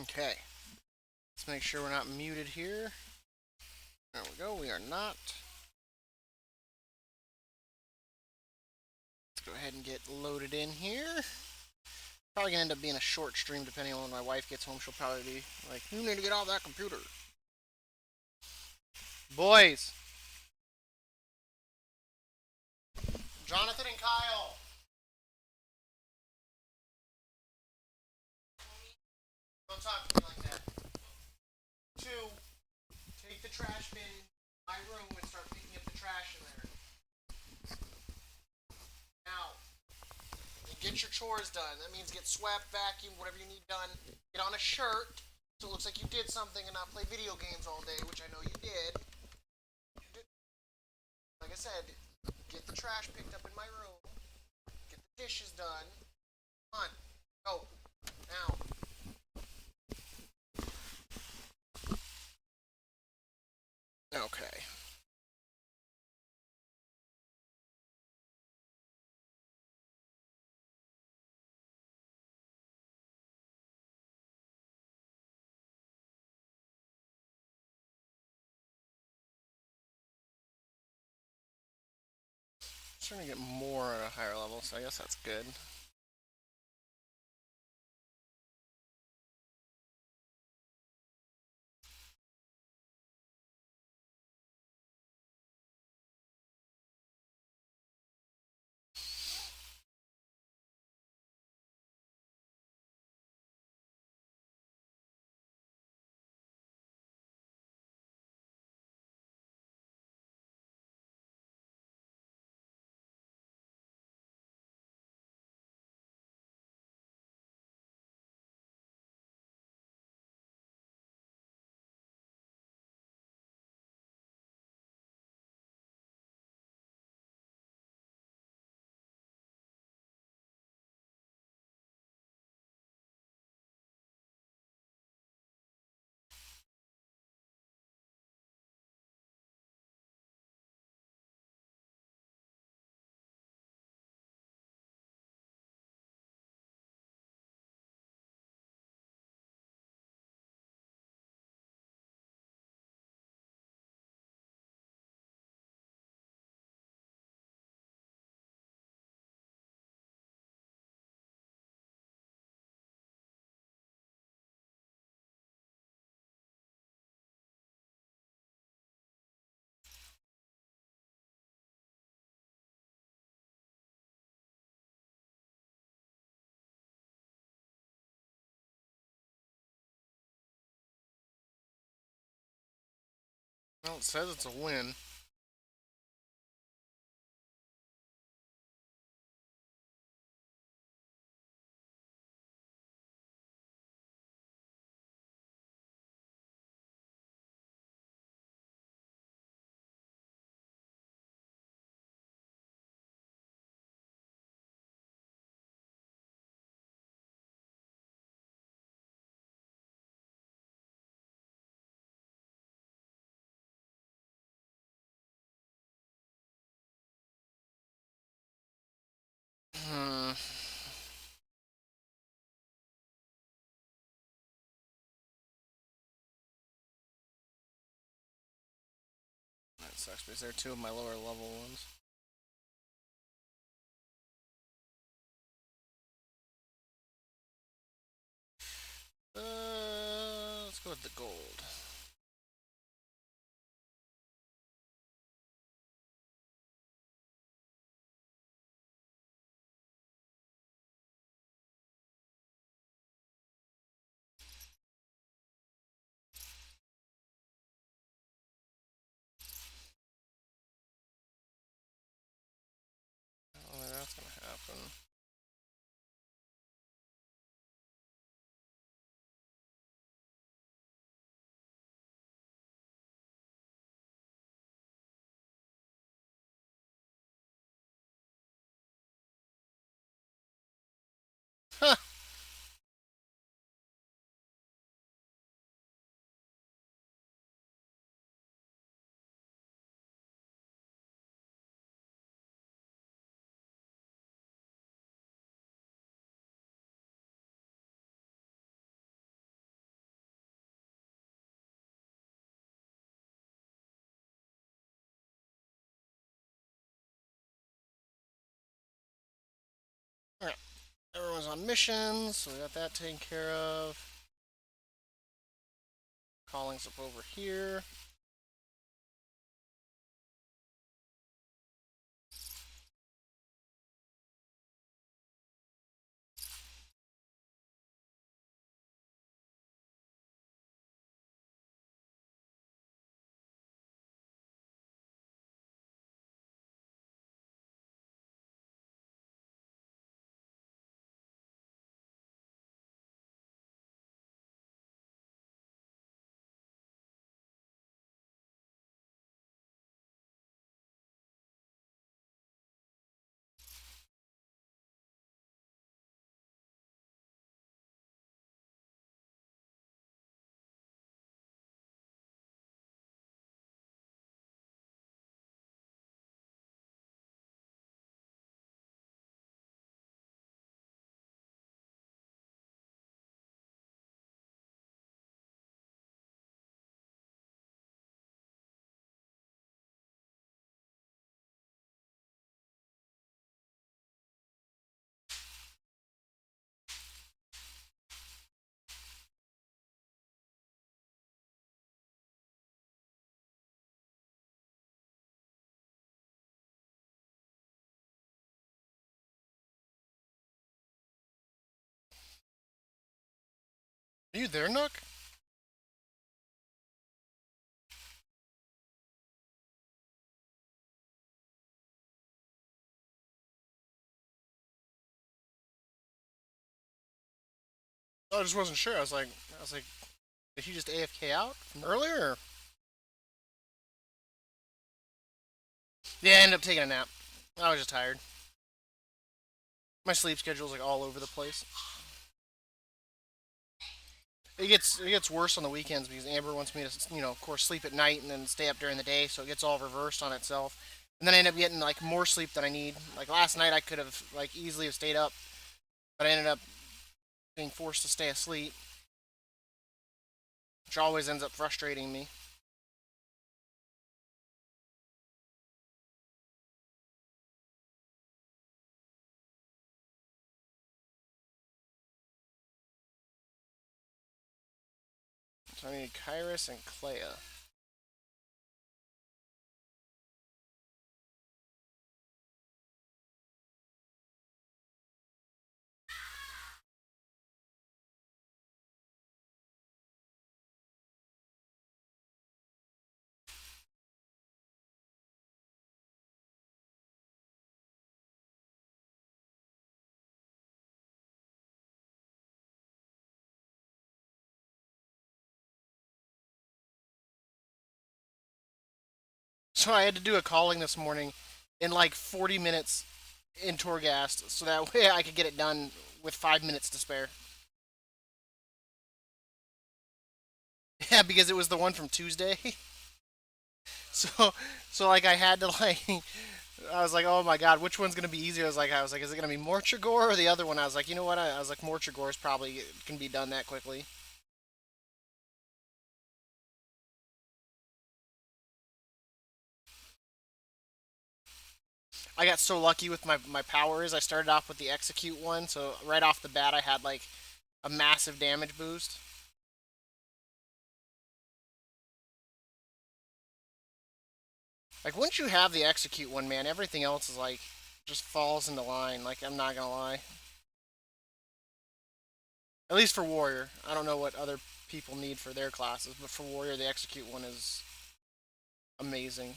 Okay, let's make sure we're not muted here. There we go, we are not. Let's go ahead and get loaded in here. Probably gonna end up being a short stream depending on when my wife gets home. She'll probably be like, you need to get off that computer. Boys! Jonathan and Kyle! Don't talk to me like that. Two, take the trash bin in my room and start picking up the trash in there. Now, get your chores done. That means get swept, vacuum, whatever you need done. Get on a shirt so it looks like you did something and not play video games all day, which I know you did. Like I said, get the trash picked up in my room. Get the dishes done. Come on, go. Now. Okay. Starting to get more at a higher level, so I guess that's good. Well, it says it's a win. Hmm. That sucks because they're two of my lower level ones. Let's go with the gold. I don't think that's gonna happen. Everyone's on missions, so we got that taken care of. Calling's up over here. Are you there, Nook? I just wasn't sure. I was like, did he just AFK out from earlier? Or? Yeah, I ended up taking a nap. I was just tired. My sleep schedule's like all over the place. It gets worse on the weekends because Amber wants me to, of course, sleep at night and then stay up during the day, so it gets all reversed on itself. And then I end up getting like more sleep than I need. Like last night, I could have like easily have stayed up, but I ended up being forced to stay asleep, which always ends up frustrating me. So I need Kyrus and Clea. So I had to do a calling this morning in like 40 minutes in Torghast, so that way I could get it done with 5 minutes to spare. Yeah, because it was the one from Tuesday. So, so like I had to like, I was like, oh my god, which one's gonna be easier? I was like, is it gonna be Morchagor or the other one? I was like, you know what? I was like, Morchagor's probably can be done that quickly. I got so lucky with my powers. I started off with the execute one, so right off the bat I had like a massive damage boost. Like once you have the execute one, man, everything else is like just falls into line. Like I'm not gonna lie. At least for warrior, I don't know what other people need for their classes, but for warrior, the execute one is amazing.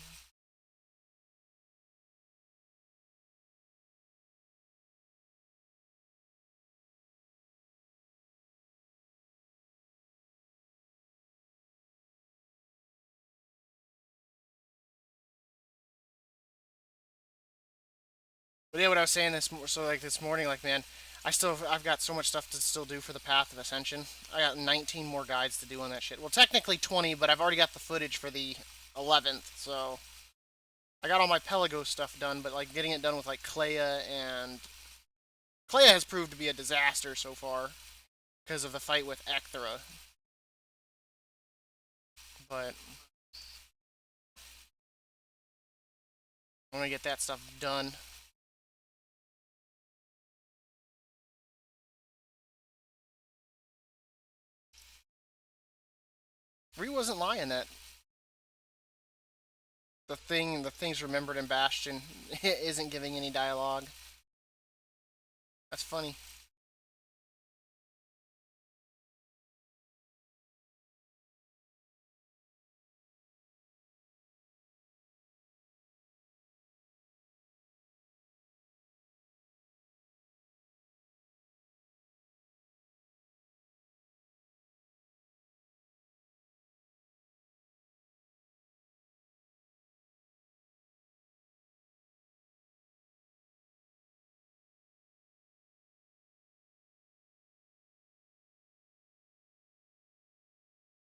But yeah, what I was saying so like this morning, like man, I've got so much stuff to still do for the Path of Ascension. I got 19 more guides to do on that shit. Well, technically 20, but I've already got the footage for the 11th, so I got all my Pelago stuff done. But like getting it done with like Clea and Clea has proved to be a disaster so far because of the fight with Ecthra. But I'm gonna get that stuff done. Bree wasn't lying that the things remembered in Bastion isn't giving any dialogue. That's funny.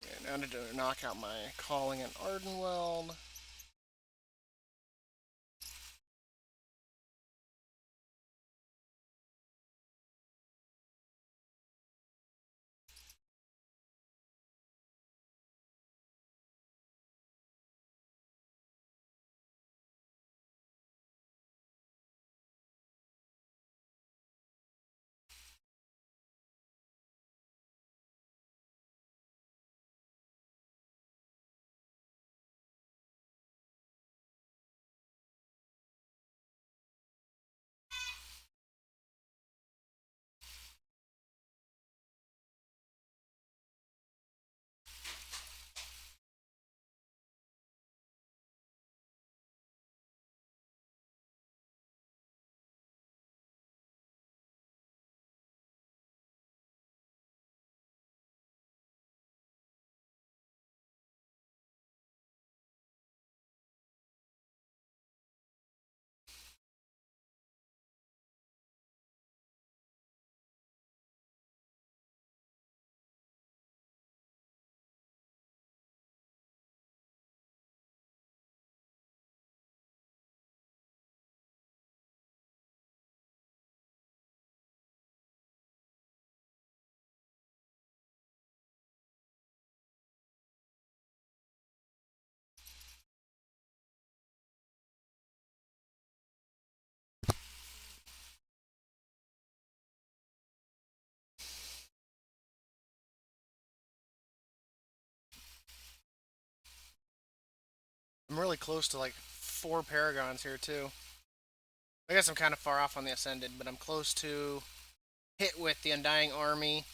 Yeah, now to knock out my calling and Ardenweld. I'm really close to like 4 Paragons here too. I guess I'm kind of far off on the Ascended, but I'm close to hit with the Undying Army.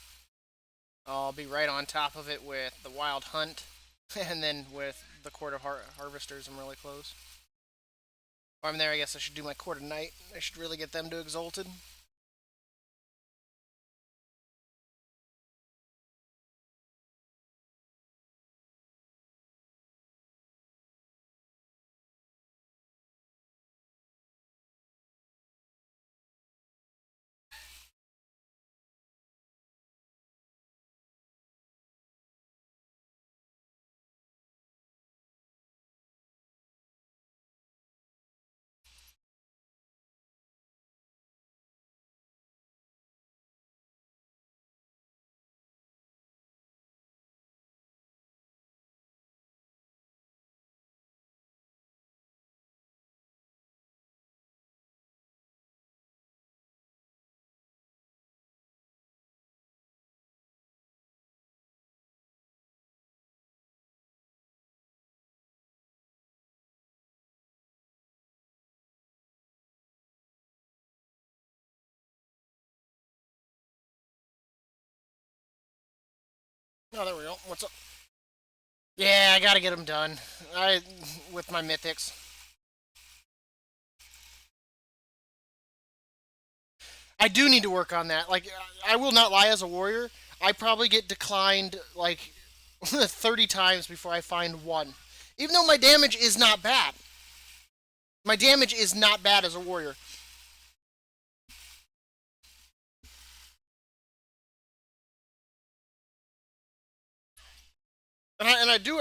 I'll be right on top of it with the Wild Hunt, and then with the Court of Harvesters, I'm really close. While I'm there, I guess I should do my Court of Night. I should really get them to Exalted. Oh, there we go. What's up? Yeah, I gotta get them done. I with my mythics. I do need to work on that. Like, I will not lie. As a warrior, I probably get declined like 30 times before I find one. Even though my damage is not bad. My damage is not bad as a warrior.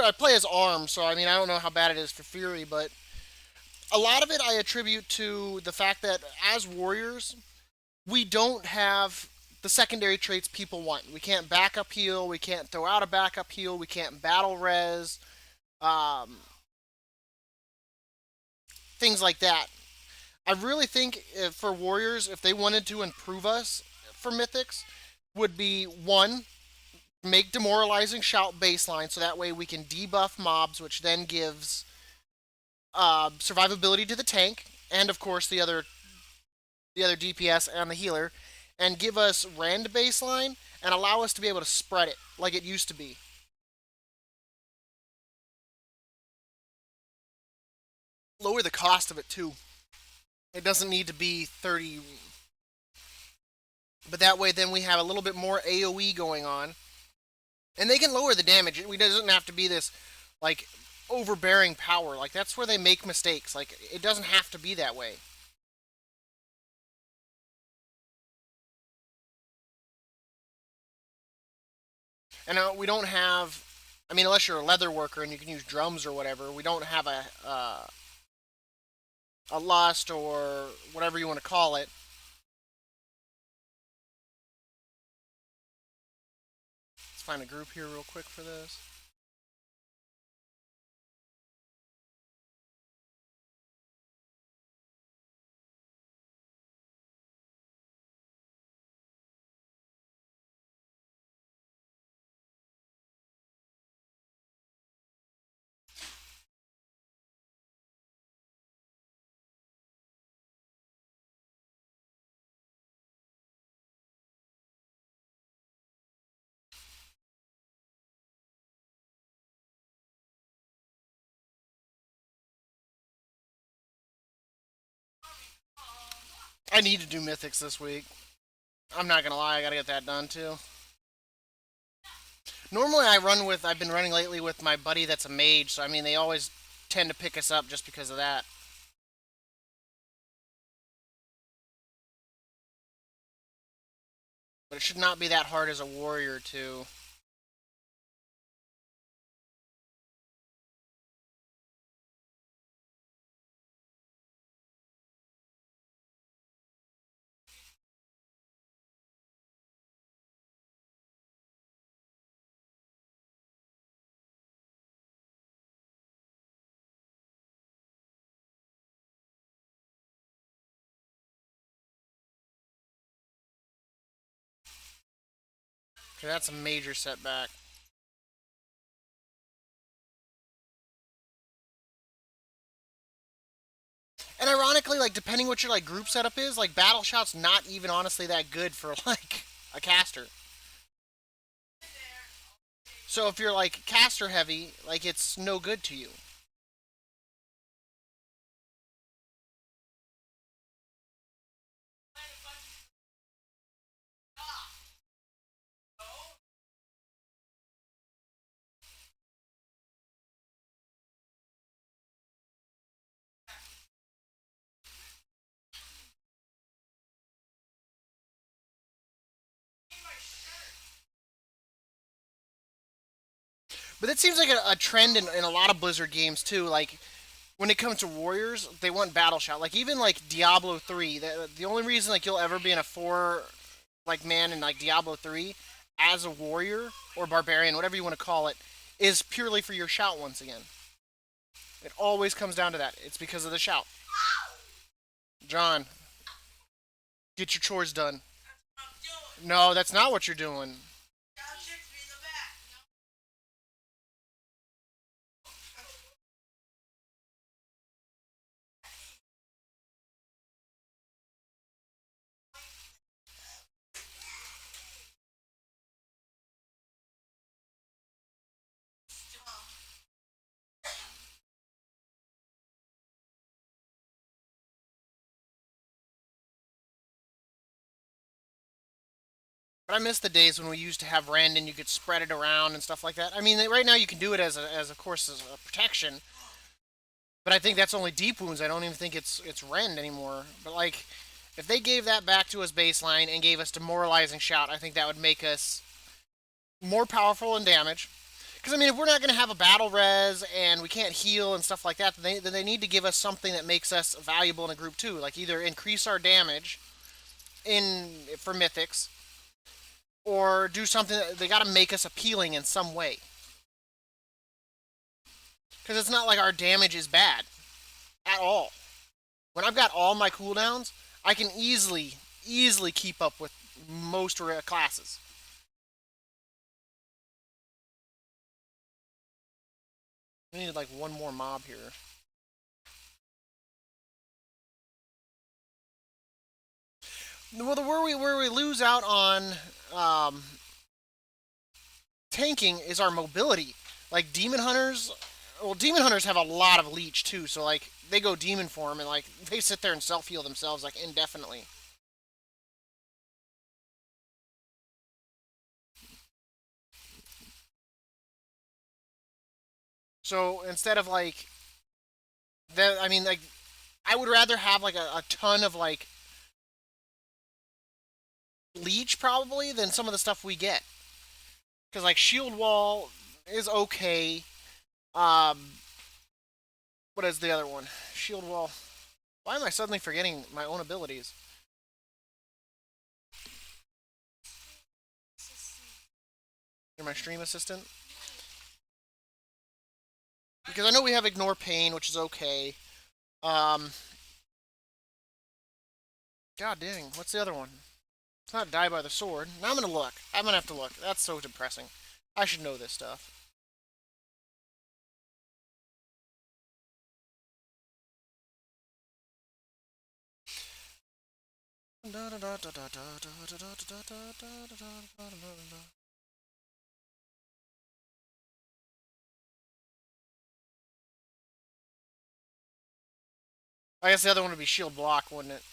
I play as arms, so I mean I don't know how bad it is for Fury, but a lot of it I attribute to the fact that as warriors, we don't have the secondary traits people want. We can't backup heal, we can't throw out a backup heal, we can't battle res, um, things like that. I really think if, for warriors, if they wanted to improve us for mythics, would be one, Make demoralizing shout baseline so that way we can debuff mobs, which then gives survivability to the tank and of course the other DPS and the healer, and give us rend baseline and allow us to be able to spread it like it used to be. Lower the cost of it too. It doesn't need to be 30, but that way then we have a little bit more AoE going on, and they can lower the damage. It doesn't have to be this like overbearing power. Like that's where they make mistakes. Like it doesn't have to be that way. And we don't have. I mean, unless you're a leather worker and you can use drums or whatever, we don't have a lust or whatever you want to call it. Let's find a group here real quick for this. I need to do mythics this week. I'm not gonna lie, I gotta get that done too. Normally, I've been running lately with my buddy that's a mage, so I mean, they always tend to pick us up just because of that. But it should not be that hard as a warrior too. Okay, that's a major setback. And ironically, like depending what your like group setup is, like battle shout's not even honestly that good for like a caster. So if you're like caster heavy, like it's no good to you. But it seems like a trend in a lot of Blizzard games too. Like when it comes to warriors, they want battle shout. Like even like Diablo 3, the only reason like you'll ever be in a four like man in like Diablo 3 as a warrior or barbarian, whatever you want to call it, is purely for your shout once again. It always comes down to that. It's because of the shout. John, get your chores done. No, that's not what you're doing. But I miss the days when we used to have rend and you could spread it around and stuff like that. I mean, right now you can do it as of course as a protection, but I think that's only deep wounds. I don't even think it's rend anymore. But like, if they gave that back to us baseline and gave us demoralizing shout, I think that would make us more powerful in damage. Because I mean, if we're not going to have a battle res and we can't heal and stuff like that, then they need to give us something that makes us valuable in a group too. Like either increase our damage in for mythics, or do something. They got to make us appealing in some way. Because it's not like our damage is bad at all. When I've got all my cooldowns, I can easily keep up with most classes. We need like one more mob here. Well, where we lose out on um, tanking is our mobility. Like demon hunters, well, demon hunters have a lot of leech too. So like they go demon form and like they sit there and self heal themselves like indefinitely. So instead of like that, I mean like I would rather have like a ton of like leech probably than some of the stuff we get. Because like shield wall is okay. Um, what is the other one? Shield wall. Why am I suddenly forgetting my own abilities? You're my stream assistant. Because I know we have ignore pain, which is okay. Um, God dang, what's the other one? It's not die by the sword. Now I'm gonna look. I'm gonna have to look. That's so depressing. I should know this stuff. I guess the other one would be shield block, wouldn't it?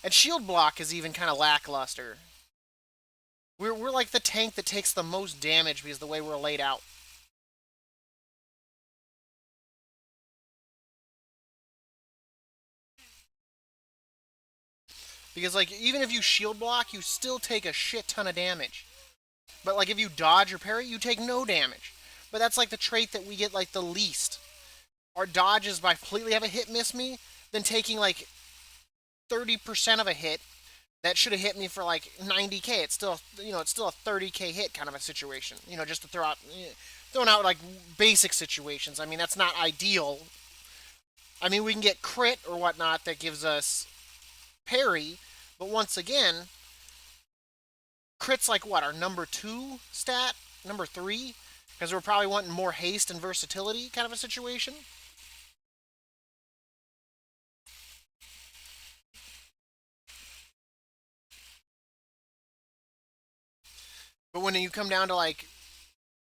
And shield block is even kind of lackluster. We're like the tank that takes the most damage because of the way we're laid out. Because like even if you shield block, you still take a shit ton of damage. But like if you dodge or parry, you take no damage. But that's like the trait that we get like the least. Our dodges by completely have a hit miss me, then taking like 30% of a hit that should have hit me for like 90k. It's still it's still a 30k hit kind of a situation. Just to throw out throwing out like basic situations. I mean that's not ideal. I mean we can get crit or whatnot that gives us parry, but once again, crit's like what our number two stat, number three, because we're probably wanting more haste and versatility kind of a situation. But when you come down to like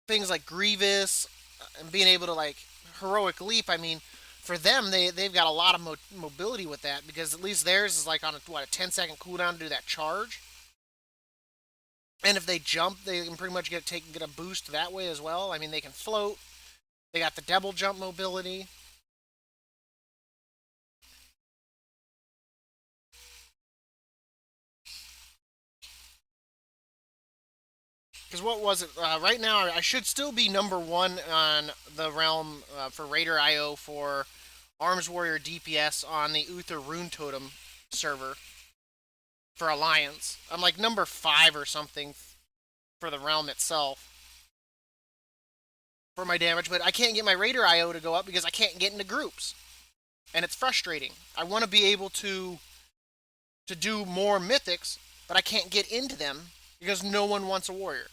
things like Grievous and being able to like heroic leap, I mean, for them they've got a lot of mobility with that because at least theirs is like on a 10-second cooldown to do that charge. And if they jump, they can pretty much get a boost that way as well. I mean, they can float. They got the double jump mobility. Because what was it? Right now, I should still be number one on the realm for Raider IO for Arms Warrior DPS on the Uther Rune Totem server for Alliance. I'm like number 5 or something for the realm itself for my damage, but I can't get my Raider IO to go up because I can't get into groups. And it's frustrating. I want to be able to do more mythics, but I can't get into them because no one wants a warrior.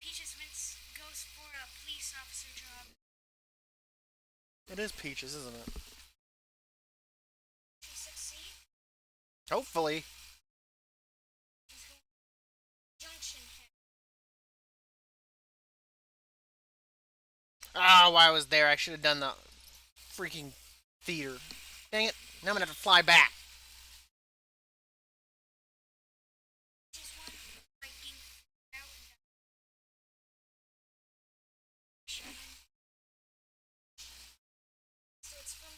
Peaches Mints goes for a police officer job. It is Peaches, isn't it? She'll succeed. Hopefully. Junction hit. Ah, while I was there, I should have done the freaking theater. Dang it. Now I'm going to have to fly back. She's one breaking out and so it's from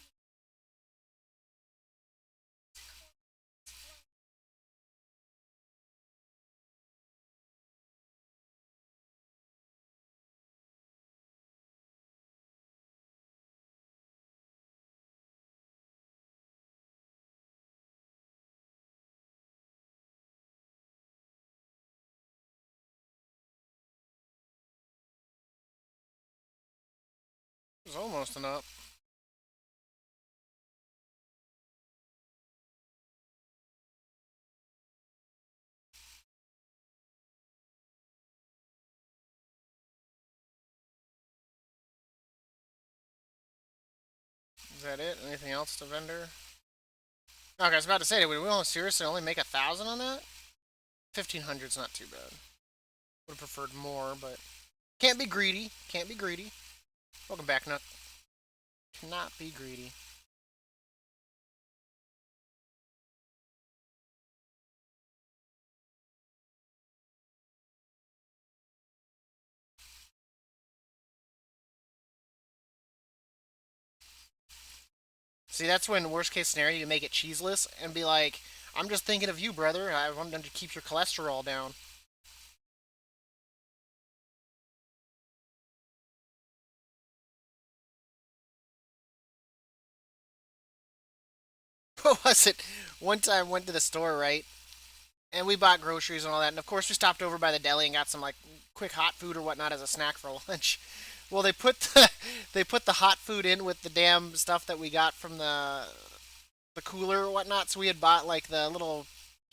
It was almost enough. Is that it? Anything else to vendor? Okay, I was about to say, did we seriously only make 1,000 on that? 1,500's not too bad. Would have preferred more, but can't be greedy. Can't be greedy. Welcome back, Nook. Cannot be greedy. See, that's when worst case scenario you make it cheeseless and be like, I'm just thinking of you, brother. I wanted to keep your cholesterol down. What was it? One time went to the store, right? And we bought groceries and all that. And of course, we stopped over by the deli and got some like quick hot food or whatnot as a snack for lunch. Well, they put the hot food in with the damn stuff that we got from the cooler or whatnot. So we had bought like the little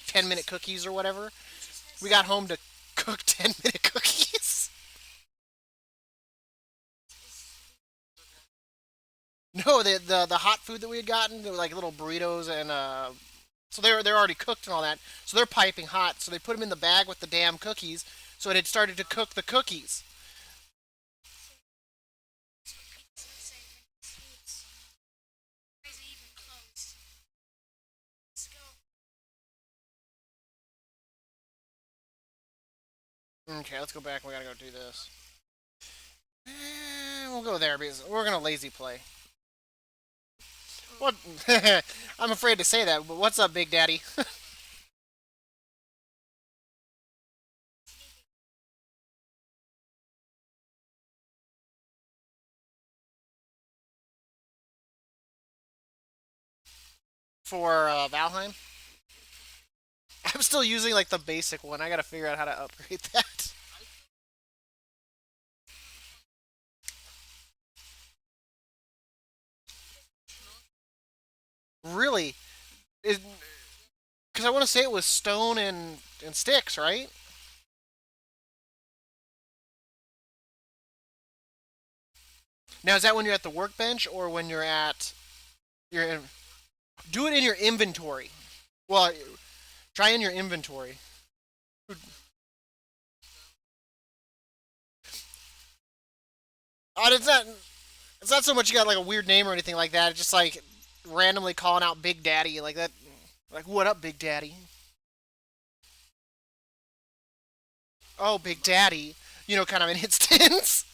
10-minute cookies or whatever. We got home to cook 10-minute cookies. No, the hot food that we had gotten, they were like little burritos and so they're already cooked and all that. So they're piping hot. So they put them in the bag with the damn cookies. So it had started to cook the cookies. Okay, let's go back. We gotta go do this. We'll go there because we're gonna lazy play. What? I'm afraid to say that, but what's up, Big Daddy? For Valheim? I'm still using like the basic one. I gotta figure out how to upgrade that. Really? Because I want to say it was stone and sticks, right? Now is that when you're at the workbench or when you're at your? Do it in your inventory. Well, try in your inventory. It's not. It's not so much you got like a weird name or anything like that. It's just like randomly calling out Big Daddy like that. Like, what up, Big Daddy? Oh, Big Daddy. Kind of an instance.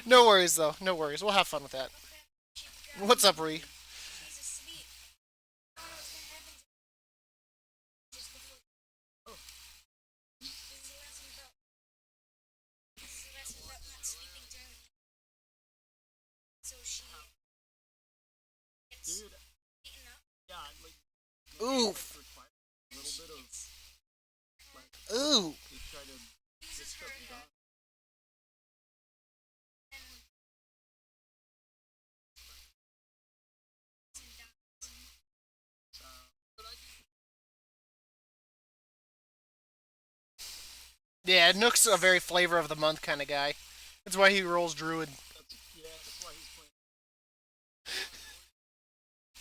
No worries though. No worries. We'll have fun with that. What's up, Ree? Oof. Ooh. Yeah, Nook's a very flavor of the month kind of guy. That's why he rolls Druid.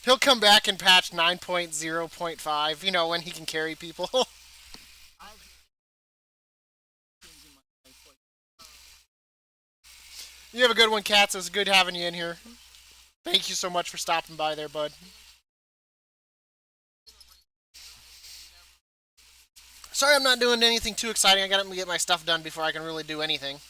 He'll come back in patch 9.0.5, when he can carry people. You have a good one, Cats. It was good having you in here. Thank you so much for stopping by there, bud. Sorry I'm not doing anything too exciting. I gotta get my stuff done before I can really do anything.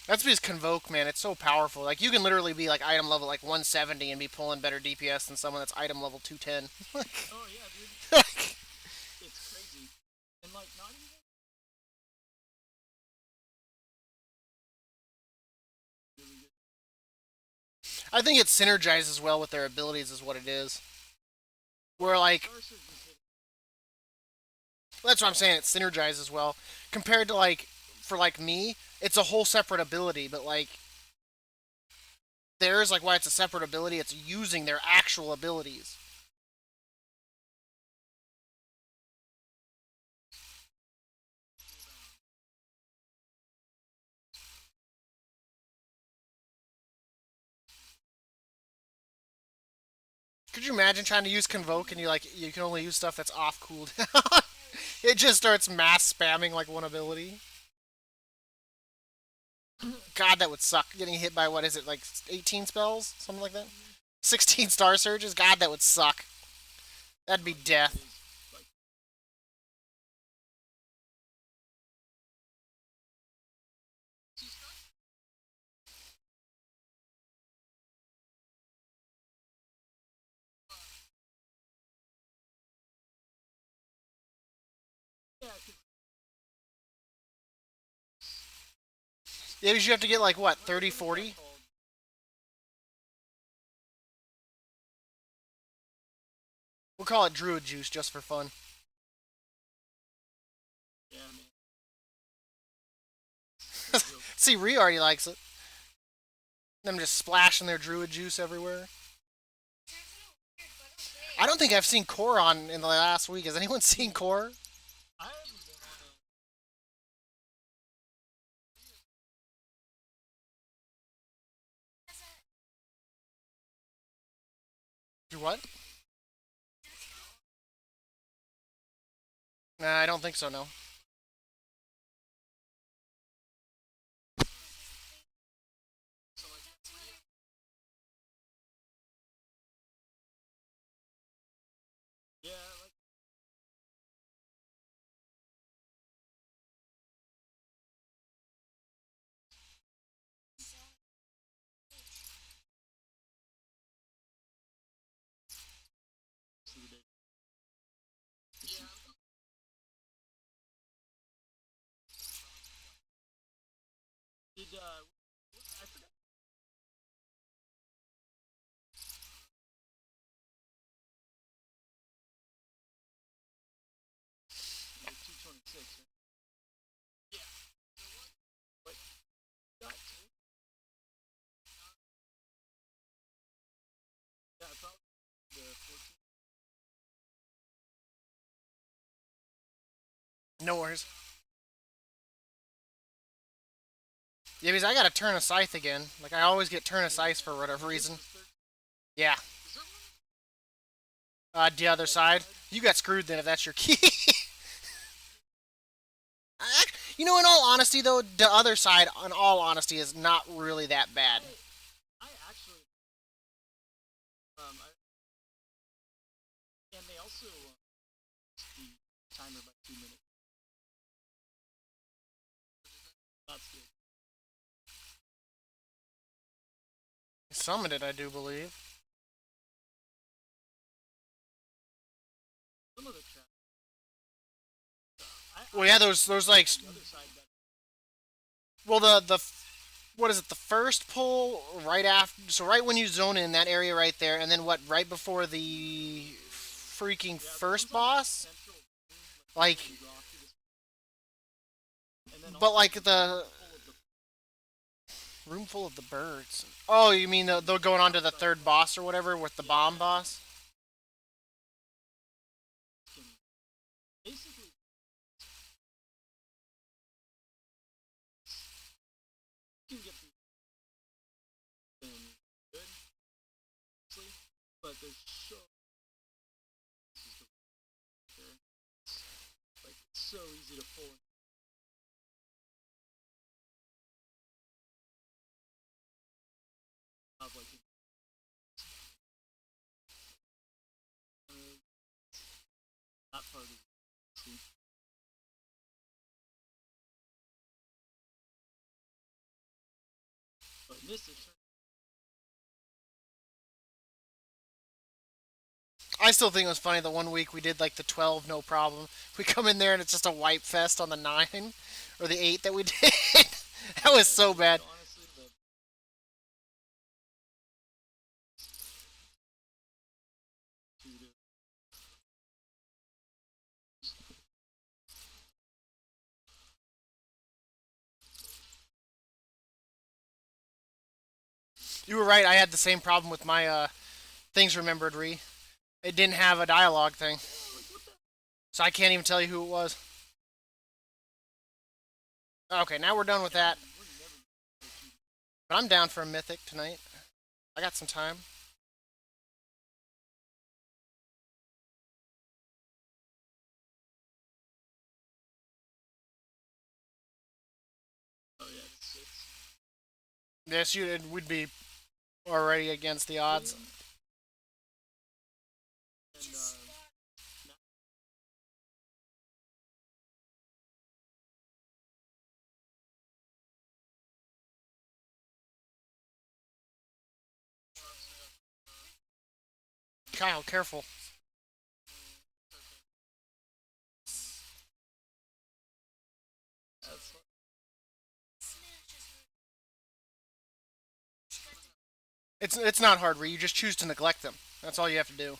That's because Convoke, man, it's so powerful. Like, you can literally be, like, item level, like, 170 and be pulling better DPS than someone that's item level 210. Like, I think it synergizes well with their abilities, is what it is. Where like that's what I'm saying. It synergizes well compared to like for like me, it's a whole separate ability. But like theirs, like why it's a separate ability, it's using their actual abilities. Could you imagine trying to use Convoke and you can only use stuff that's off cooldown? It just starts mass spamming like one ability. God, that would suck. Getting hit by what is it, like 18 spells, something like that? 16 star surges. God, that would suck. That'd be death. Yeah, because you have to get like what 30, 40. We'll call it Druid Juice just for fun. See, Rhea already likes it. Them just splashing their Druid Juice everywhere. I don't think I've seen Core on in the last week. Has anyone seen Core? Do what? Nah, I don't think so. No. No worries. Yeah, because I gotta turn a scythe again. Like I always get turn a scythe for whatever reason. Yeah. The other side. You got screwed then if that's your key. You know, in all honesty though, the other side, in all honesty, is not really that bad. Summoned it, I do believe. Well, yeah, those like, well, the what is it? The first pull right after, so right when you zone in that area right there, and then what? Right before the freaking first boss, like, but like the room full of the birds. Oh, you mean they're going on to the third boss or whatever with the bomb boss? I still think it was funny the one week we did like the 12 no problem. We come in there and it's just a wipe fest on the 9 or the 8 that we did. That was so bad. You were right. I had the same problem with my things remembered re. It didn't have a dialogue thing, so I can't even tell you who it was. Okay, now we're done with that. But I'm down for a mythic tonight. I got some time. Yes, you would be already against the odds. Kyle, careful. It's not hard, Ree. You just choose to neglect them. That's all you have to do.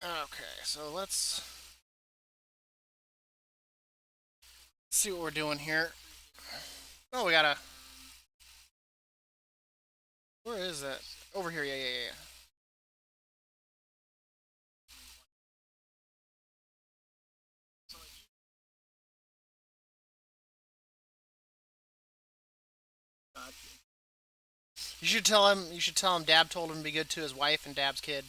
Okay, so let's see what we're doing here. Oh, we gotta. Where is that? Over here. Yeah, yeah, yeah. You should tell him. You should tell him. Dab told him to be good to his wife and Dab's kid.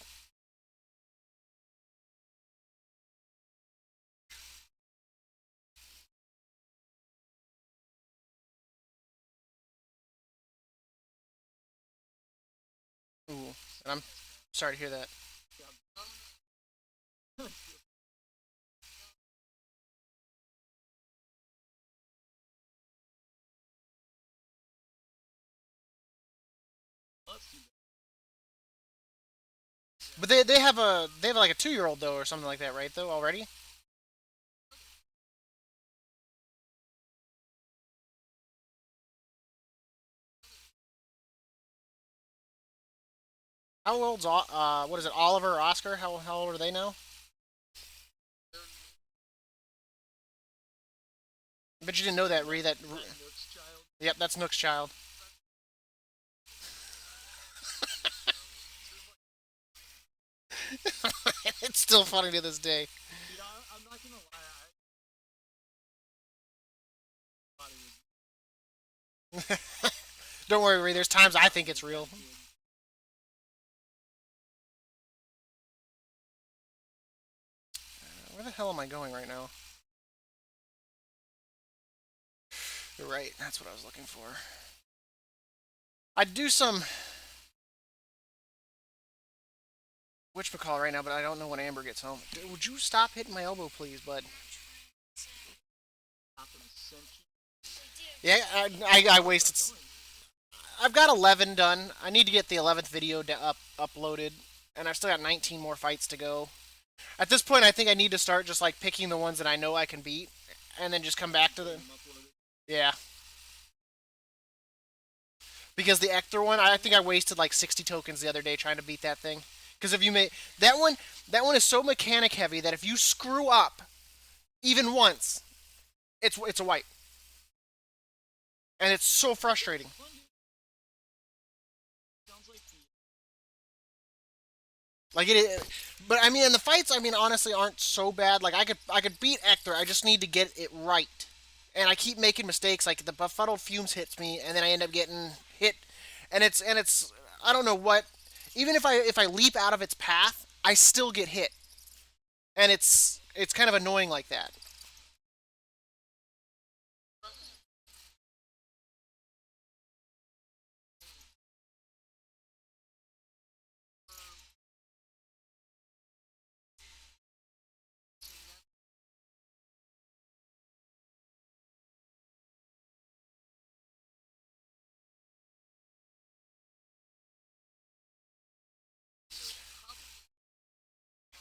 Ooh, and I'm sorry to hear that. But they have like a 2 year old though or something like that, right? Though already. How old's what is it? Oliver or Oscar? How old are they now? But you didn't know that, Ree. Yep, that's Nook's child. It's still funny to this day. Don't worry, Ree. There's times I think it's real. Where the hell am I going right now? You're right. That's what I was looking for. I'd do some witchmacall right now, but I don't know when Amber gets home. Would you stop hitting my elbow, please, bud? Yeah, I wasted. I've got 11 done. I need to get the 11th video uploaded, and I've still got 19 more fights to go. At this point, I think I need to start just like picking the ones that I know I can beat, and then just come back to the. Yeah, because the Ector one, I think I wasted like 60 tokens the other day trying to beat that thing. Because if you make that one is so mechanic heavy that if you screw up even once, it's a wipe, and it's so frustrating. Like it is, but I mean, and the fights, I mean, honestly, aren't so bad. Like I could beat Ector. I just need to get it right, and I keep making mistakes. Like the befuddled fumes hits me, and then I end up getting hit, and it's I don't know what. Even if I leap out of its path, I still get hit, and it's kind of annoying like that.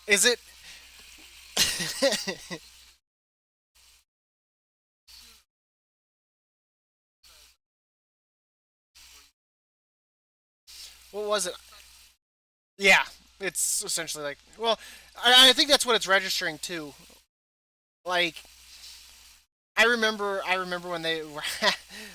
Is it? What was it? Yeah, it's essentially like. Well, I think that's what it's registering too. Like I remember when they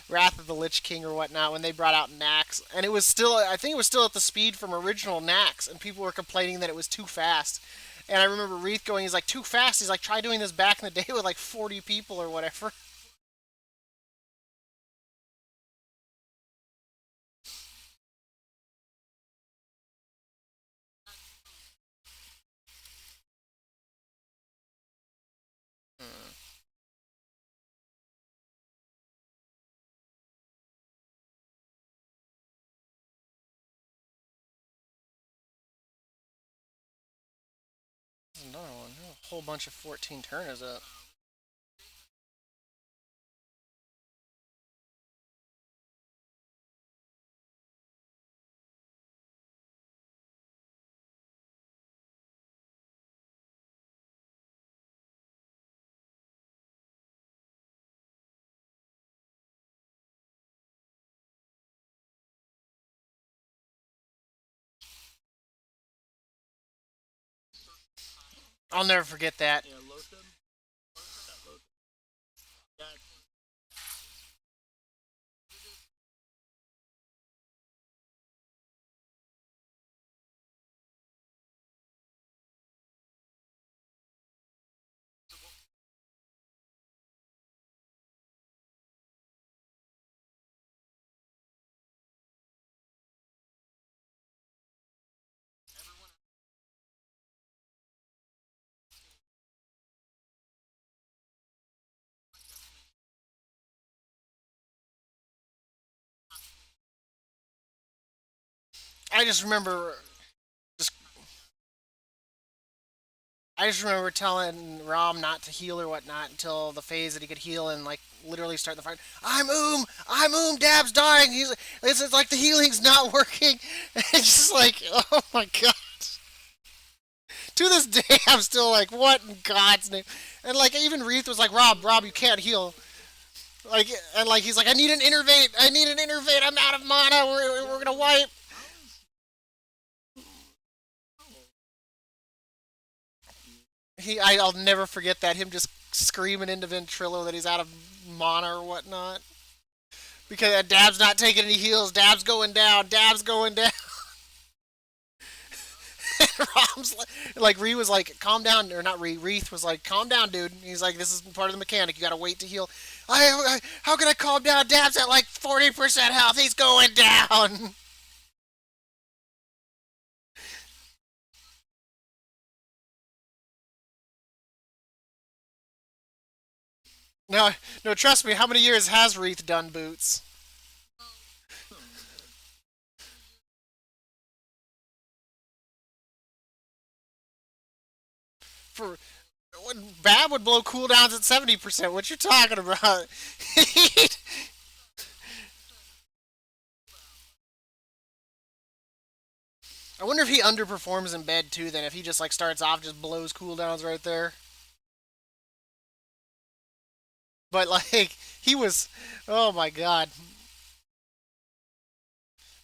Wrath of the Lich King or whatnot when they brought out Nax, and it was still I think it was still at the speed from original Nax, and people were complaining that it was too fast. And I remember Reith going, he's like too fast. He's like try doing this back in the day with like 40 people or whatever. Hmm. There's another one. A whole bunch of 14 turners up. I'll never forget that. I just remember just I just remember telling Rom not to heal or whatnot until the phase that he could heal and like literally start the fight. I'm Dab's dying. It's like the healing's not working. It's just like, oh my god. To this day, I'm still like, what in God's name? And like even Reith was like, Rob, you can't heal. Like and like he's like, I need an innervate. I'm out of mana. We're gonna wipe. I'll never forget that him just screaming into Ventrilo that he's out of mana or whatnot. Because Dab's not taking any heals. Dab's going down. Dab's going down. Rom's like Ree was like, calm down, or not Ree. Reith was like, calm down, dude. He's like, this is part of the mechanic. You gotta wait to heal. How can I calm down? Dab's at like 40% health. He's going down. No, no, trust me. How many years has Reith done boots? For Bab would blow cooldowns at 70%. What you talking about? I wonder if he underperforms in bed too. Then if he just like starts off just blows cooldowns right there. But like he was, oh my god.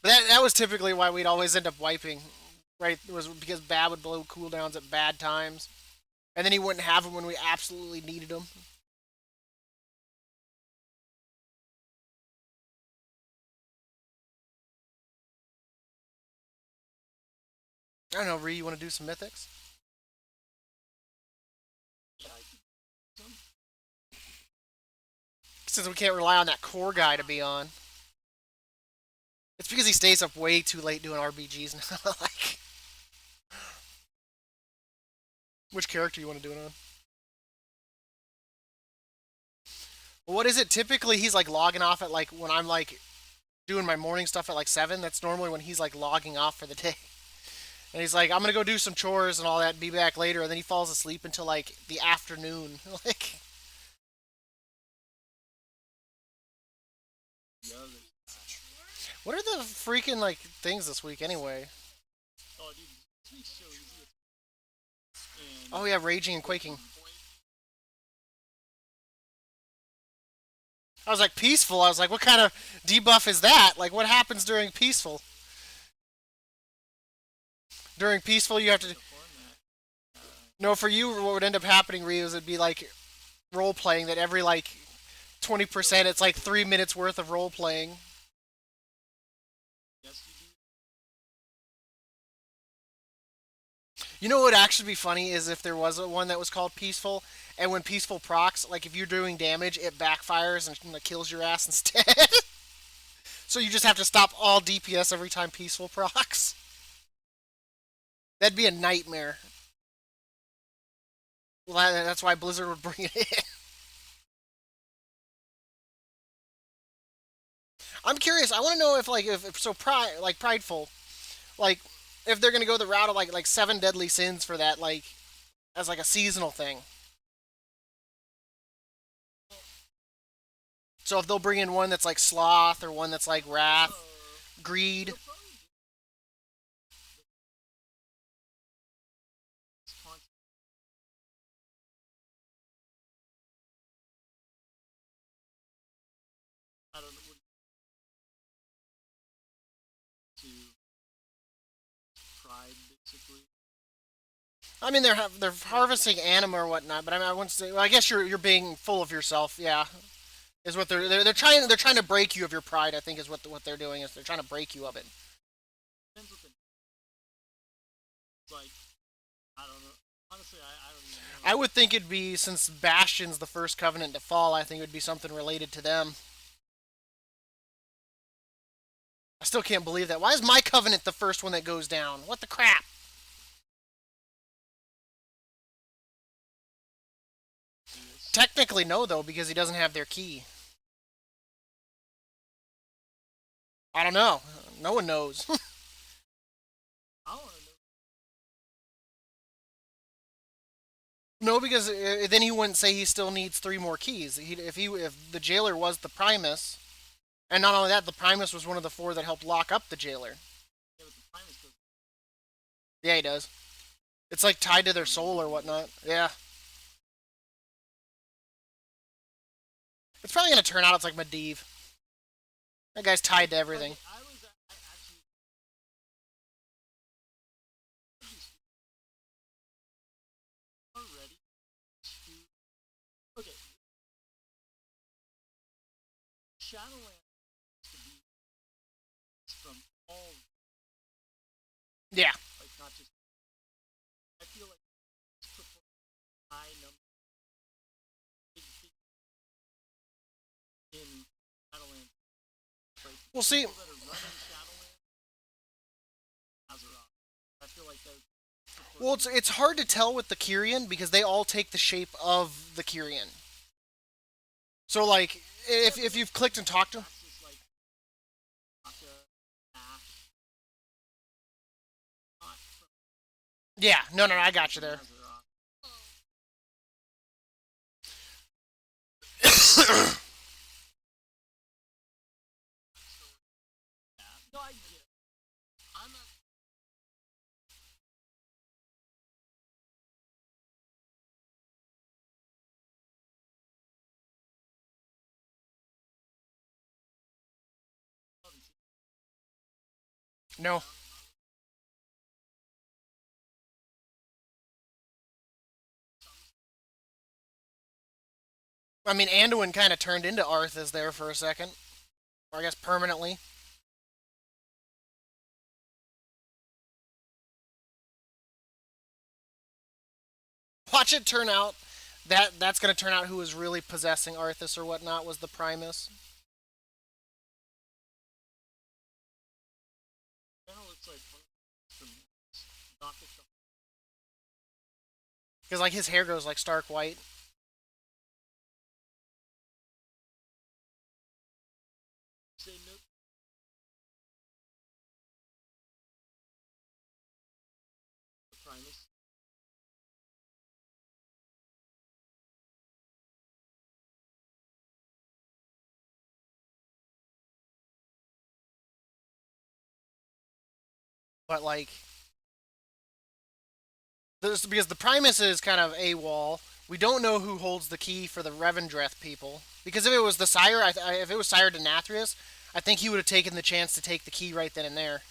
That was typically why we'd always end up wiping. Right, it was because Bab would blow cooldowns at bad times, and then he wouldn't have them when we absolutely needed them. I don't know, Ree, you want to do some mythics? Since we can't rely on that core guy to be on. It's because he stays up way too late doing RBGs now. Like, which character you want to do it on? Well, what is it? Typically, he's like logging off at like when I'm like doing my morning stuff at like 7. That's normally when he's like logging off for the day. And he's like, I'm gonna go do some chores and all that, and be back later. And then he falls asleep until like the afternoon. Like, what are the freaking like things this week anyway? Oh yeah, raging and quaking. I was like peaceful. I was like, what kind of debuff is that? Like, what happens during peaceful? During peaceful, you have to. No, for you, what would end up happening, Ryu, is it'd be like role playing that every like 20%, it's like 3 minutes worth of role playing. You know what would actually be funny is if there was one that was called peaceful, and when peaceful procs, like if you're doing damage, it backfires and like, kills your ass instead. So you just have to stop all DPS every time peaceful procs. That'd be a nightmare. Well, that's why Blizzard would bring it in. I'm curious. I want to know if like if so pride like prideful like if they're gonna go the route of like seven deadly sins for that like as like a seasonal thing. So if they'll bring in one that's like sloth or one that's like wrath, greed. I mean they're harvesting anima or whatnot, but I mean I wouldn't say. Well, I guess you're being full of yourself. Yeah, is what they're trying to break you of your pride. I think is what they're doing is they're trying to break you of it. I would think it'd be since Bastion's the first covenant to fall. I think it would be something related to them. I still can't believe that. Why is my covenant the first one that goes down? What the crap? Technically, no, though, because he doesn't have their key. I don't know. No one knows. No, because then he wouldn't say he still needs three more keys. If the jailer was the Primus, and not only that, the Primus was one of the four that helped lock up the jailer. Yeah, he does. It's like tied to their soul or whatnot. Yeah, it's probably gonna turn out it's like Medivh. That guy's tied to everything. Yeah. We'll see. Well, it's hard to tell with the Kyrian because they all take the shape of the Kyrian. So like if you've clicked and talked to them, yeah, no, I got you there. No, I mean Anduin kind of turned into Arthas there for a second, or I guess permanently. Watch it turn out that's going to turn out who was really possessing Arthas or whatnot was the Primus. Because like his hair goes like stark white. But like this because the Primus is kind of a wall. We don't know who holds the key for the Revendreth people because if it was the sire, if it was Sire Denathrius, I think he would have taken the chance to take the key right then and there.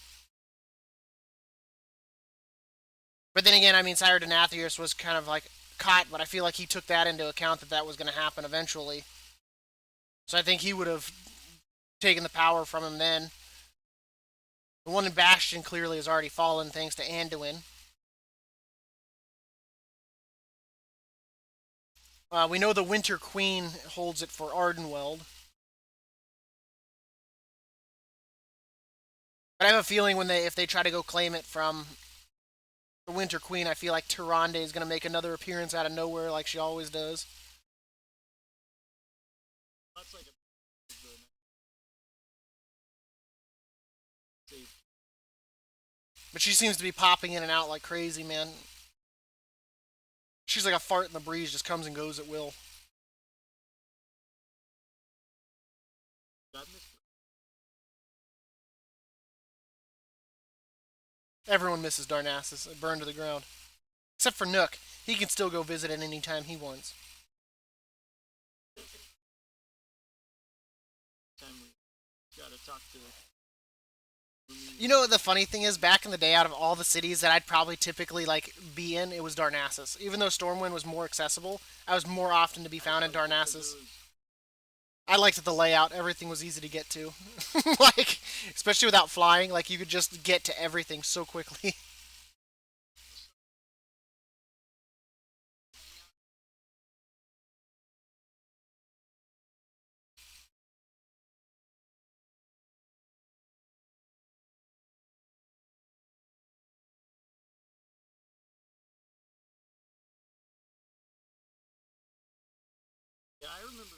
But then again, I mean, Sire Denathrius was kind of like caught, but I feel like he took that into account that that was going to happen eventually. So I think he would have taken the power from him then. The one in Bastion clearly has already fallen thanks to Anduin. We know the Winter Queen holds it for Ardenweld. But I have a feeling when if they try to go claim it from the Winter Queen, I feel like Tyrande is going to make another appearance out of nowhere like she always does. That's like a But she seems to be popping in and out like crazy, man. She's like a fart in the breeze, just comes and goes at will. Everyone misses Darnassus. It burned to the ground. Except for Nook. He can still go visit it any time he wants. time we gotta talk to. You know the funny thing is, back in the day, out of all the cities that I'd probably typically like be in, it was Darnassus. Even though Stormwind was more accessible, I was more often to be found in Darnassus. I liked the layout; everything was easy to get to. Like, especially without flying, like you could just get to everything so quickly. Yeah, I remember.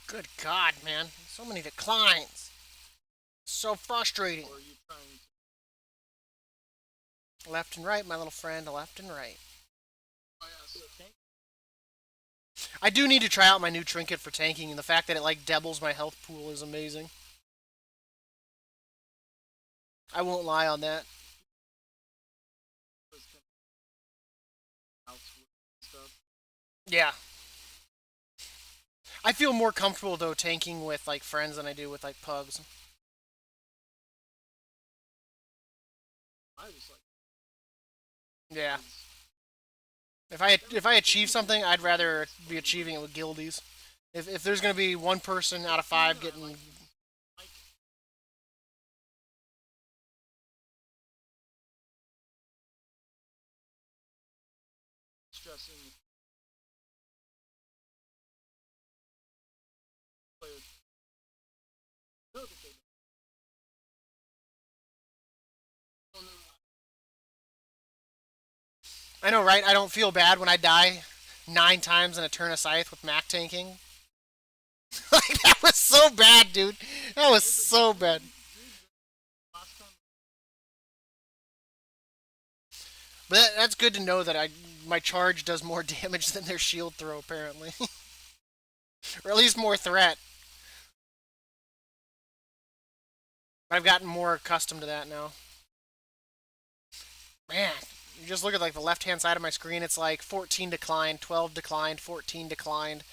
Good God, man! So many declines. So frustrating. Or are you trying Left and right, my little friend. Left and right. to? So tank. I do need to try out my new trinket for tanking, and the fact that it like doubles my health pool is amazing. I won't lie on that. Stuff. Yeah. I feel more comfortable though tanking with like friends than I do with like pugs. I just like. Yeah. If I achieve something, I'd rather be achieving it with guildies. If there's gonna be one person out of five getting Like stressing players. Know that they don't know. I know, right? I don't feel bad when I die 9 times in a turn of scythe with Mac tanking. Like that was so bad, dude. That was so bad. Last time. But that's good to know that I my charge does more damage than their shield throw apparently, or at least more threat. But I've gotten more accustomed to that now. Man, you just look at like the left hand side of my screen. It's like 14 declined, 12 declined, 14 declined.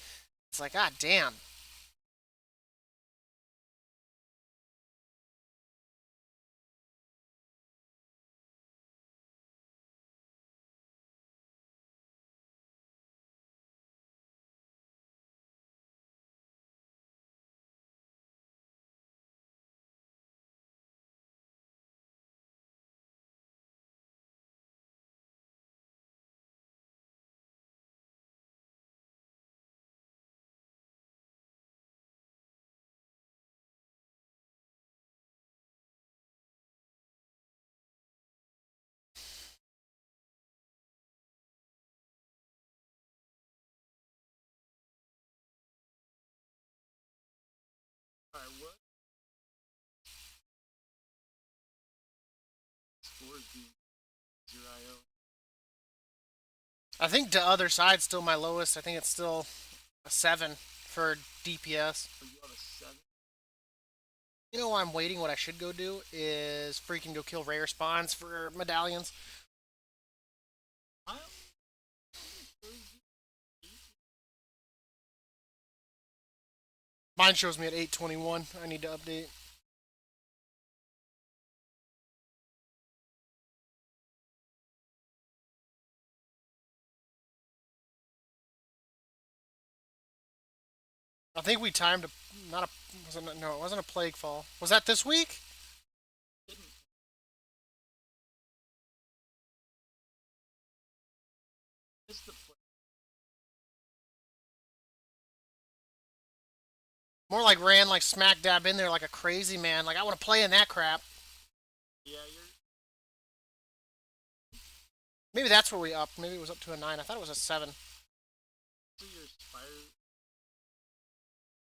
It's like, god damn. I think the other side's still my lowest. I think it's still a 7 for DPS. Or you have a 7? You know why I'm waiting? What I should go do is freaking go kill rare spawns for medallions. I only Mine shows me at 821. I need to update. I think we timed a not a wasn't a, no, it wasn't a plague fall. Was that this week? didn't. Missed the play. More like ran like smack dab in there like a crazy man. Like I want to play in that crap. Yeah, you're. Maybe that's where we upped. Maybe it was up to a 9. I thought it was a 7. So you're Spire.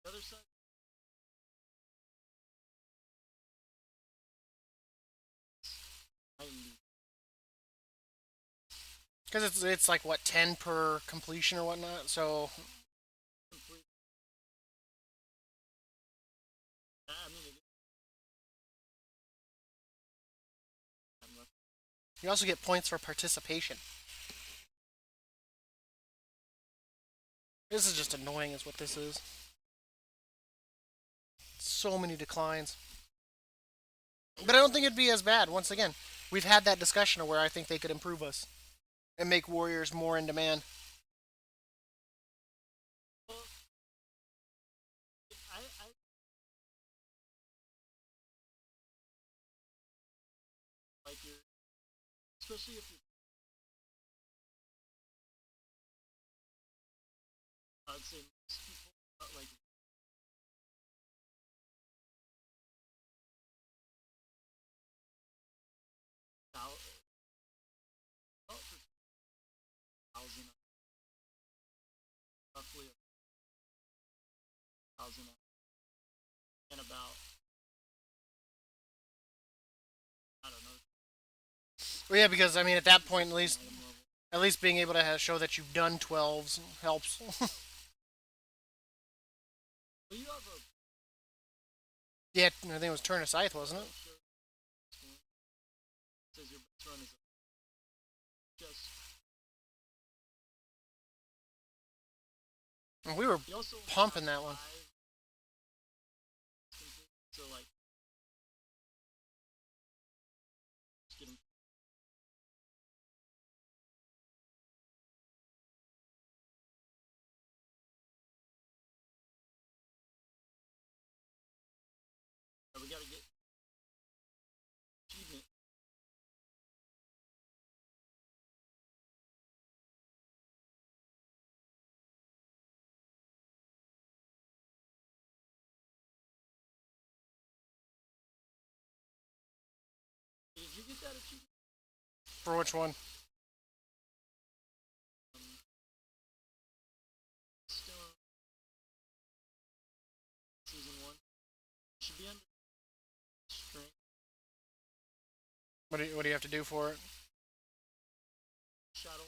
The other side? I need Because it's like what 10 per completion or whatnot. So complete. I mean, it is. I'm left. you also get points for participation. This is just annoying, is what this is. So many declines. But I don't think it'd be as bad. Once again, we've had that discussion of where I think they could improve us and make warriors more in demand. Well, I like your, especially if you're, I'd say most people, like, about, about for 1,000, roughly 1,000, and about, I don't know, Well, yeah, because I mean, at that point, item level. at least being able to show that you've done 12s helps. Well, you have a Yeah, I think it was Turn of Scythe, wasn't it? show score. It says your best run is just. And we were You also only pumping have that one. 5 complete, so like, just getting. We gotta get achievement. Did you get that achievement? For which one? Um, Still season 1. Should be under strength. What do you have to do for it? Shadowing.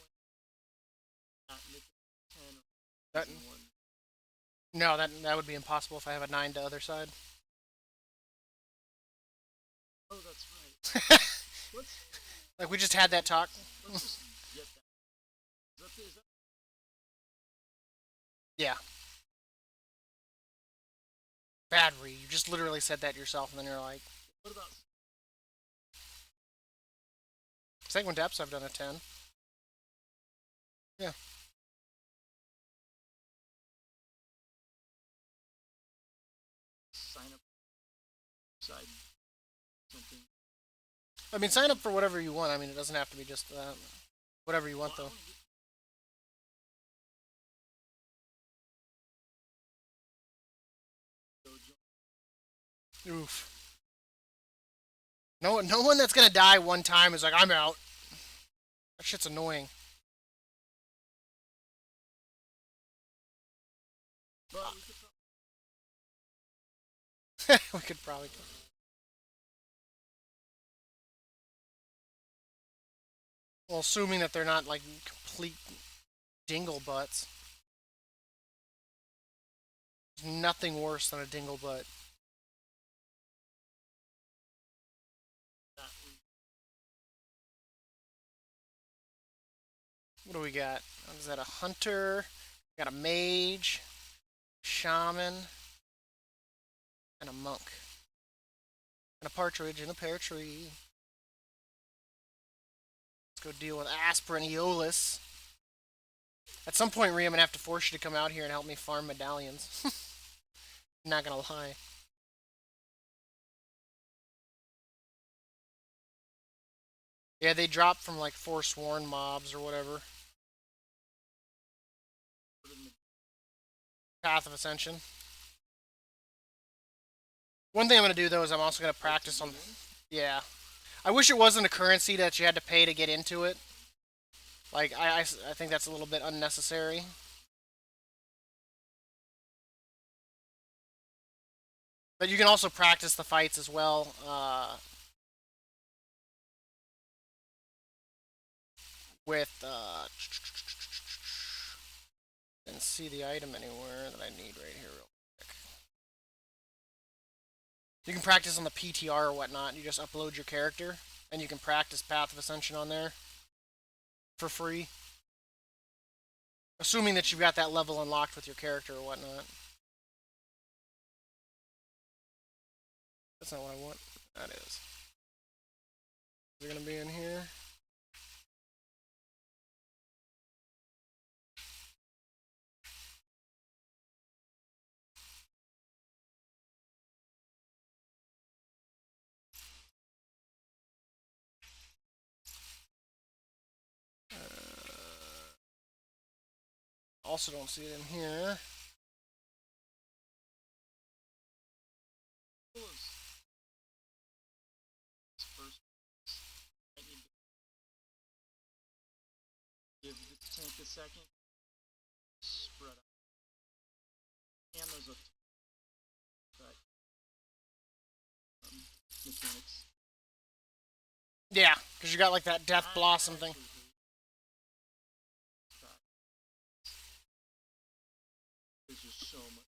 At Nick 10 or That season 1. no, that would be impossible if I have a 9 to other side. Oh, that's right. Let's Like we just had that talk. let's just get that. Is that Yeah. Bad read. You just literally said that yourself, and then you're like, what about Segment depths, I've done a 10. Yeah. sign up side something? I mean, sign up for whatever you want. I mean, it doesn't have to be just that. Whatever you want, Well, I though. want to get dojo. Oof. No one that's gonna die one time is like, I'm out. That shit's annoying. But we could We could probably. Well, assuming that they're not like complete Dingle butts. There's nothing worse than a dingle butt. That we What do we got? Is that a hunter? Got a mage, shaman, and a monk. And a partridge in a pear tree. Let's go deal with Aspirin Aeolus. At some point, Rhea, I'm gonna have to force you to come out here and help me farm medallions. Not gonna lie. Yeah, they drop from like Forsworn mobs or whatever. put in the Path of Ascension. One thing I'm gonna do though is I'm also gonna practice on. Yeah, I wish it wasn't a currency that you had to pay to get into it. Like I think that's a little bit unnecessary. But you can also practice the fights as well. With and see the item anywhere that I need right here real quick. You can practice on the PTR or whatnot. You just upload your character and you can practice Path of Ascension on there for free. Assuming that you've got that level unlocked with your character or whatnot. That's not what I want. That is. Is it gonna be in here? Also don't see it in here. tools. This first, I need to give the tank a second. Spread out. And there's a track mechanics. Yeah, because you got like that Death Blossom thing. There's just so much.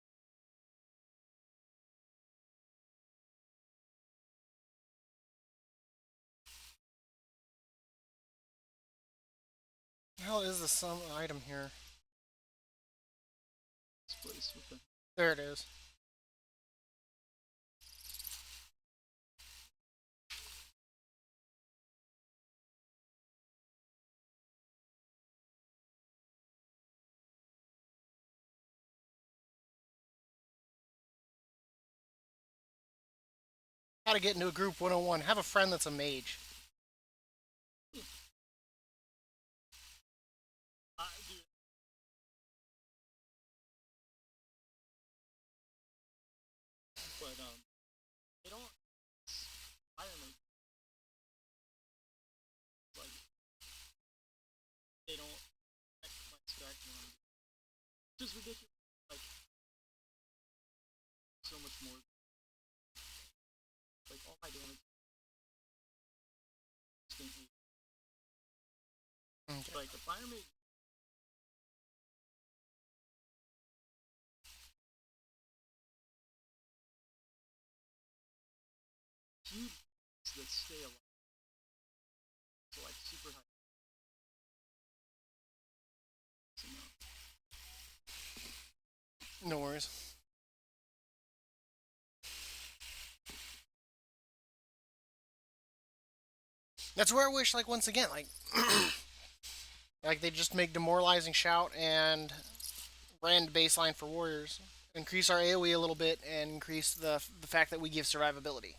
The hell is the some item here? This place with the There it is. How to get into a group 101. Have a friend that's a mage. I do. But they don't hire me. Like they don't my spec one. Which is ridiculous. Like so much more. Like all my damage instantly. Okay. Like the fire mage huge that stay alive. So like super high. So, no. No worries. That's where I wish, like, once again, like they just make demoralizing shout and brand baseline for warriors. Increase our AoE a little bit and increase the fact that we give survivability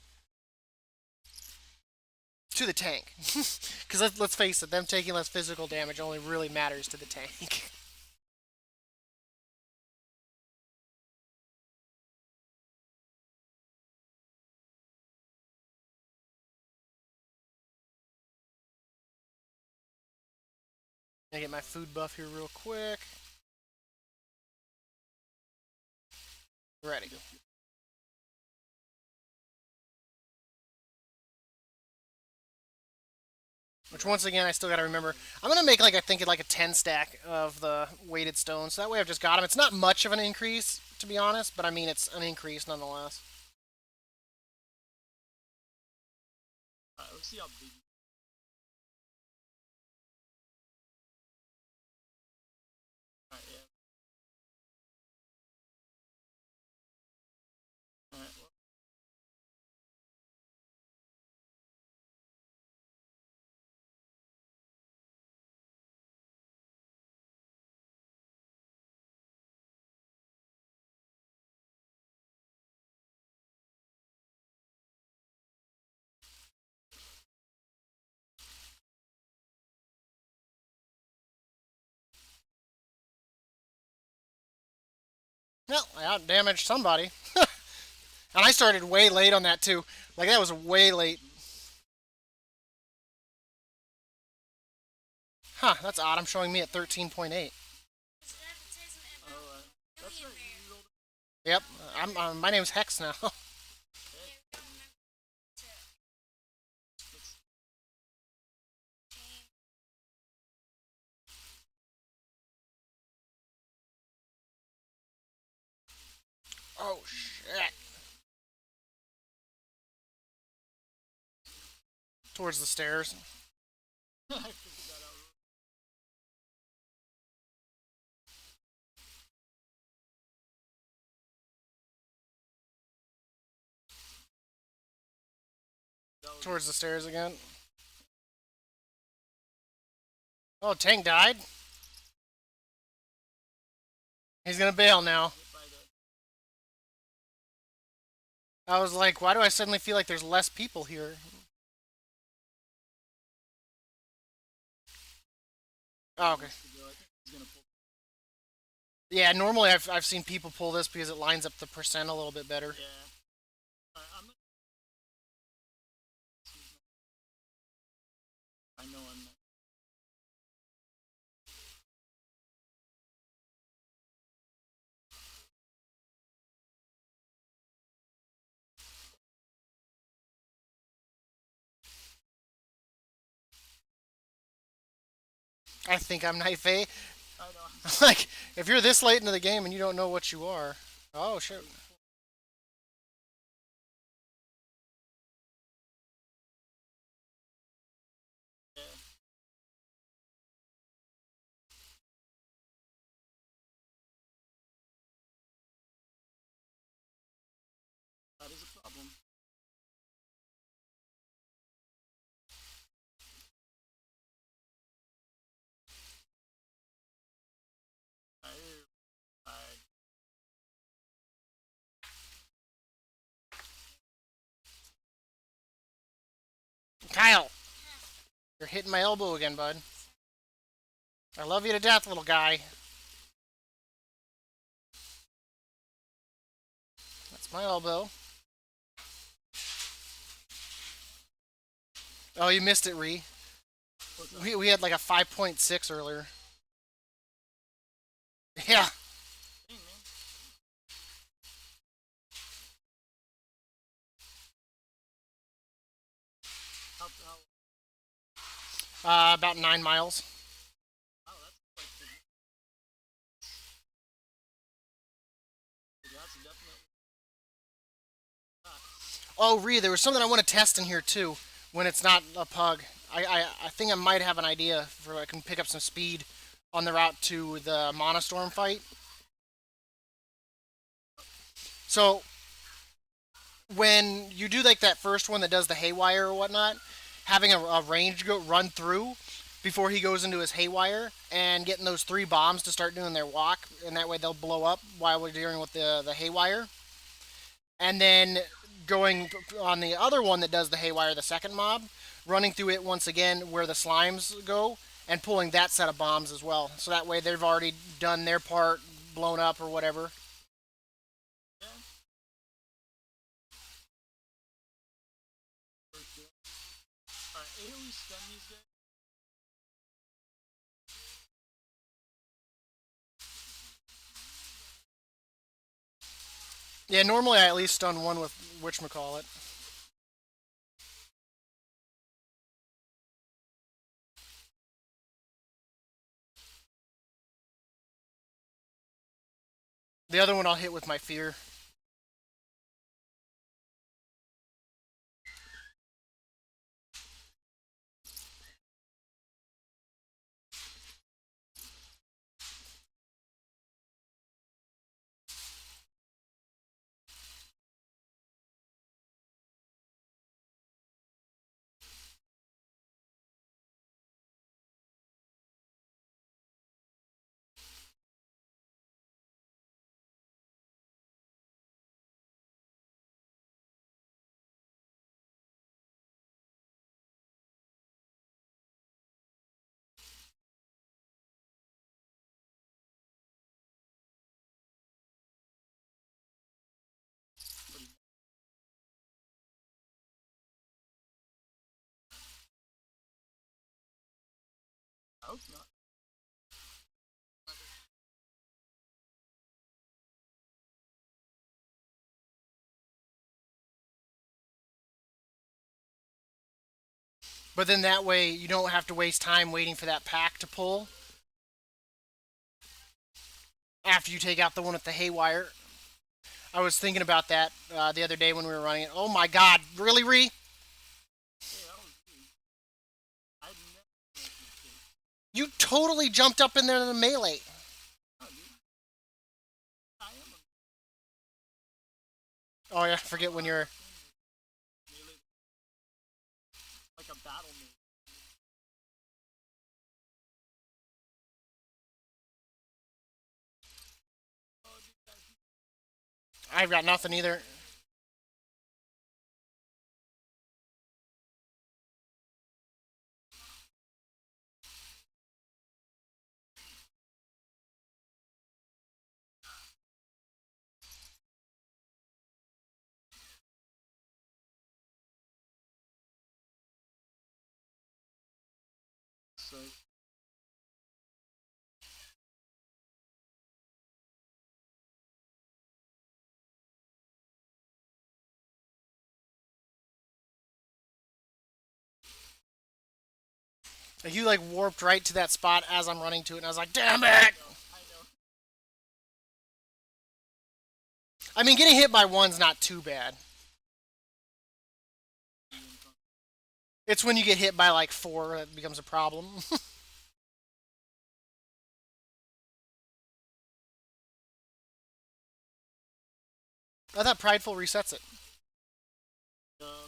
to the tank. Because let's face it, them taking less physical damage only really matters to the tank. I get my food buff here real quick. Ready. Which Yeah. once again, I still got to remember. I'm gonna make like I think like a 10 stack of the weighted stones. So that way I've just got them. It's not much of an increase, to be honest, but I mean it's an increase nonetheless. Alright, let's see how big. Alright, yeah. Alright, well. Well, I out damaged somebody, and I started way late on that too. Like that was way late. Huh? That's odd. I'm showing me at 13.8. Is it advertising about Alright. That's right, millionaire? you rolled Yep. I'm. My name's Hex now. it. Yeah, we gotta remember to Let's, change. Oh shit! Towards the stairs. I figured that out. That was, Towards the stairs again. Oh, Tank died. He's gonna bail now. hit by the. I was like, why do I suddenly feel like there's less people here? Oh, okay. To go. I think he's gonna pull. Yeah, normally I've seen people pull this because it lines up the percent a little bit better. Yeah. Alright, I'm gonna. I know I'm not. I think I'm knife A. I know. Like, if you're this late into the game and you don't know what you are. Oh, shit. Yeah. That is a problem. I. I. Kyle, you're hitting my elbow again, bud. I love you to death, little guy. That's my elbow. Oh, you missed it, Ree. What's up? We had like a 5.6 earlier. Yeah. Dang, man. How. About 9 miles. Wow, that's quite big. That's definitely. Ah, Oh, Ree, there was something I want to test in here too. When it's not a pug, I think I might have an idea for I can pick up some speed on the route to the Monostorm fight. So when you do like that first one that does the haywire or whatnot, having a range go run through before he goes into his haywire and getting those three bombs to start doing their walk, and that way they'll blow up while we're dealing with the haywire, and then going on the other one that does the haywire, the second mob, running through it once again where the slimes go and pulling that set of bombs as well. So that way they've already done their part, blown up or whatever. yeah. For sure. Alright, AoE stun these guys. Yeah, normally I at least stun one with whatchamacallit. The other one I'll hit with my fear. But he, I hope not. But then that way you don't have to waste time waiting for that pack to pull after you take out the one with the haywire. I was thinking about that the other day when we were running it. Oh my god, really, Ree? Hey, that was me. I'd never make a mistake. You totally jumped up in there in the melee. Oh, dude. I am a Oh yeah, forget when you're. melee, like a battle mage. Oh, dude, I've got nothing either. so Like you like warped right to that spot as I'm running to it, and I was like, damn it! I know. I mean, getting hit by one's not too bad. It's when you get hit by like four that becomes a problem. I thought Prideful resets it. Uh,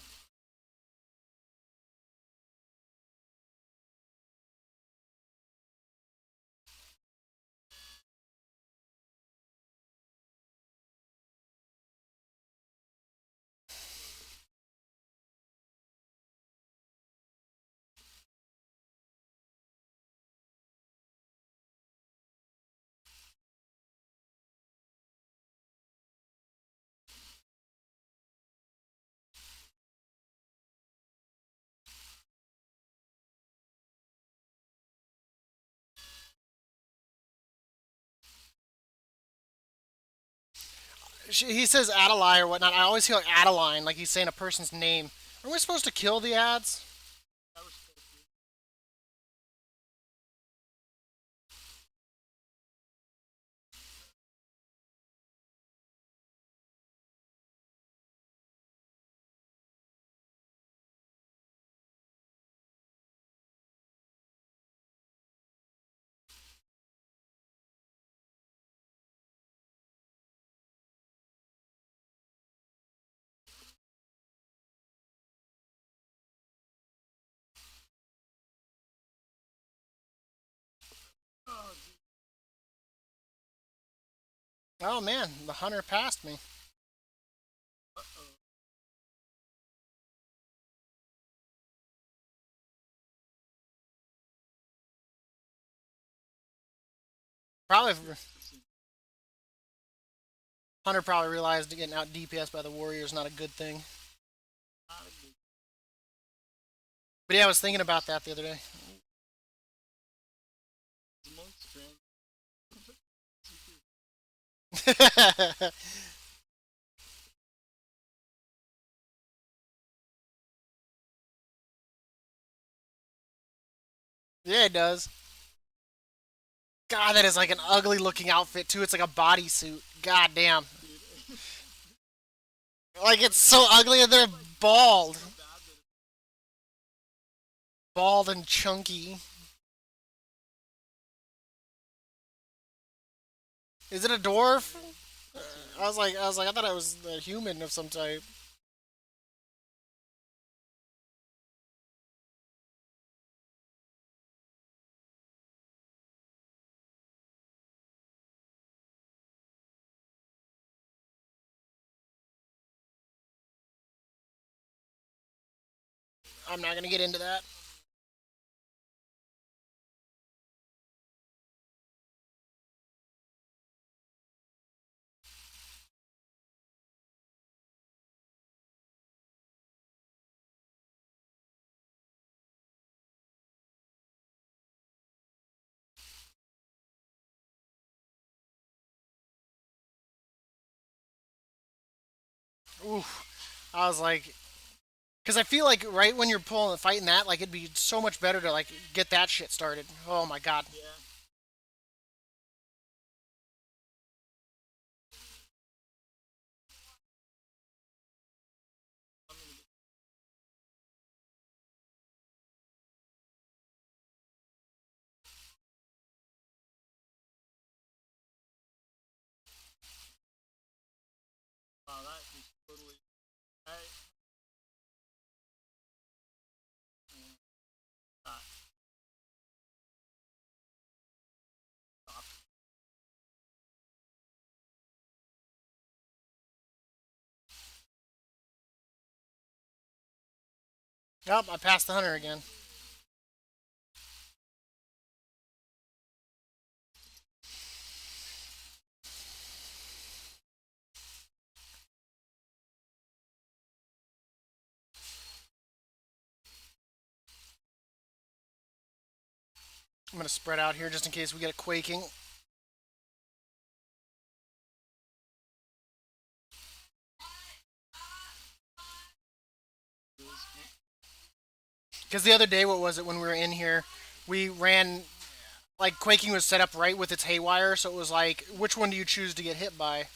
He says Adelie or whatnot. I always hear like Adeline, like he's saying a person's name. Are we supposed to kill the ads? that was supposed to be. Oh, dude. Oh man, the hunter passed me. Uh-oh. Probably It's Hunter probably realized getting out DPS by the warrior is not a good thing. not a good. But yeah, I was thinking about that the other day. The most trans. Yeah, it does. God, that is like an ugly looking outfit too. It's like a bodysuit. God damn. dude. Like it's so ugly and they're bald. So bad that Bald and chunky. Is it a dwarf? I thought it was a human of some type. I'm not gonna get into that. Oof. I was like, because I feel like right when you're pulling and fighting that, like it'd be so much better to like get that shit started. Oh my god. yeah. I'm gonna get wow, that is totally I uh, stop. Yep, I passed the hunter again. I'm gonna spread out here just in case we get a quaking. Because the other day, what was it when we were in here? We ran like quaking was set up right with its haywire, so it was like, which one do you choose to get hit by?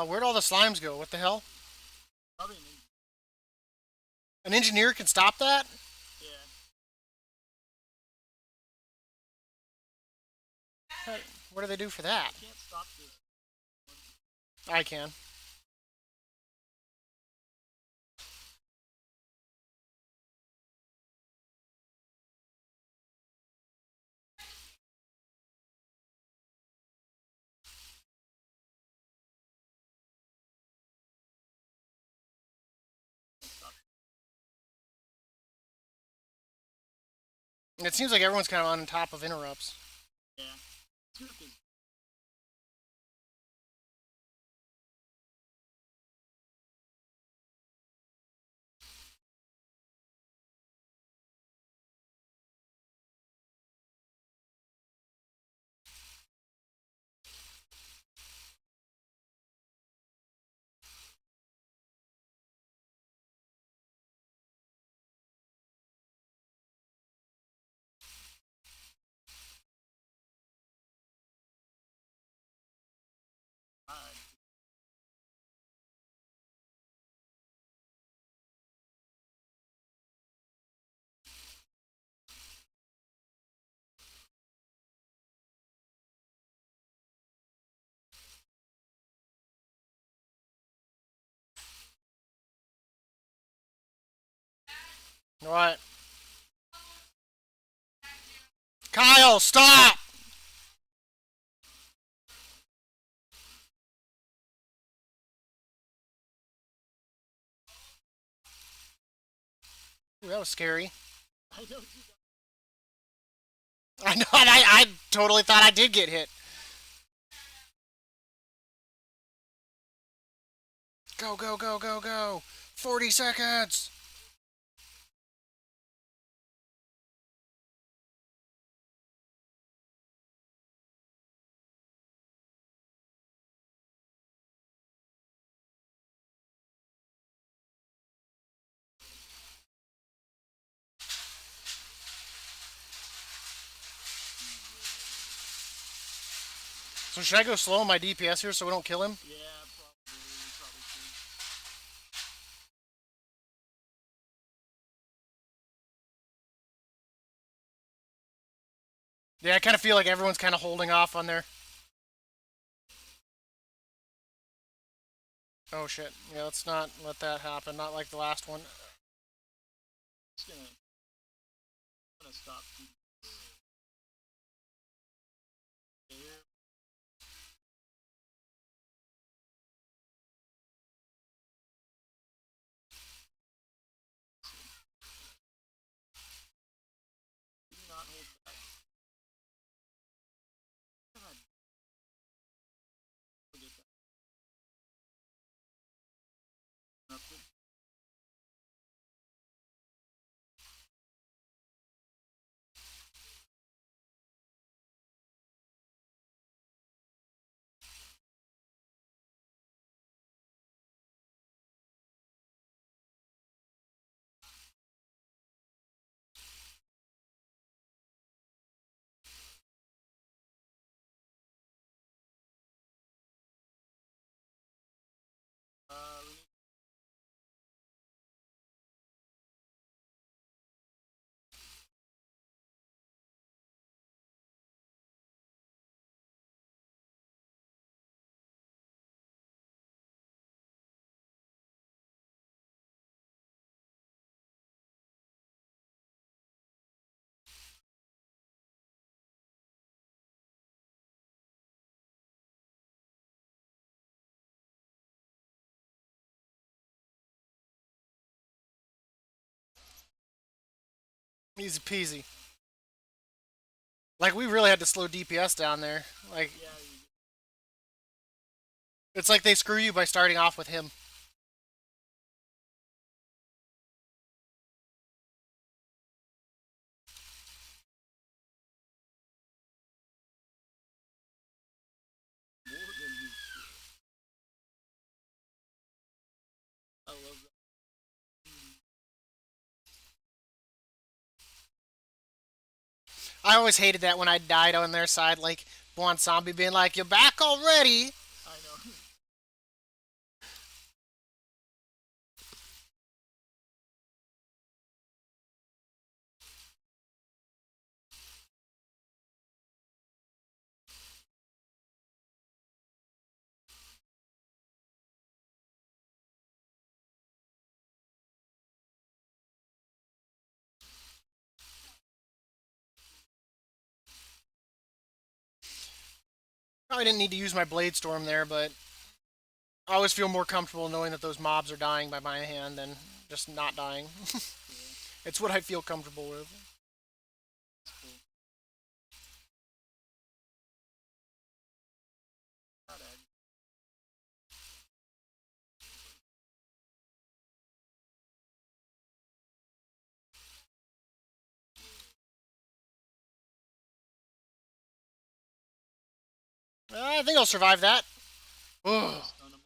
Where'd all the slimes go? What the hell? Probably An engineer can stop that? yeah. What do they do for that? I can't stop this. I can. It seems like everyone's kind of on top of interrupts. Yeah. Scoop is alright. What? Kyle, stop! Ooh, that was scary. I know you got I know, and I totally thought I did get hit. Go, go, go, go, go. 40 seconds. So should I go slow on my DPS here so we don't kill him? yeah, probably. We probably should. Yeah, I kind of feel like everyone's kind of holding off on their. Oh shit. Yeah, let's not let that happen. Not like the last one. Just gonna stop people there. Do not hold back. God, forget that. Nothing. We need. Easy peasy. Like we really had to slow DPS down there. Like Yeah, you, it's like they screw you by starting off with him. more than you should. I love that. I always hated that when I died on their side, like Blonde Zombie being like, "You're back already." I know. Probably didn't need to use my Blade Storm there, but I always feel more comfortable knowing that those mobs are dying by my hand than just not dying. Yeah, It's what I feel comfortable with. it's cool. Not ag. I think I'll survive that. Yeah, Ugh. stun him.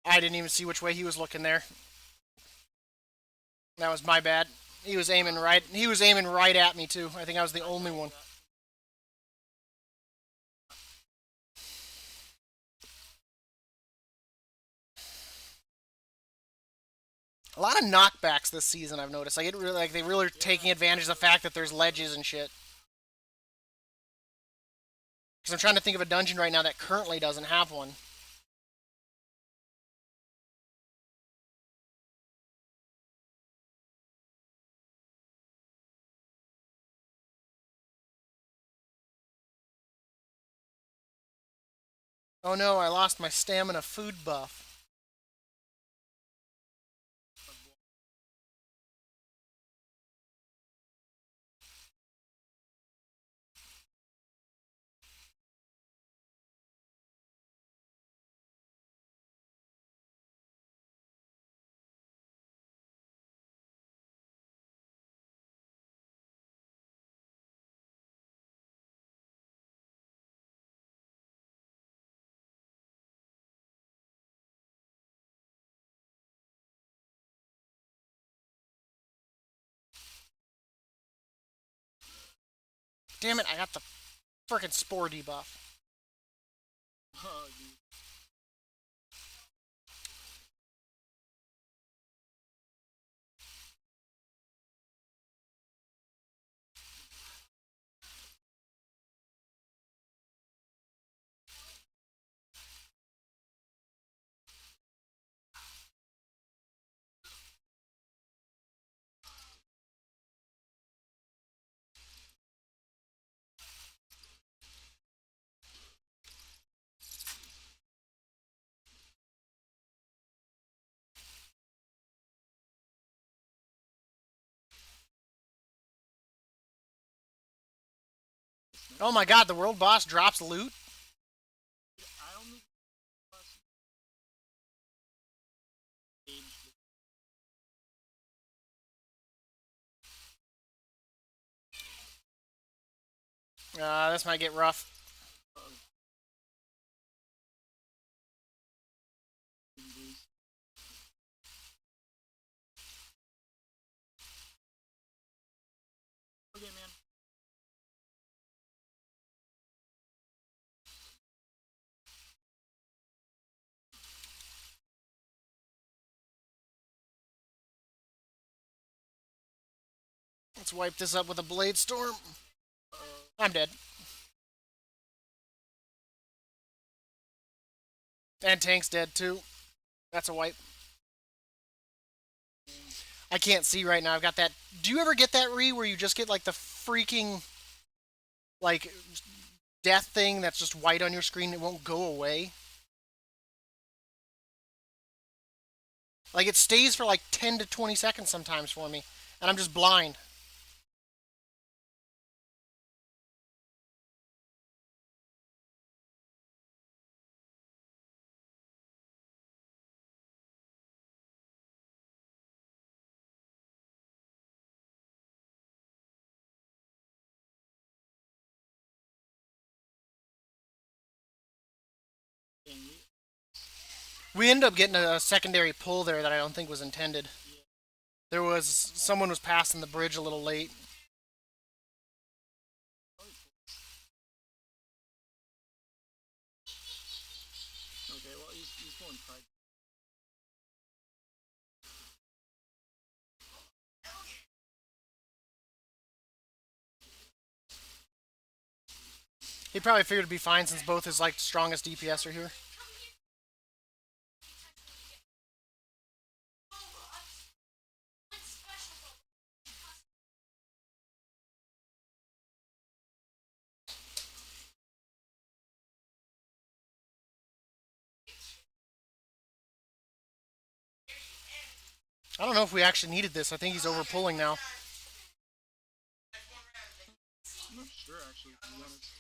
I didn't even see which way he was looking there. That was my bad. He was aiming right. He was aiming right at me too. I think I was the I only know one. that. A lot of knockbacks this season. I've noticed. Like it really, like they really are Yeah, taking advantage of the fact that there's ledges and shit. Because I'm trying to think of a dungeon right now that currently doesn't have one. Oh no, I lost my stamina food buff. Damn it, I got the frickin' spore debuff. Oh, dude. Oh my god, the world boss drops loot? I only aged This might get rough. of these. Okay, man. Let's wipe this up with a blade storm. Uh, I'm dead. And Tank's dead too. That's a wipe. I can't see right now. I've got that. Do you ever get that where you just get like the freaking like death thing that's just white on your screen? It won't go away. Like it stays for like 10 to 20 seconds sometimes for me, and I'm just blind. dang, We ended up getting a secondary pull there that I don't think was intended. yeah. There was someone was passing the bridge a little late. Okay, well, he's going pride. He probably figured it'd be fine since both his like strongest DPS are here. I don't know if we actually needed this. I think he's over pulling now. I'm not sure, actually, to be honest.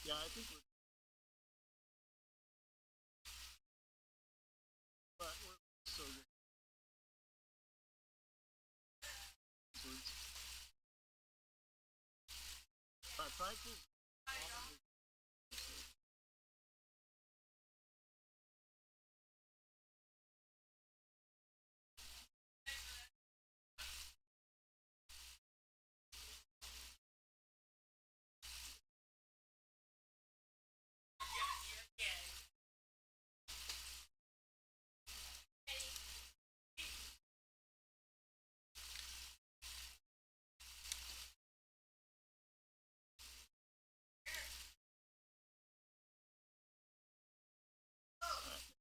Yeah, I think we're, but we're so good. Prideful.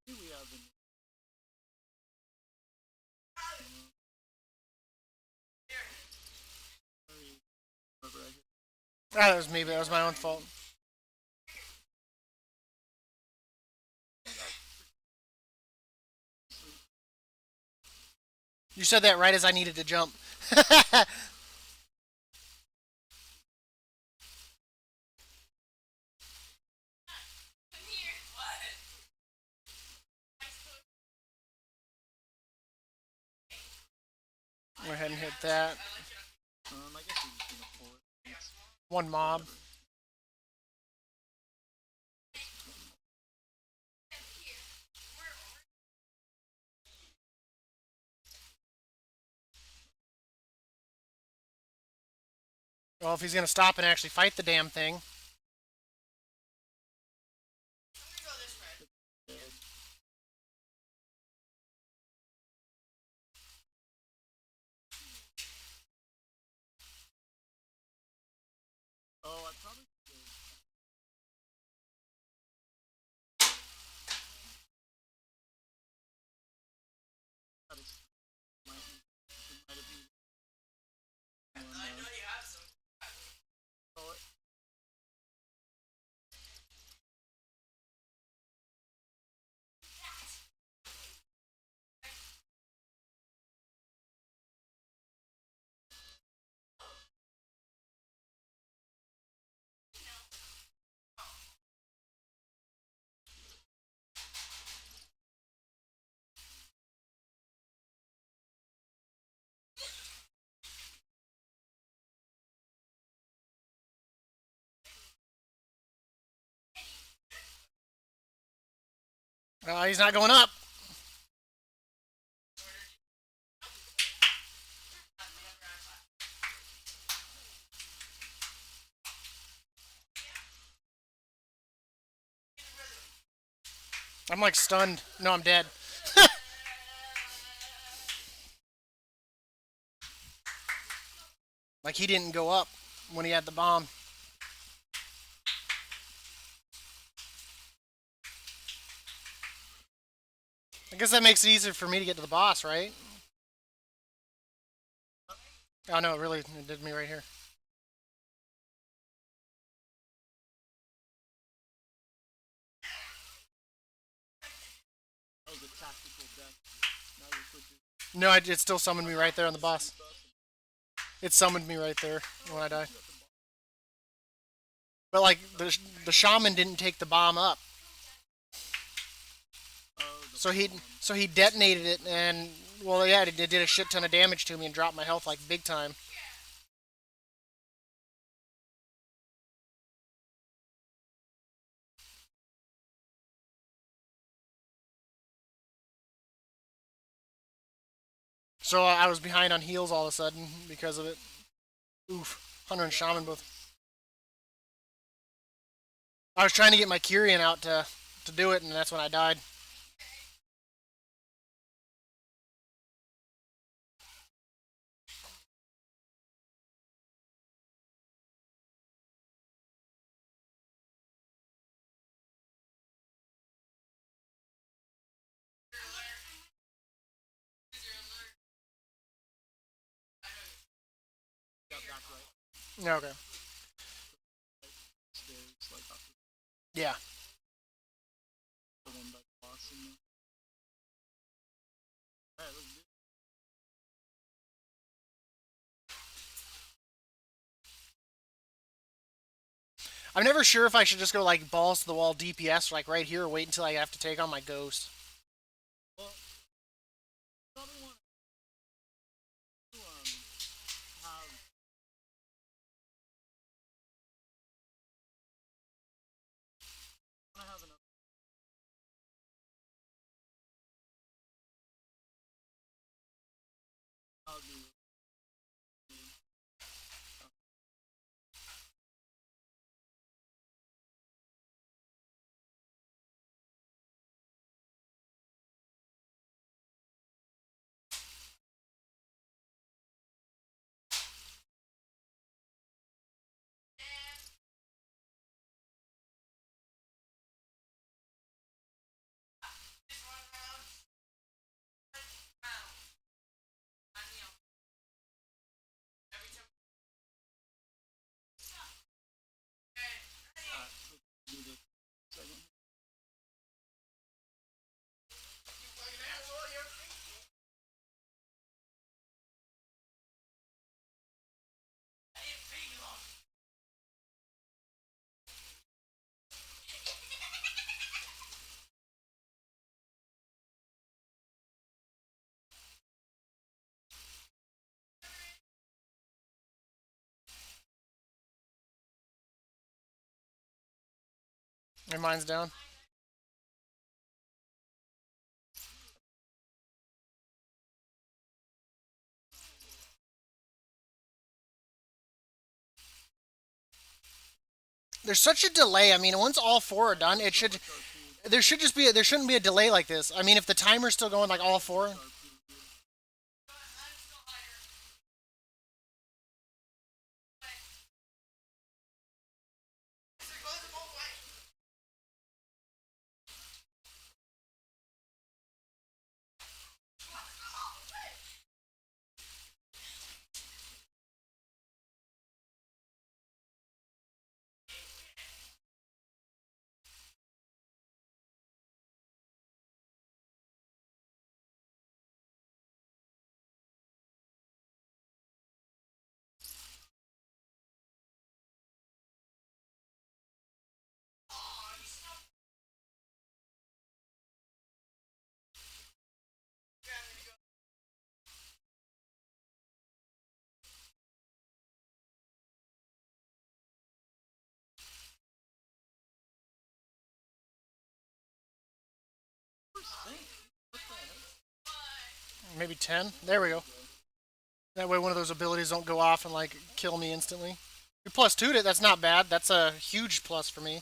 Who we have in sorry, whoever I hit. Ah, that was me, but that was my own fault. You said that right as I needed to jump. Go ahead and hit that. I guess we're just gonna pull it. One mob. Well, if he's gonna stop and actually fight the damn thing. Oh, I probably might, might have been oh, He's not going up. I'm like stunned. No, I'm dead. Like he didn't go up when he had the bomb. I guess that makes it easier for me to get to the boss, right? Oh no, really, it did me right here. that was a tactical death. Now you're switching. No, it still summoned me right there on the boss. It summoned me right there when I die. But like the shaman didn't take the bomb up, Oh, the so he bomb. so he detonated it and well yeah it did a shit ton of damage to me and dropped my health like big time. So I was behind on heals all of a sudden because of it. Oof, Hunter and Shaman both. I was trying to get my Kyrian out to do it, and that's when I died. Got back right. Yeah, okay. Stairs, like up Yeah. the one by the boss and yeah, it was good. I'm never sure if I should just go like balls to the wall DPS like right here or wait until I have to take on my ghost. Well, probably want to have want to have enough. I'll do. Do the second. And mine's down. There's such a delay. I mean, once all four are done, it should there shouldn't be a delay like this. I mean, if the timer's still going like all four. Maybe 10. There we go. That way one of those abilities don't go off and like kill me instantly. You plus 2'd it, that's not bad. That's a huge plus for me.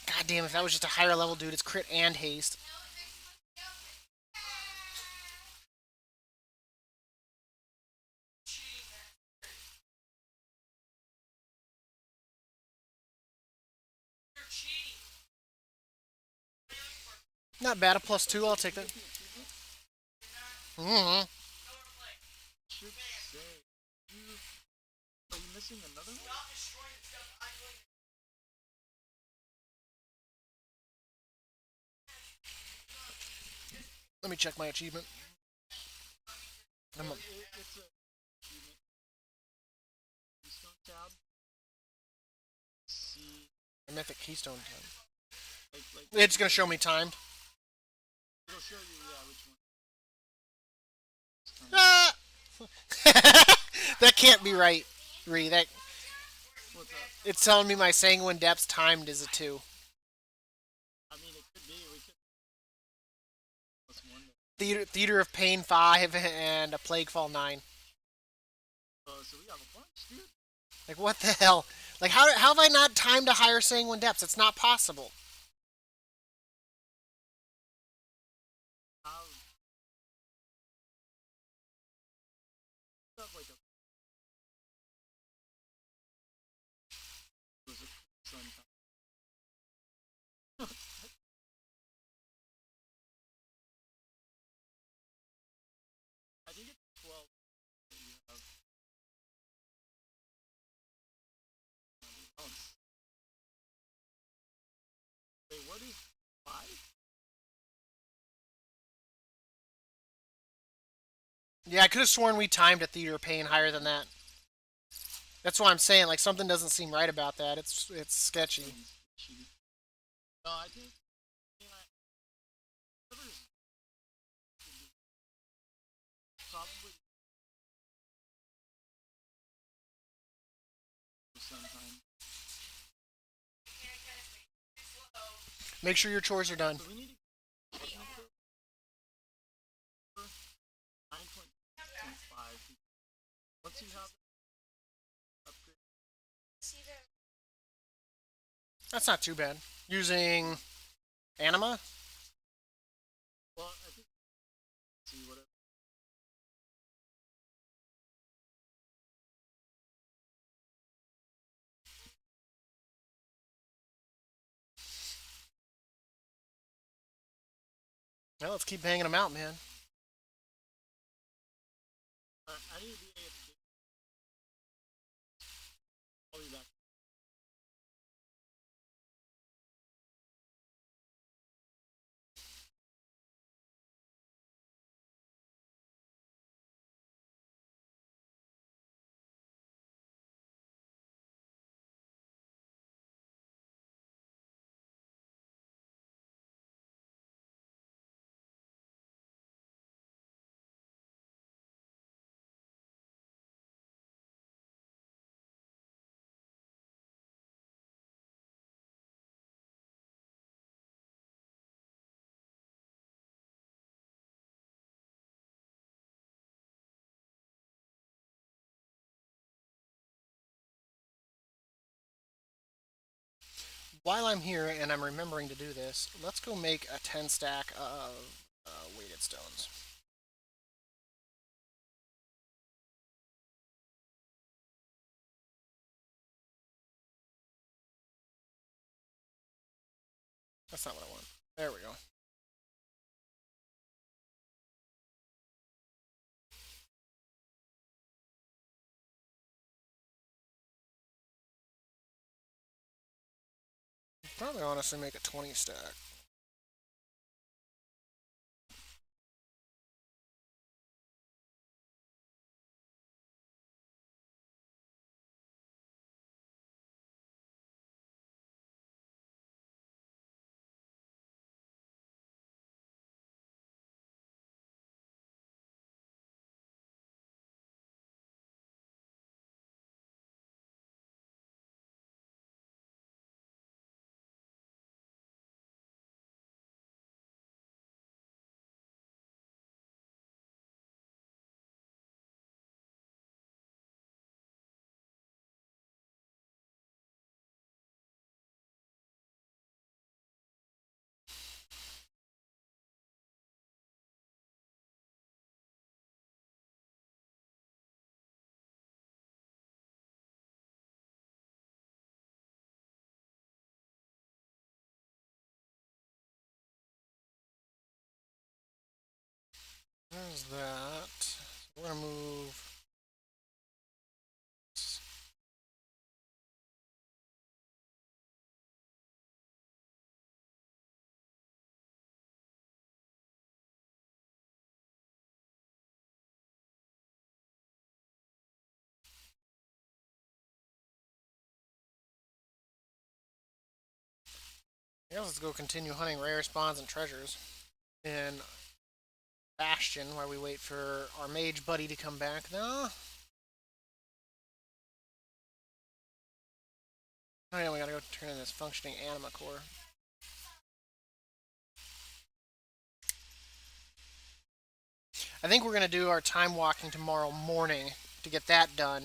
God damn, if that was just a higher level dude, it's crit and haste. Not bad, a plus 2, I'll take that. Mm-hmm. Should say. You, are you missing another one? Let me check my achievement. It's a keystone tab. See, A mythic keystone time. like It's gonna show me timed. it'll show you which one. Ah! That can't be right, Ree. That What's up? it's telling me my sanguine depths timed is a 2. I mean, it could be. We could. Plus one. Theater of Pain 5 and a Plague Fall 9. So we have a bunch, dude. Like what the hell? Like how have I not timed a higher sanguine depths? It's not possible. Have, have like a. Was it sun time? I think it's 12 that you have. Oh, wait, what is 5? Yeah, I could have sworn we timed a theater paying higher than that. That's why I'm saying like something doesn't seem right about that. It's sketchy. Seems fishy. No, I think. I mean, whoever's probably sometime. Make sure your chores are done. So we need to get 9.5. Once you have upgrade, See the That's not too bad. Using anima. well, I think see whatever. Well, let's keep hanging them out, man. I need to be AFK. I'll be back. While I'm here and I'm remembering to do this, let's go make a 10 stack of weighted stones. That's not what I want. There we go. Probably honestly make a 20 stack. There's that. We're gonna move. Yeah, let's go continue hunting rare spawns and treasures in Bastion while we wait for our mage buddy to come back. No. Oh yeah, we gotta go turn in this functioning anima core. I think we're gonna do our time walking tomorrow morning to get that done,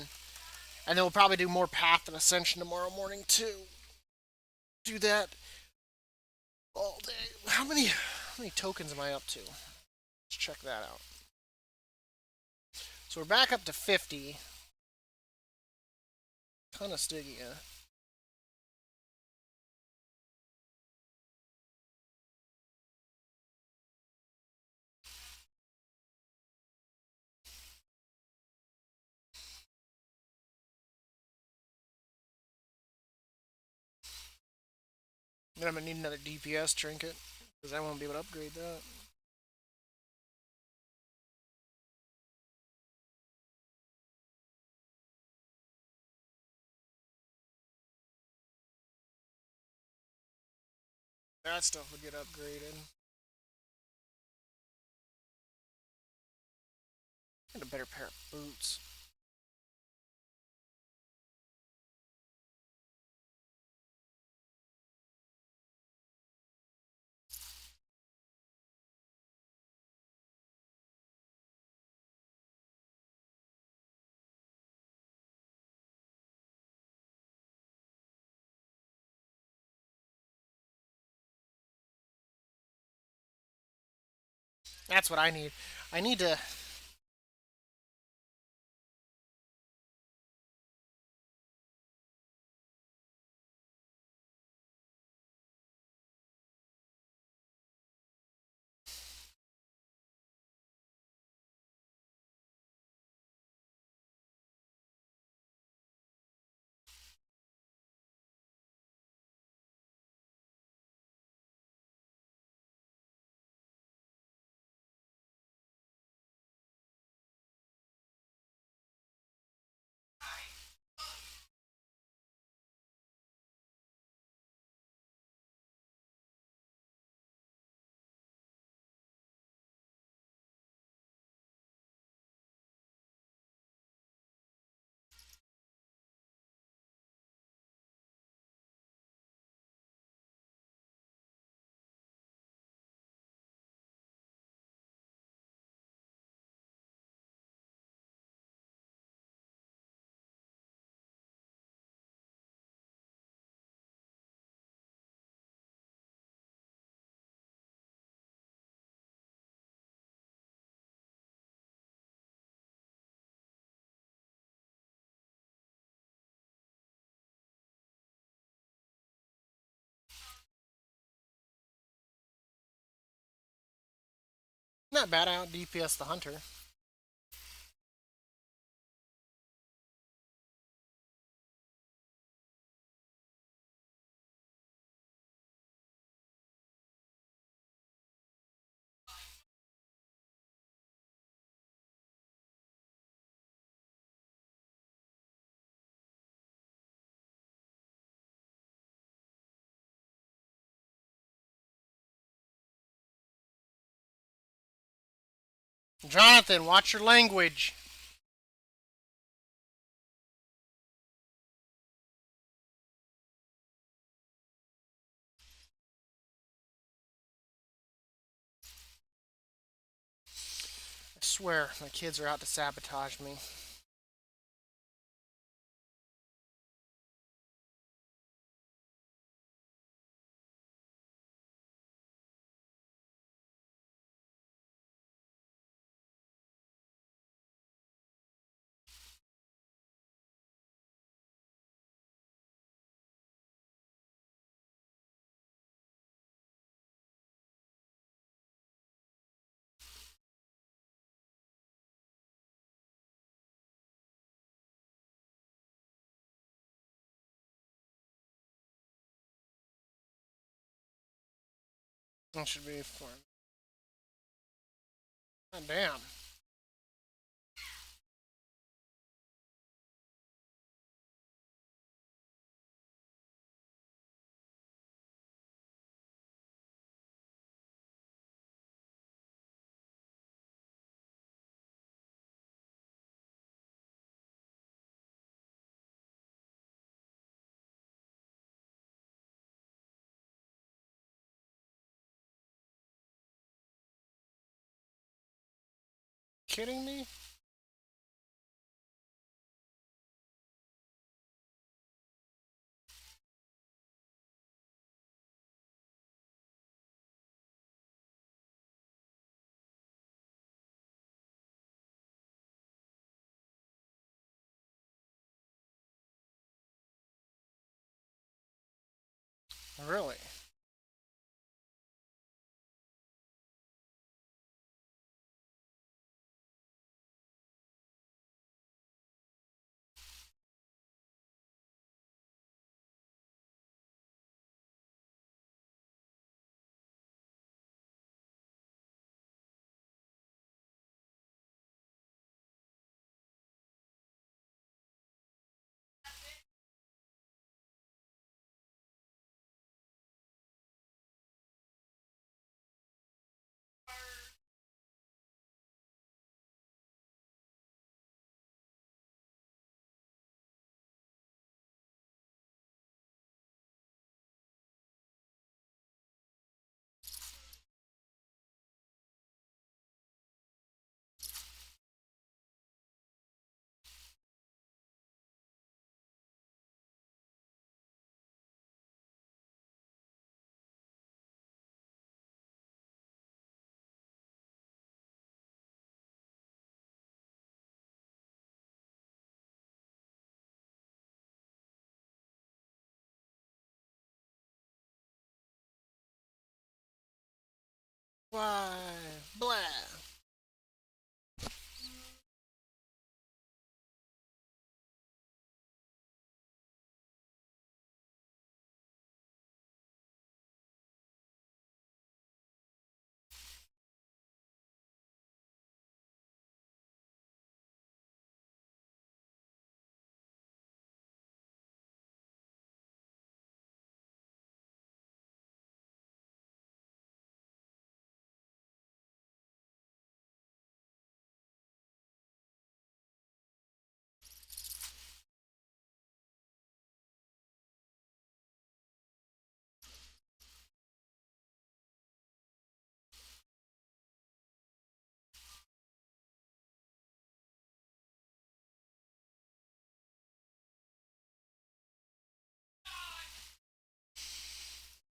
and then we'll probably do more path and ascension tomorrow morning too. Do that all day. How many tokens am I up to? Let's check that out. So we're back up to 50. Ton of Stygia. Then I'm gonna need another DPS trinket because I won't be able to upgrade that. That stuff would get upgraded. Get a better pair of boots. That's what I need. I need to. Not bad. I out DPS the hunter. Jonathan, watch your language. I swear, my kids are out to sabotage me. That should be fun. God damn. Kidding me? Really? Why? Blah.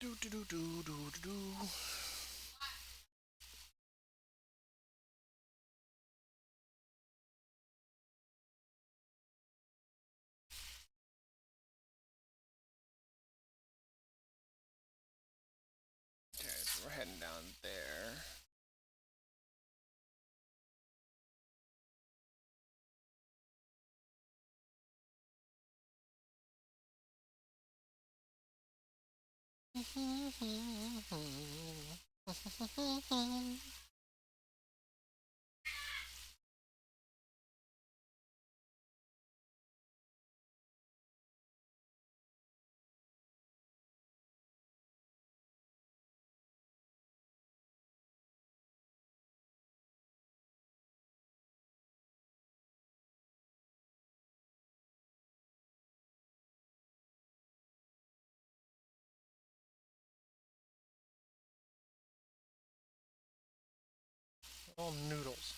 Do do do do do do do. Okay, so we're heading down there. All noodles.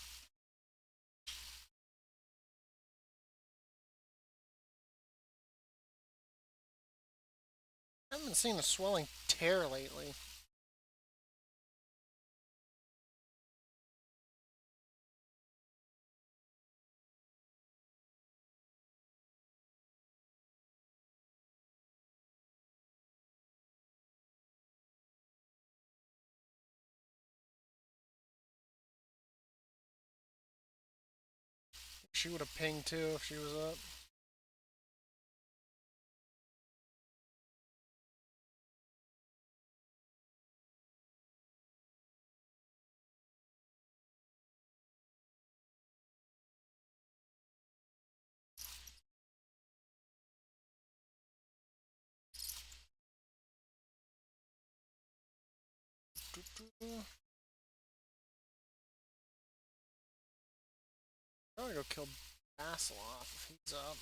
I haven't seen a swelling tear lately. She would have pinged too if she was up. Probably go kill Basiloff if he's up.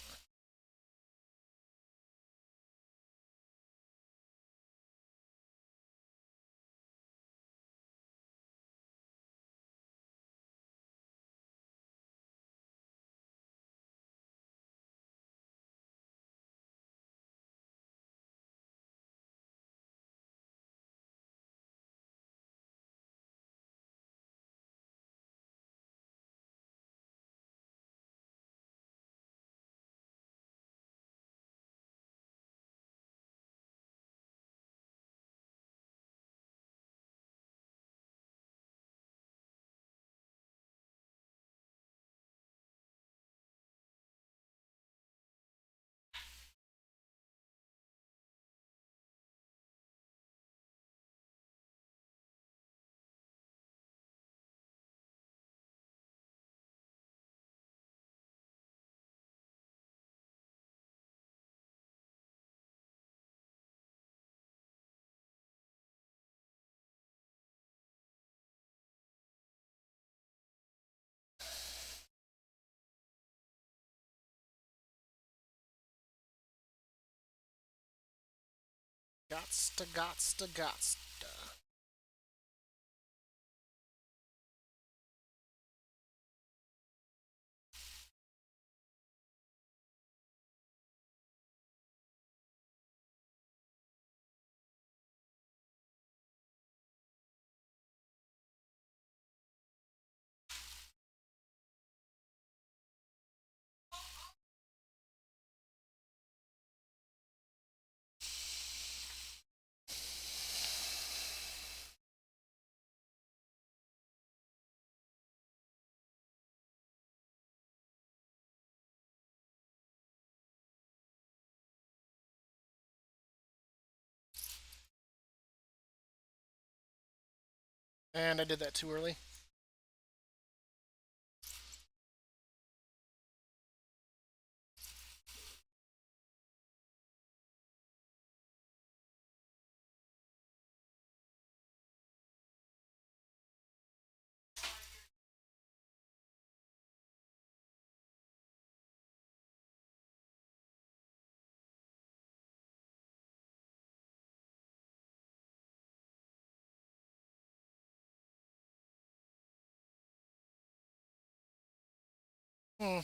Gotsta. And I did that too early. Hmm.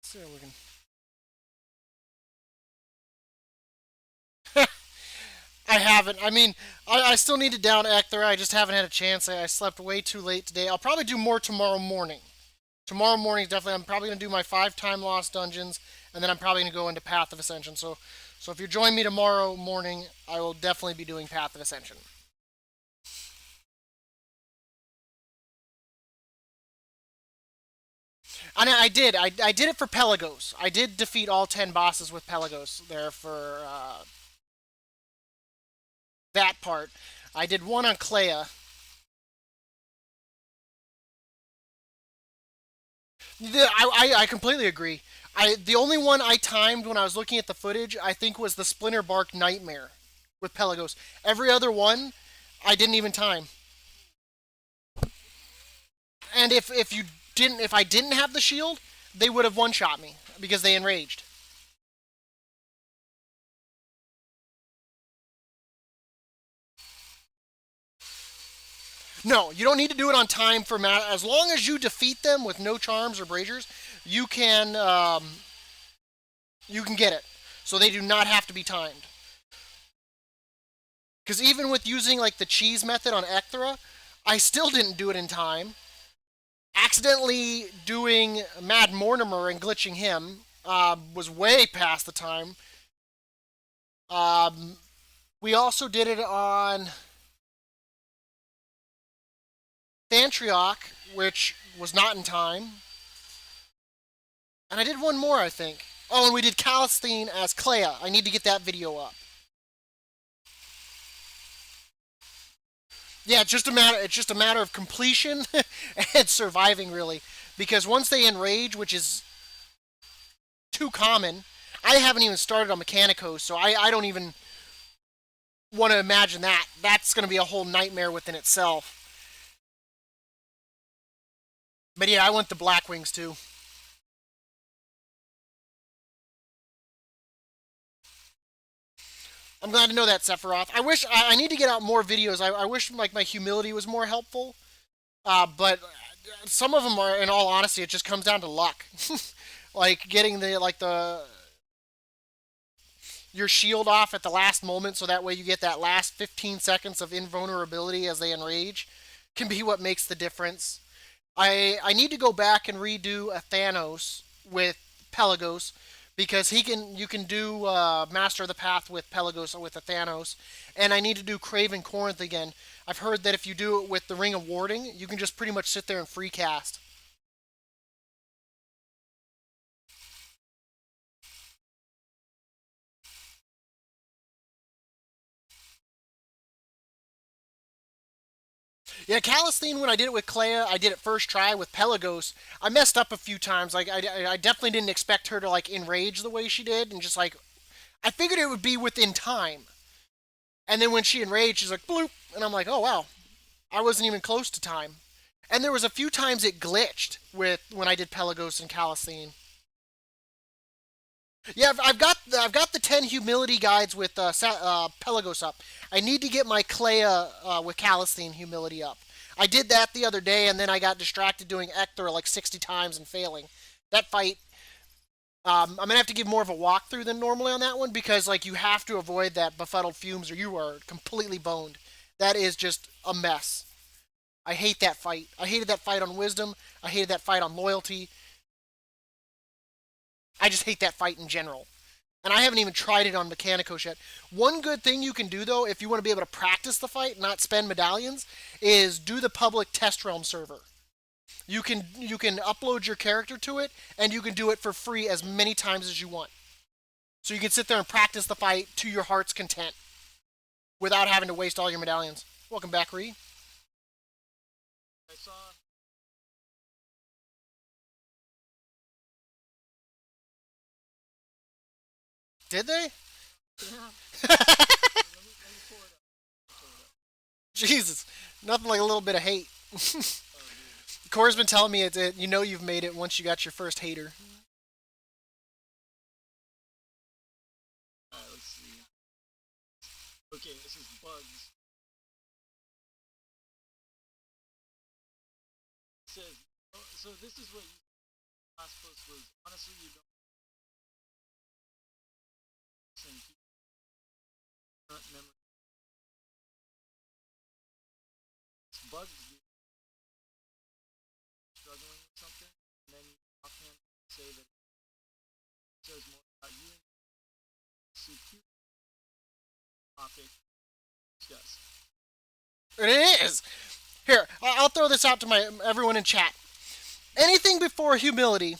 So we can. I haven't. I mean, I still need to down Ector. I just haven't had a chance. I slept way too late today. I'll probably do more tomorrow morning. Tomorrow morning, definitely. I'm probably gonna do my 5 time lost dungeons, and then I'm probably gonna go into Path of Ascension. So if you join me tomorrow morning, I will definitely be doing Path of Ascension. And I did. I did it for Pelagos. I did defeat all 10 bosses with Pelagos there for that part. I did one on Clea. I completely agree. The only one I timed when I was looking at the footage, I think, was the Splinter Bark Nightmare with Pelagos. Every other one, I didn't even time. And if I didn't have the shield, they would have one shot me because they enraged. No, you don't need to do it on time for as long as you defeat them with no charms or braziers, you can you can get it. So they do not have to be timed. Because even with using like the cheese method on Ecthra, I still didn't do it in time. Accidentally doing Mad Mortimer and glitching him was way past the time. Um, we also did it on Thantrioc, which was not in time. And I did one more, I think. Oh, and we did Calistine as Clea. I need to get that video up. Yeah, it's just a matter of completion and surviving really. Because once they enrage, which is too common, I haven't even started on Mechanicos, so I don't even want to imagine that. That's going to be a whole nightmare within itself. But yeah, I went to Blackwings too. I'm glad to know that, Sephiroth. I need to get out more videos. I wish like my humility was more helpful. But some of them are, in all honesty, it just comes down to luck. Like getting the your shield off at the last moment, so that way you get that last 15 seconds of invulnerability as they enrage, can be what makes the difference. I need to go back and redo a Thanos with Pelagos because he can you can do Master of the Path with Pelagos or with a Thanos, and I need to do Craven Corinth again. I've heard that if you do it with the Ring of Warding, you can just pretty much sit there and free cast. Yeah, Calistine, when I did it with Clea, I did it first try with Pelagos. I messed up a few times. Like I definitely didn't expect her to like enrage the way she did, and just like I figured it would be within time. And then when she enraged, she's like bloop, and I'm like, oh wow, I wasn't even close to time. And there was a few times it glitched with when I did Pelagos and Calistine. Yeah, I've got the 10 humility guides with Pelagos up. I need to get my Clea with Calistine humility up. I did that the other day, and then I got distracted doing Ector like 60 times and failing. That fight, I'm gonna have to give more of a walkthrough than normally on that one because like you have to avoid that befuddled fumes or you are completely boned. That is just a mess. I hate that fight. I hated that fight on Wisdom. I hated that fight on Loyalty. I just hate that fight in general. And I haven't even tried it on Mechanicos yet. One good thing you can do, though, if you want to be able to practice the fight, not spend medallions, is do the public test realm server. You can upload your character to it, and you can do it for free as many times as you want. So you can sit there and practice the fight to your heart's content without having to waste all your medallions. Welcome back, Ree. I saw. Did they? Yeah. Let me pull it up. Pull it up. Jesus, nothing like a little bit of hate. Oh, dude. Core's been telling me you know you've made it once you got your first hater. Alright, let's see. Okay, this is bugs. It says, oh, so this is what you last post was. Honestly, you don't and keep current memory. It's bugs you struggling with something, and then you offhand say that it says more about you and superior topic discussed. It is. Here, I'll throw this out to my everyone in chat. Anything before humility,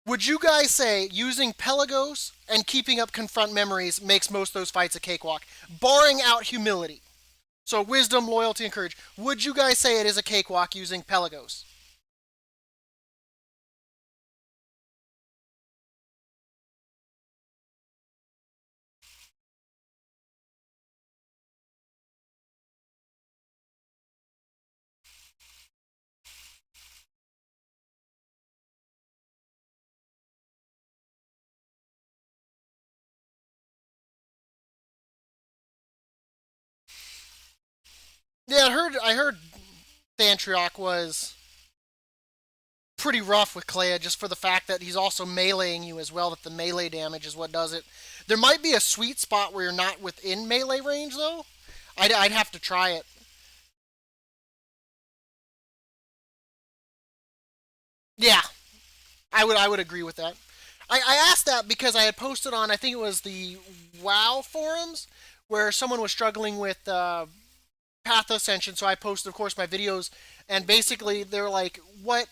would you guys say using Pelagos and keeping up confront memories makes most of those fights a cakewalk, barring out humility? So wisdom, loyalty, and courage. Would you guys say it is a cakewalk using Pelagos? Yeah, I heard Thantriok was pretty rough with Clea just for the fact that he's also meleeing you as well, that the melee damage is what does it. There might be a sweet spot where you're not within melee range, though. I'd have to try it. Yeah, I would agree with that. I asked that because I had posted on, I think it was the WoW forums, where someone was struggling with Path Ascension, so I posted, of course, my videos, and basically they were like, what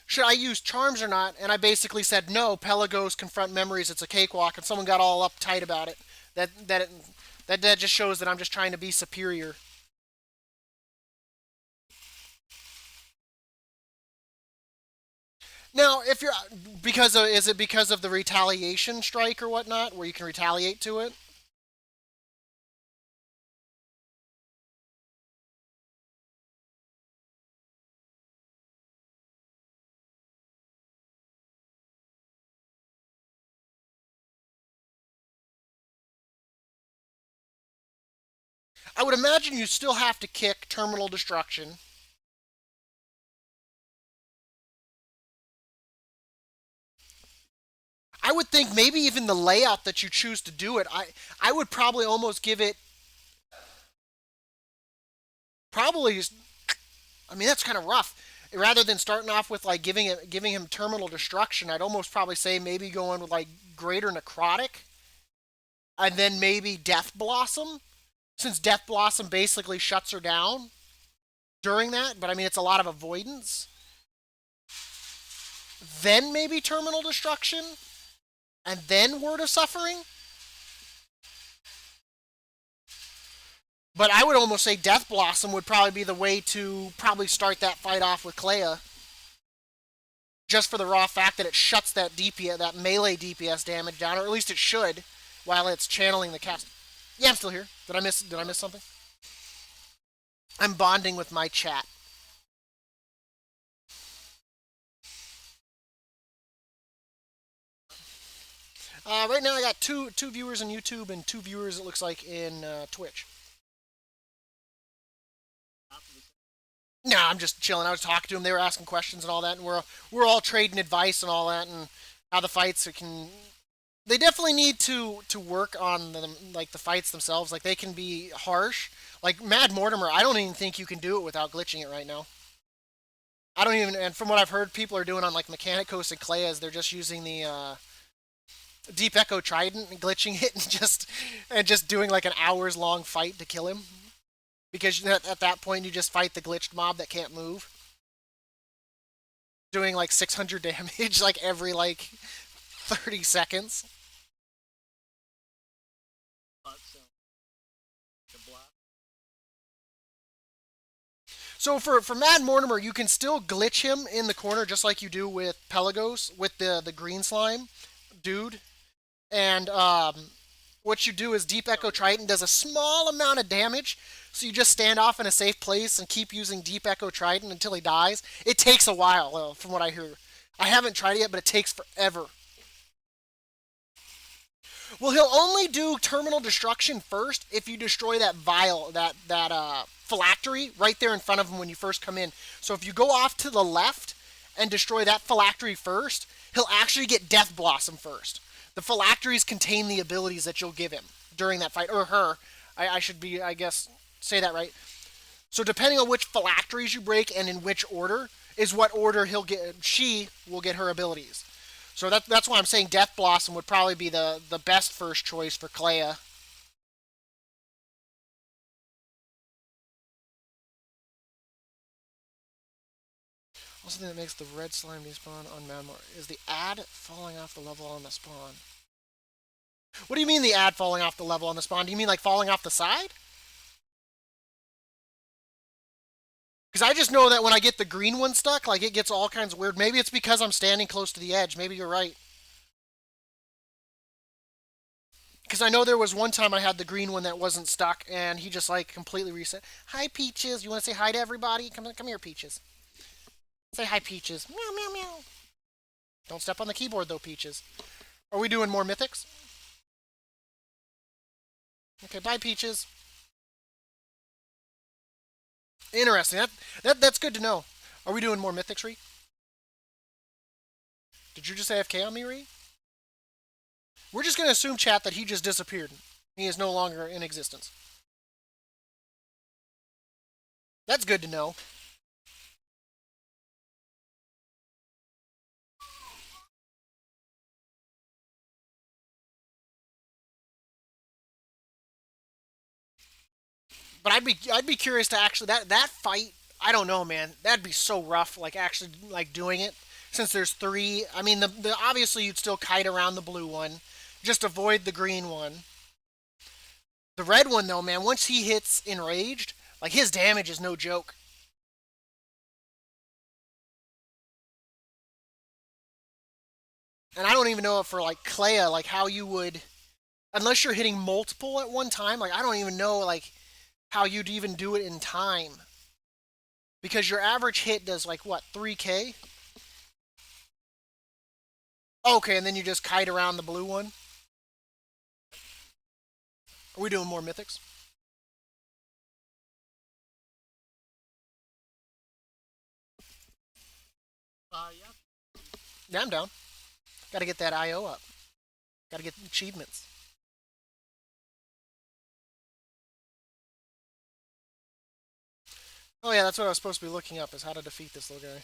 should I use charms or not? And I basically said no. Pelagos confront memories. It's a cakewalk, and someone got all uptight about it. That just shows that I'm just trying to be superior. Now, if you're is it because of the retaliation strike or whatnot, where you can retaliate to it? I would imagine you still have to kick terminal destruction. I would think maybe even the layout that you choose to do it, I would probably almost give it probably. I mean, that's kind of rough. Rather than starting off with like giving him terminal destruction, I'd almost probably say maybe going with like greater necrotic, and then maybe death blossom, since death blossom basically shuts her down during that. But I mean, it's a lot of avoidance. Then maybe terminal destruction, and then word of suffering. But I would almost say Death Blossom would probably be the way to probably start that fight off with Clea. Just for the raw fact that it shuts that DPS, that melee DPS damage down, or at least it should, while it's channeling the cast. Yeah, I'm still here. Did I miss something? I'm bonding with my chat. Right now I got two viewers in YouTube and two viewers, it looks like, in Twitch. No, I'm just chilling. I was talking to them. They were asking questions and all that, and we're all trading advice and all that, and how the fights can. They definitely need to work on like the fights themselves. Like they can be harsh. Like Mad Mortimer, I don't even think you can do it without glitching it right now. I don't even. And from what I've heard, people are doing on like Mechanicos and Clayas, they're just using the Deep Echo Trident and glitching it and just doing like an hours long fight to kill him. Because at that point you just fight the glitched mob that can't move. doing like 600 damage like every like 30 seconds. So the black. So for Mad Mortimer, you can still glitch him in the corner just like you do with Pelagos with the green slime dude. And what you do is Deep Echo Triton does a small amount of damage, so you just stand off in a safe place and keep using Deep Echo Triton until he dies. It takes a while, though, from what I hear. I haven't tried it yet, but it takes forever. Well, he'll only do terminal destruction first if you destroy that vial, that phylactery right there in front of him when you first come in. So if you go off to the left and destroy that phylactery first, he'll actually get Death Blossom first. The phylacteries contain the abilities that you'll give him during that fight, or her. I should be, I guess, say that right. So depending on which phylacteries you break and in which order is what order she will get her abilities. So that's why I'm saying Death Blossom would probably be the best first choice for Clea. Also, thing that makes the red slime despawn on Manmore is the ad falling off the level on the spawn. What do you mean the ad falling off the level on the spawn? Do you mean like falling off the side? Because I just know that when I get the green one stuck, like it gets all kinds of weird. Maybe it's because I'm standing close to the edge. Maybe you're right. Because I know there was one time I had the green one that wasn't stuck, and he just like completely reset. Hi, Peaches. You want to say hi to everybody? Come here, Peaches. Say hi, Peaches. Meow, meow, meow. Don't step on the keyboard, though, Peaches. Are we doing more mythics? Okay, bye, Peaches. Interesting. That's good to know. Are we doing more mythics, Ree? Did you just AFK on me, Ree? We're just going to assume, chat, that he just disappeared. He is no longer in existence. That's good to know. But I'd be curious to actually that fight. I don't know, man. That'd be so rough. Like actually like doing it since there's three. I mean, the obviously you'd still kite around the blue one, just avoid the green one. The red one though, man. Once he hits enraged, like his damage is no joke. And I don't even know if for like Clea, like how you would, unless you're hitting multiple at one time. Like I don't even know like how you'd even do it in time because your average hit does like what 3K. Okay, and then you just kite around the blue one. Are we doing more mythics? Yeah. Yeah, I'm down. Got to get that IO up. Got to get achievements. Oh yeah, that's what I was supposed to be looking up, is how to defeat this little guy.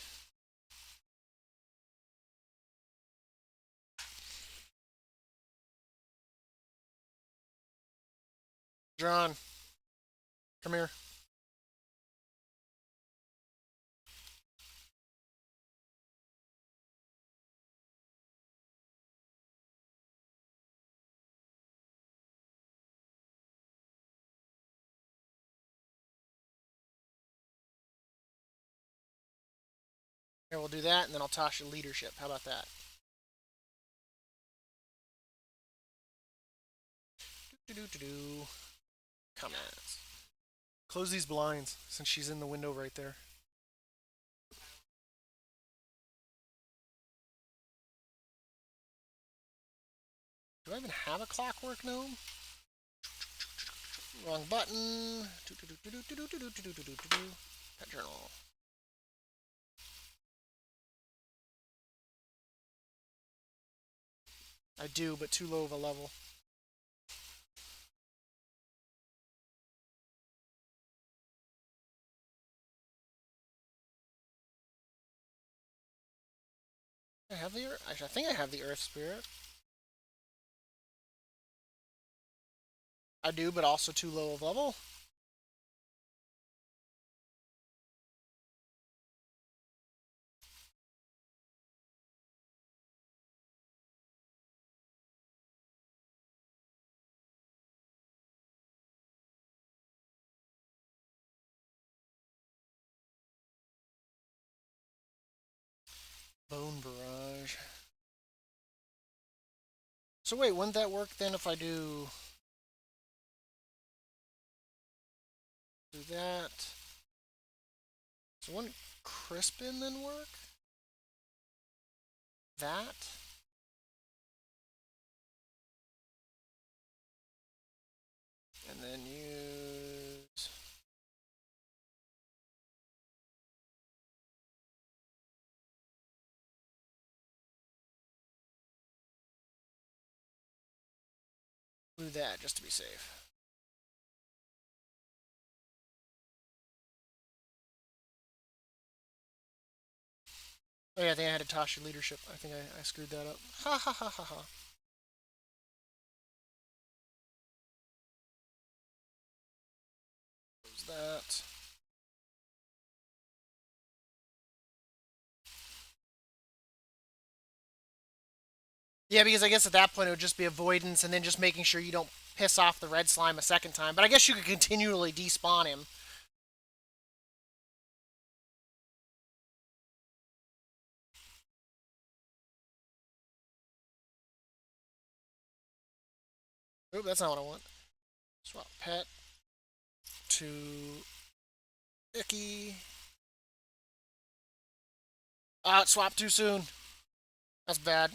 John, come here. Here, we'll do that, and then I'll toss you leadership. How about that? Do. Comments. Close these blinds, since she's in the window right there. Do I even have a clockwork gnome? Wrong button. Pet journal. I do, but too low of a level. I have the Earth. Actually, I think I have the Earth Spirit. I do, but also too low of level. So wait, wouldn't that work then if I do that? So wouldn't Crispin then work? That? And then use... do that just to be safe. Oh yeah, I think I had to toss your leadership. I think I screwed that up. Ha ha ha ha ha. Close that. Yeah, because I guess at that point it would just be avoidance and then just making sure you don't piss off the red slime a second time. But I guess you could continually despawn him. Oop, that's not what I want. Swap pet to Icky. Ah, it swapped too soon. That's bad.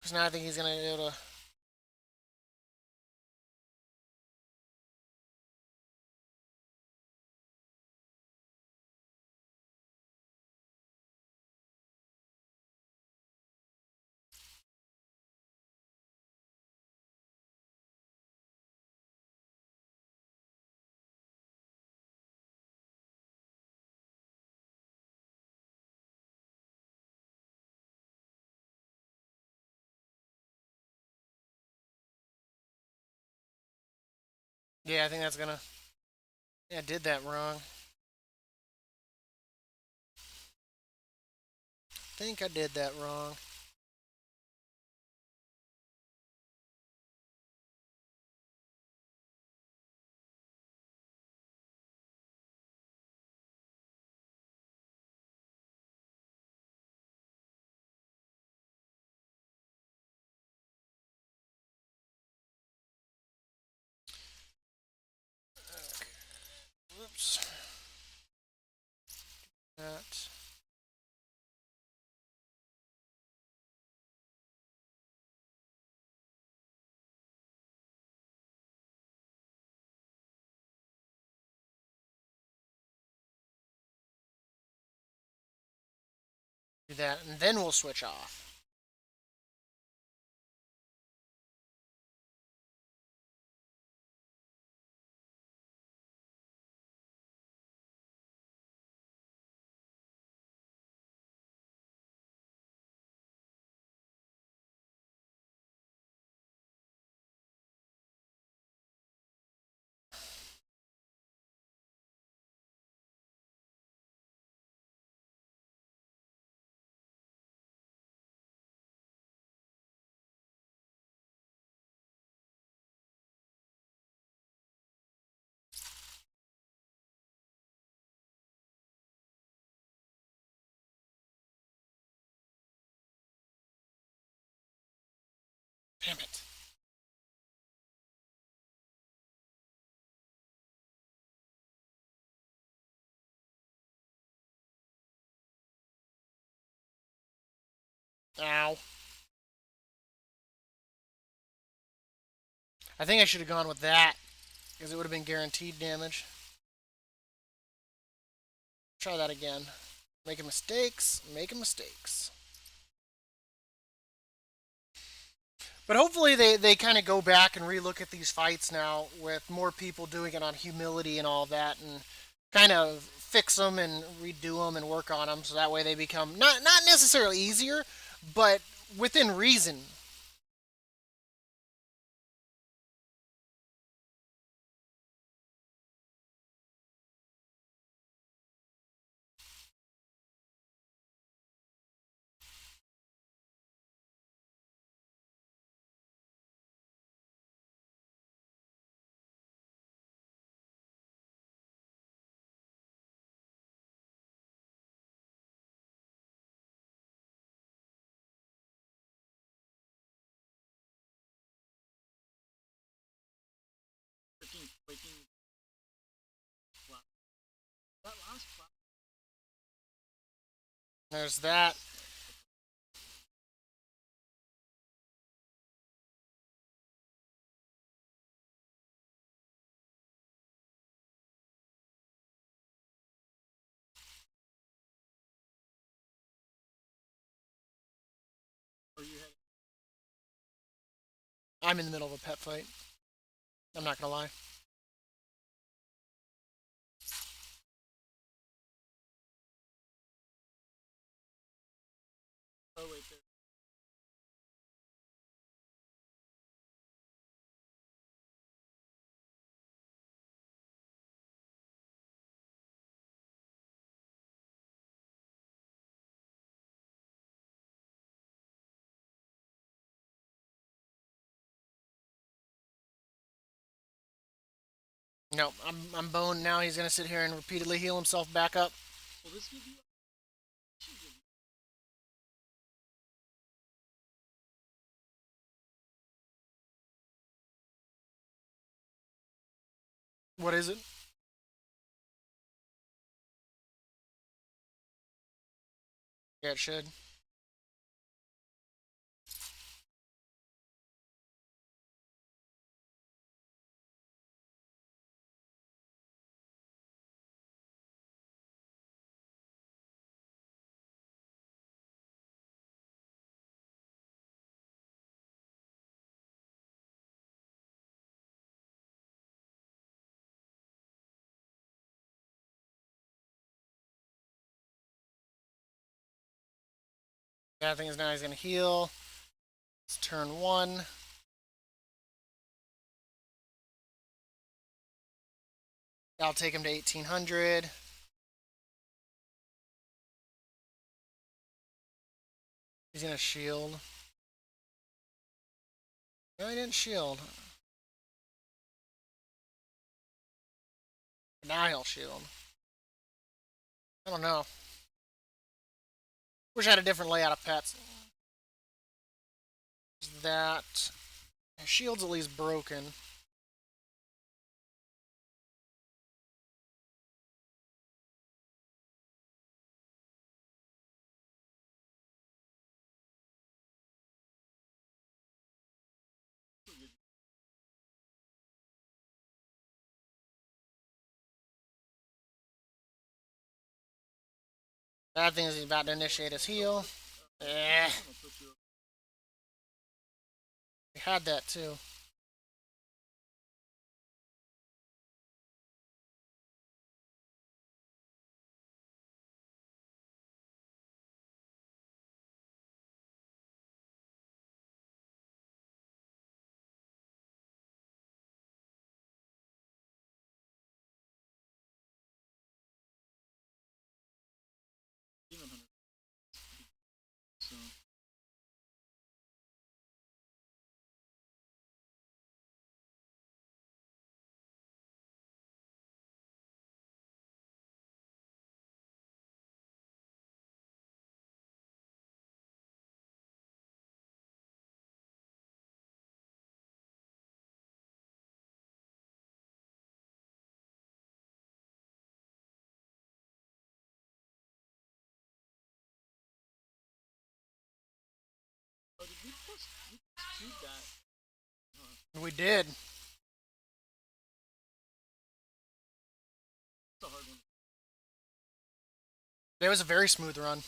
Because now I think he's going to be able to... Yeah, I think that's going to... Yeah, I did that wrong. I think I did that wrong. Whoops. That. Do that, and then we'll switch off. Damn it. Ow. I think I should have gone with that, because it would have been guaranteed damage. Try that again. Making mistakes, making mistakes. But hopefully they kind of go back and relook at these fights now with more people doing it on humility and all that, and kind of fix them and redo them and work on them so that way they become not necessarily easier, but within reason. There's that. Or you had I'm in the middle of a pet fight. I'm not gonna lie. oh wait there. No, I'm boned now. He's gonna sit here and repeatedly heal himself back up. Will this give you? Should give you. What is it? Yeah, it should. Bad thing is now he's gonna heal. It's turn one. I'll take him to 1800. He's gonna shield. No, he didn't shield. Now he'll shield. I don't know. Wish I had a different layout of pets. That shield's at least broken. Bad thing is he's about to initiate his heal. Eh, I'm gonna put you up. we had that too. Demon hunter. So oh, did we shoot that? We did. It's a hard one. It was a very smooth run.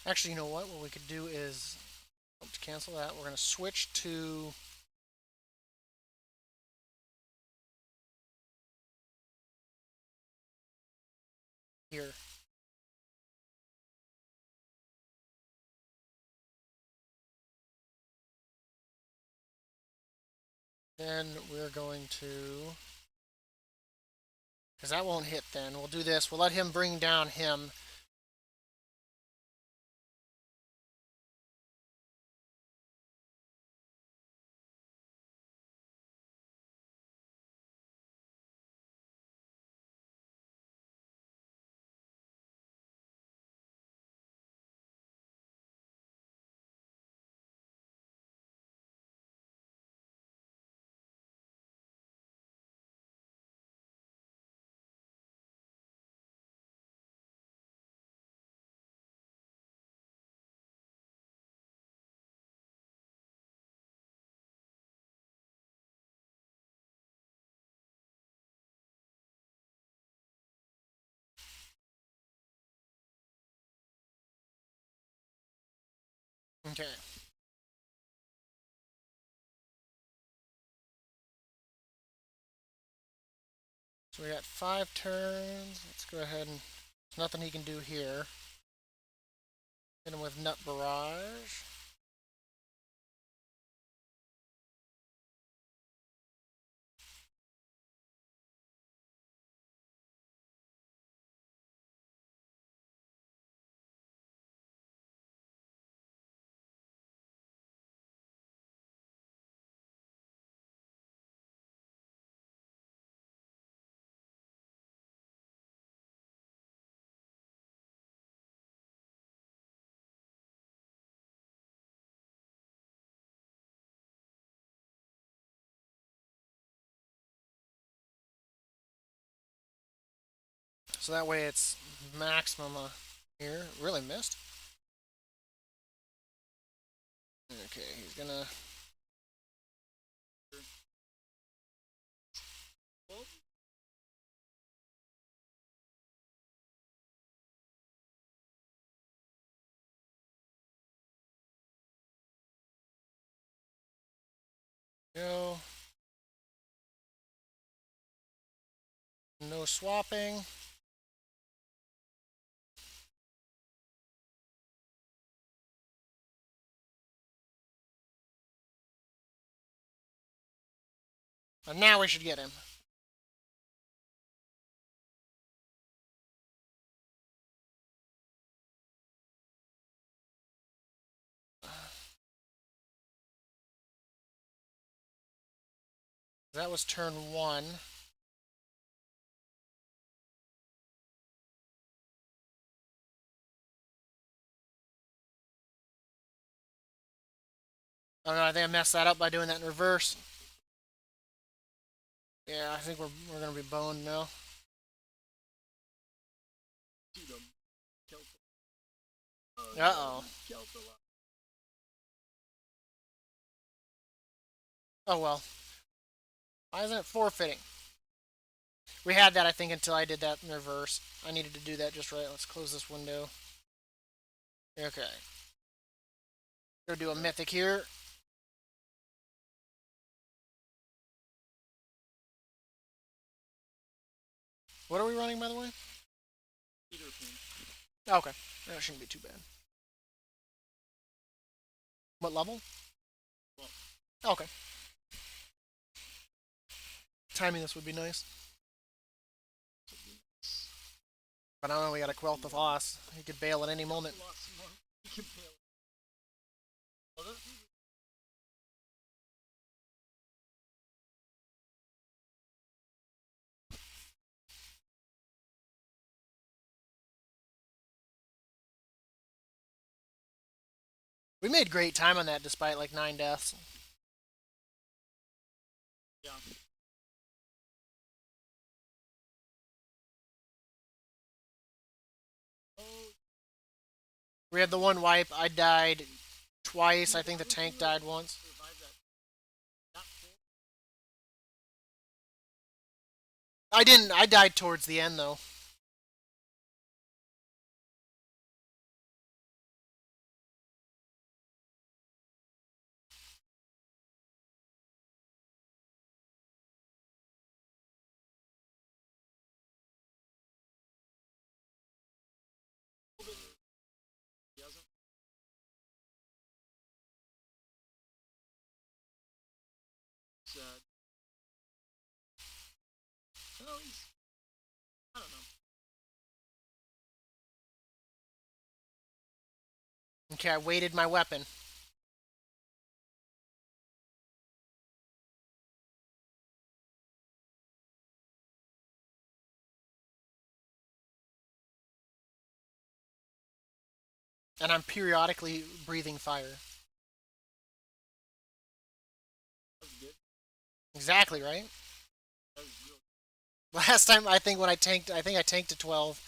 Actually, you know what? What we could do is to cancel that. We're going to switch to here. Then we're going to, because that won't hit then. We'll do this. We'll let him bring down him. Okay. So we got 5 turns. Let's go ahead and. There's nothing he can do here. Hit him with Nut Barrage. So that way it's maximum here. Really missed. Okay, he's gonna. Well, Go. No swapping. And now we should get him. That was turn 1. Oh no, I think I messed that up by doing that in reverse. Yeah, I think we're gonna be boned now. shoot him. Kelp. Uh-oh. Kelp a lot. Oh well. Why isn't it forfeiting? We had that, I think, until I did that in reverse. I needed to do that just right. Let's close this window. Okay. Go do a mythic here. What are we running, by the way? Peter Pan. Okay. That shouldn't be too bad. What level? Well, Okay. Timing this would be nice. But I don't know, we got a Quelth of Loss. He could bail at any moment. lost some more. He can bail. Oh, that's We made great time on that despite like 9 deaths. yeah. Oh, We had the one wipe. I died twice. I why think the would tank you died once. survive that? That full? I didn't. I died towards the end though. He hasn't. Sad. No, he's. I don't know. Okay, I weighted my weapon. And I'm periodically breathing fire. That was good. Exactly right. That was real. Last time I think when I think I tanked to 12,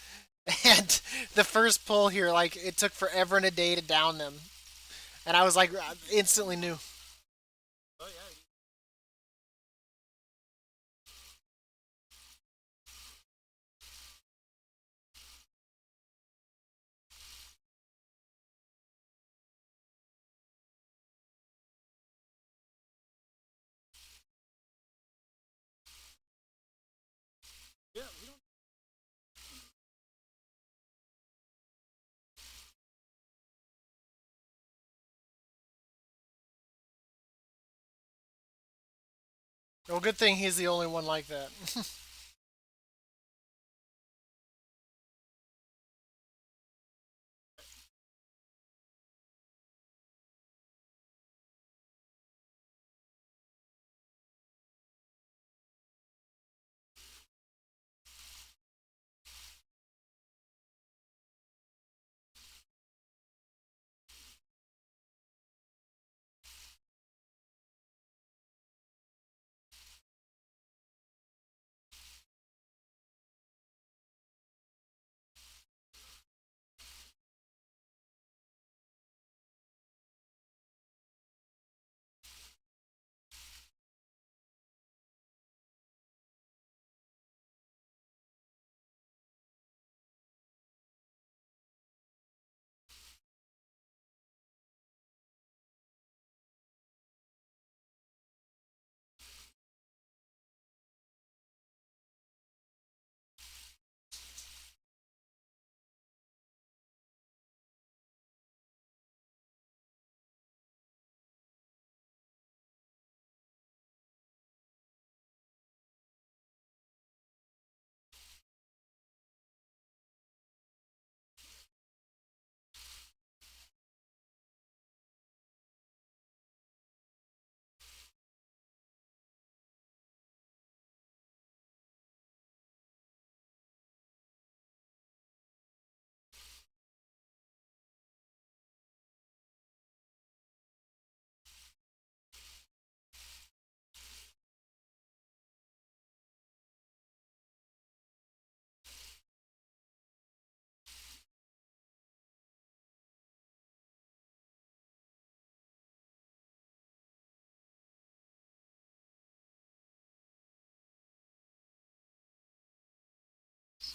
and the first pull here, like it took forever and a day to down them, and I was like instantly knew. Oh yeah. Yeah, we don't. Well, good thing he's the only one like that.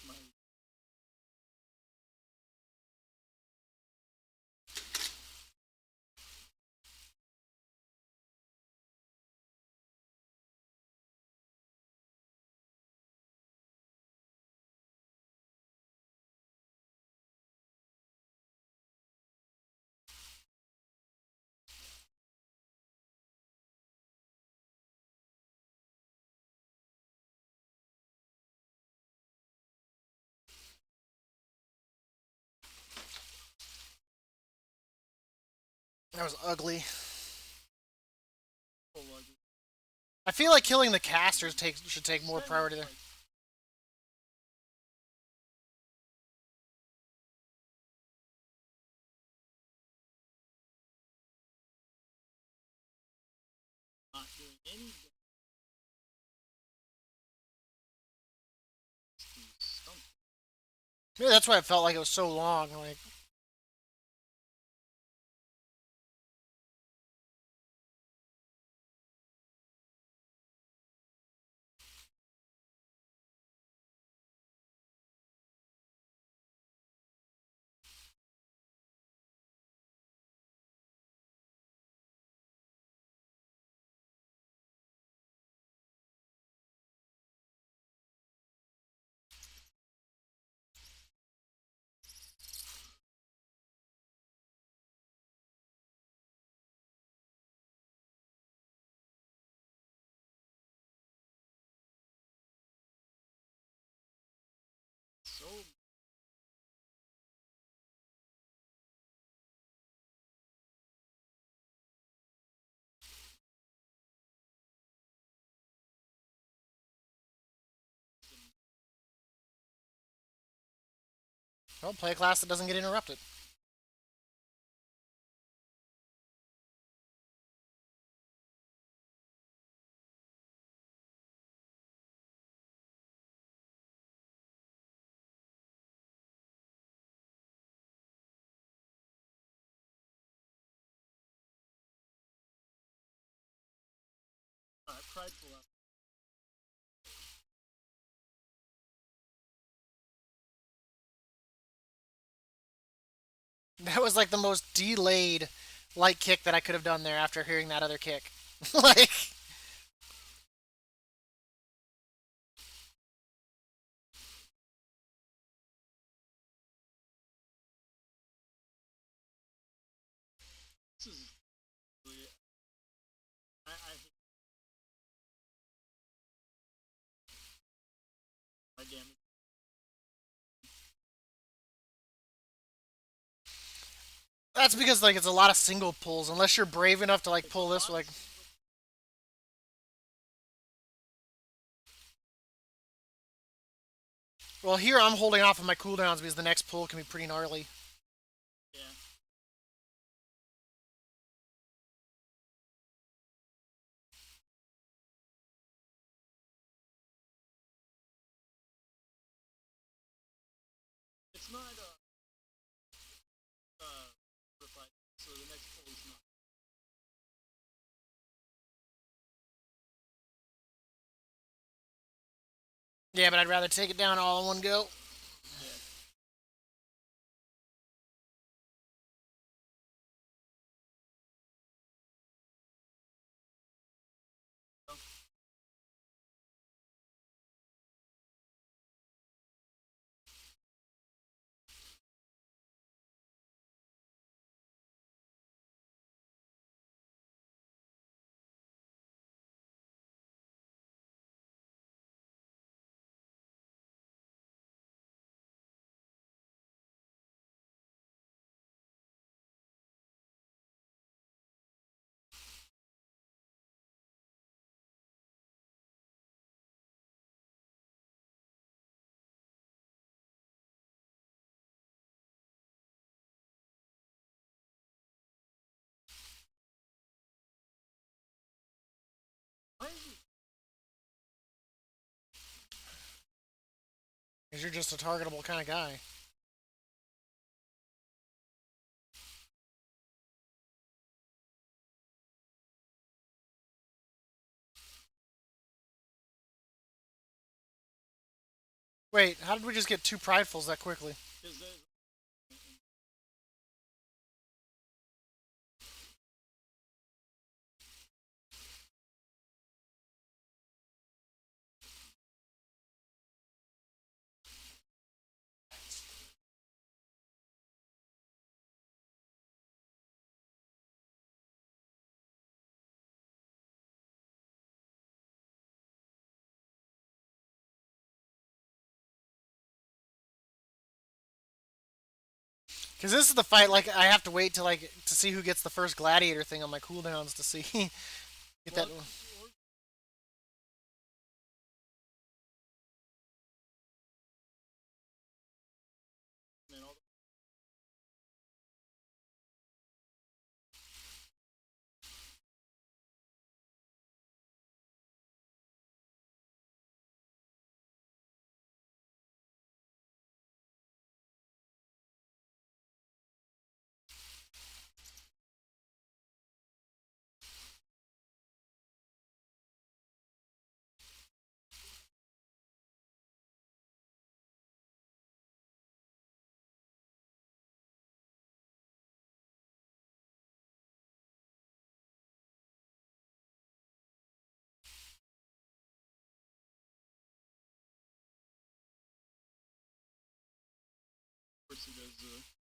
My That was ugly. whole luggage. I feel like killing the casters should take more Then, priority there. like, not doing any damage to stump. Maybe that's why it felt like it was so long. Like, So well, play a class that doesn't get interrupted. prideful up. That was like the most delayed light kick that I could have done there after hearing that other kick. Like, That's because like it's a lot of single pulls. Unless you're brave enough to like It's a pull this, lot of like well here I'm holding off on my cooldowns because the next pull can be pretty gnarly. yeah. It's not replied, so the next poll is not. Yeah, but I'd rather take it down all in one go. Yeah. So, why is it? Because you're just a targetable kind of guy. Wait, how did we just get two pridefuls that quickly? Because there's Because this is the fight. Like I have to wait to like to see who gets the first gladiator thing on my cooldowns to see get that. well, or, man, all the course it does.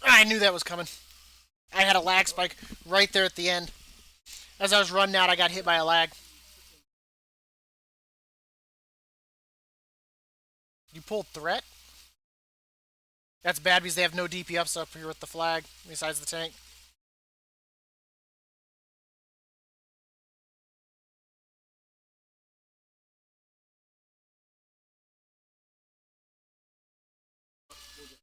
I knew that was coming. I had a lag spike right there at the end. As I was running out, I got hit by a lag. You pulled threat. That's bad because they have no DPS up here with the flag besides the tank. We'll get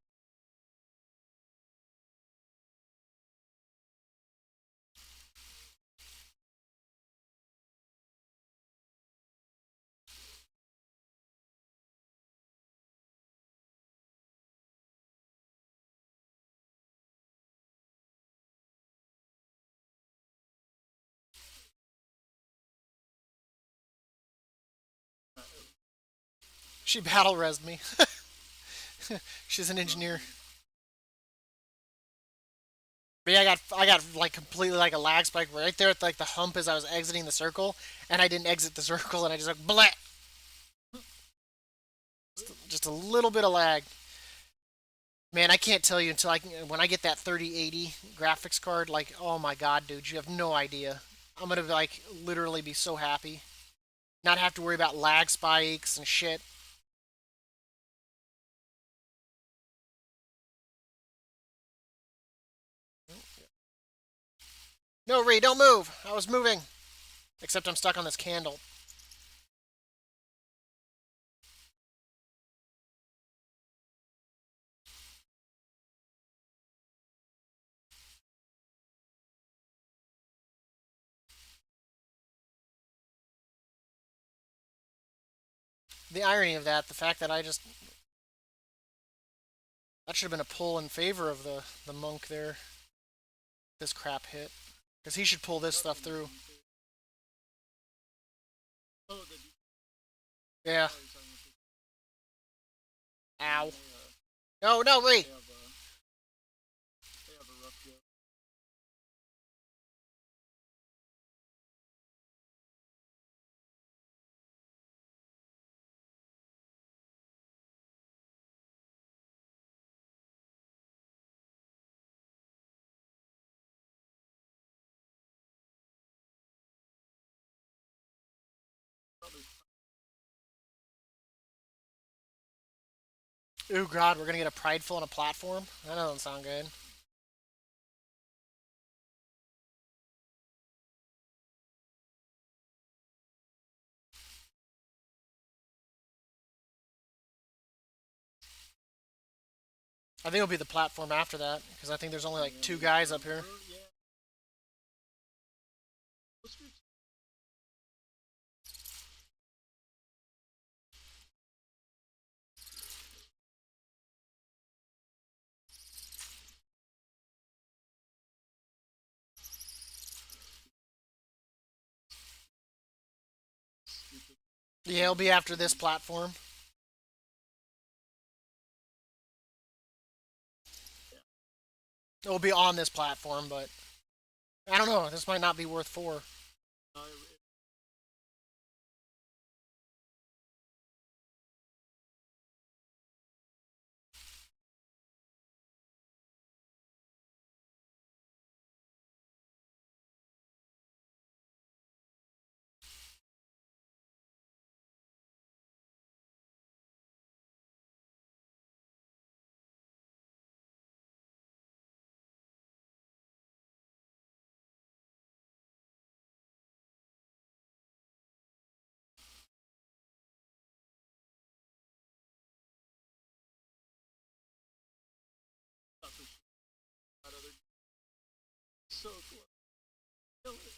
She battle resed me. She's an engineer. But yeah, I got like completely like a lag spike right there at like the hump as I was exiting the circle, and I didn't exit the circle, and I just like bleh, just a little bit of lag. Man, I can't tell you until when I get that 3080 graphics card. Like, oh my god, dude, you have no idea. I'm gonna like literally be so happy, not have to worry about lag spikes and shit. No, Ree, don't move. I was moving, except I'm stuck on this candle. The irony of that, the fact that I just that should have been a pull in favor of the monk there. This crap hit because he should pull this stuff through. Oh, the Yeah. oh, you're talking about Ow. they, No, no, Ree. they have a rough go. Probably Ooh, God, we're gonna get a prideful on a platform. That doesn't sound good. I think it'll be the platform after that because I think there's only like two guys up here. yeah. What's your stupid? Yeah, it'll be after this platform. Yeah. It'll be on this platform, but I don't know. This might not be worth four. No, not for sure. That other so close. Kill it.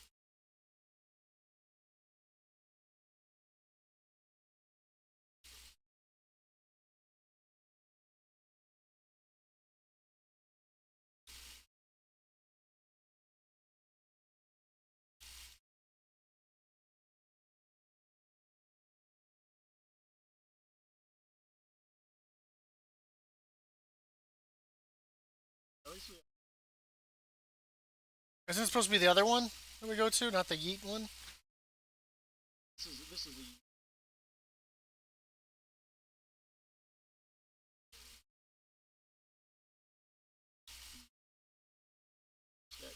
At least we Isn't it supposed to be the other one that we go to, not the Yeet one? this is the yeah,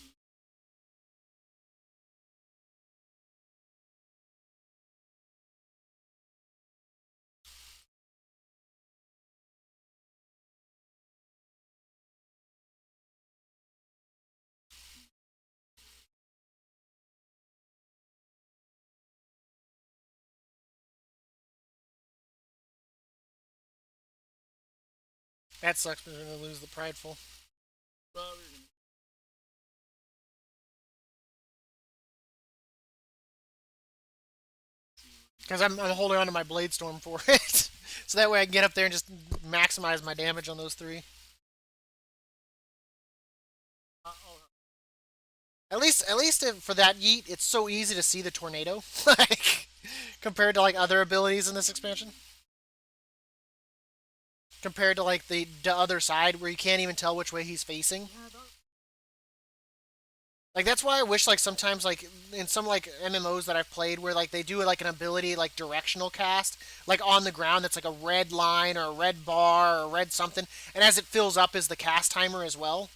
That sucks, but we're gonna lose the prideful. well, we're gonna see. Because I'm holding on to my blade storm for it, so that way I can get up there and just maximize my damage on those three. Oh, At least for that Yeet, it's so easy to see the tornado, like compared to like other abilities in this expansion. compared to like the other side where you can't even tell which way he's facing. Yeah, that, Like that's why I wish like sometimes like in some like MMOs that I've played where like they do like an ability like directional cast like on the ground that's like a red line or a red bar or a red something, and as it fills up is the cast timer as well.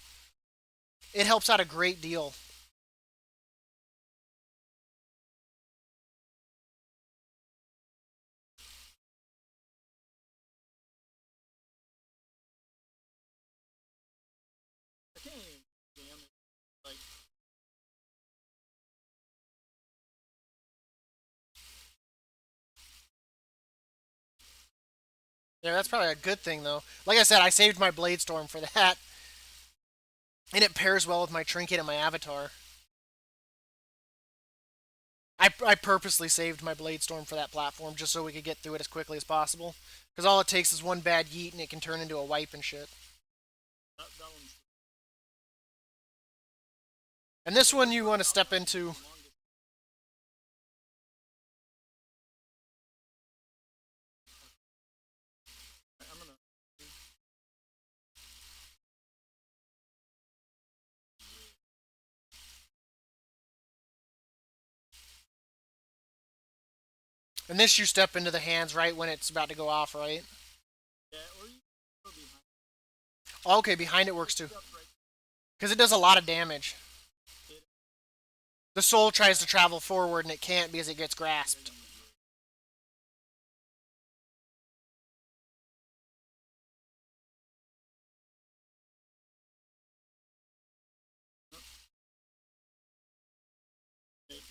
It helps out a great deal. I can't even jam it. Like, Yeah, that's probably a good thing though. Like I said, I saved my Blade Storm for that, and it pairs well with my trinket and my avatar. I purposely saved my Blade Storm for that platform just so we could get through it as quickly as possible. Because all it takes is one bad yeet and it can turn into a wipe and shit. that one's And this one you want to step into. the longest. I'm gonna. And this you step into the hands right when it's about to go off, right? Yeah, or you can go behind. Okay, behind it works too. Up right. Because it does a lot of damage. It, The soul tries to travel forward and it can't because it gets grasped. it's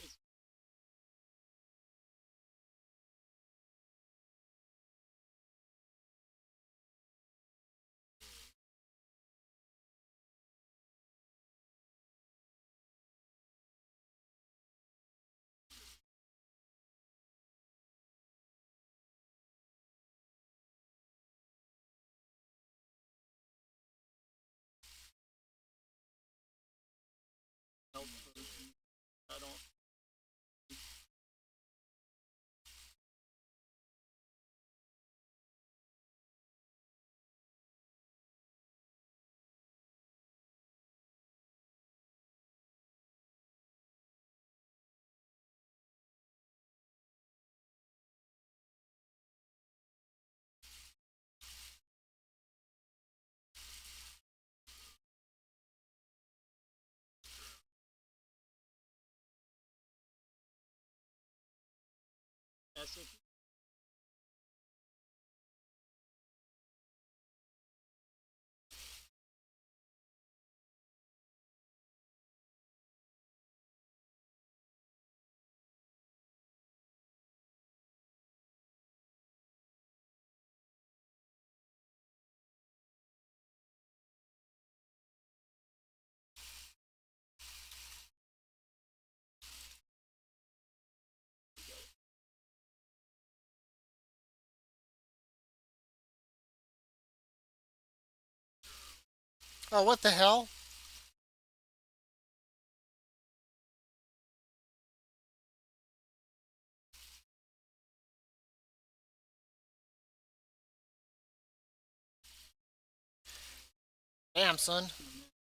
helpful. I don't. SAP. Oh, what the hell? Damn, son.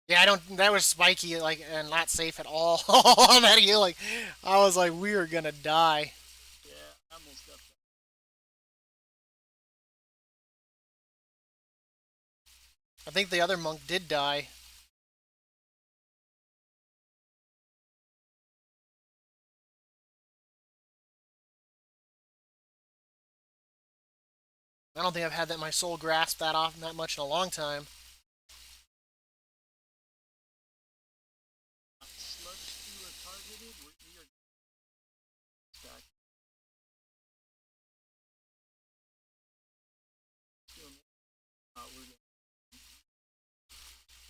Yeah, I don't. That was spiky, like, and not safe at all. On that heal, like, I was like, we are gonna die. Yeah, I almost got that. I think the other monk did die. I don't think I've had that my soul grasp that off that much in a long time. Sludge stealer targeted. We are stacked. Doing,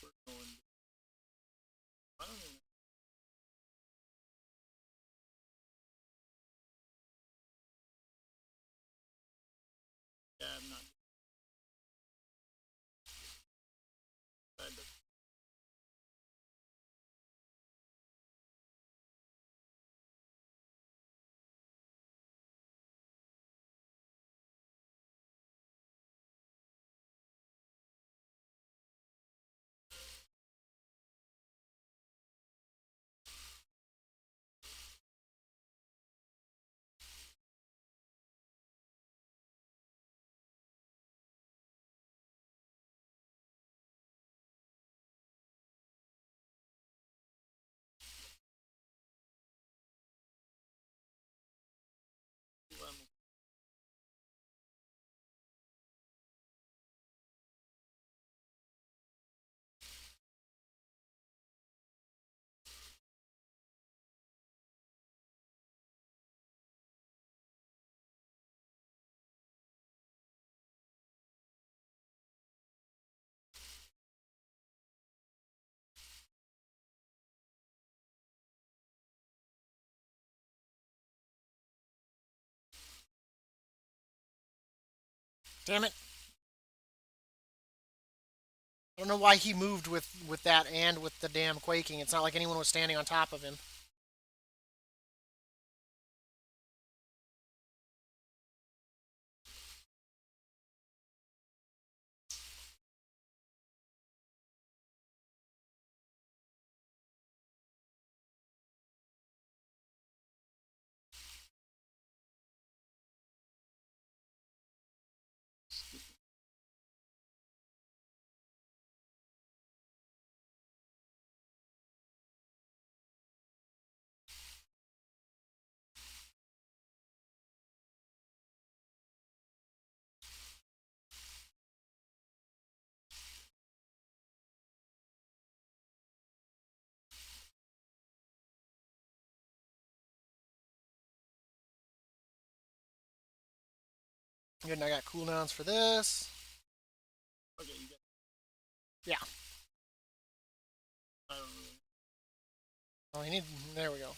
we're going. I don't even. Yeah, I'm not. Damn it. I don't know why he moved with that and with the damn quaking. It's not like anyone was standing on top of him. Good, and I got cooldowns for this. Okay, you got. Yeah. I don't really. Oh, you need. There we go.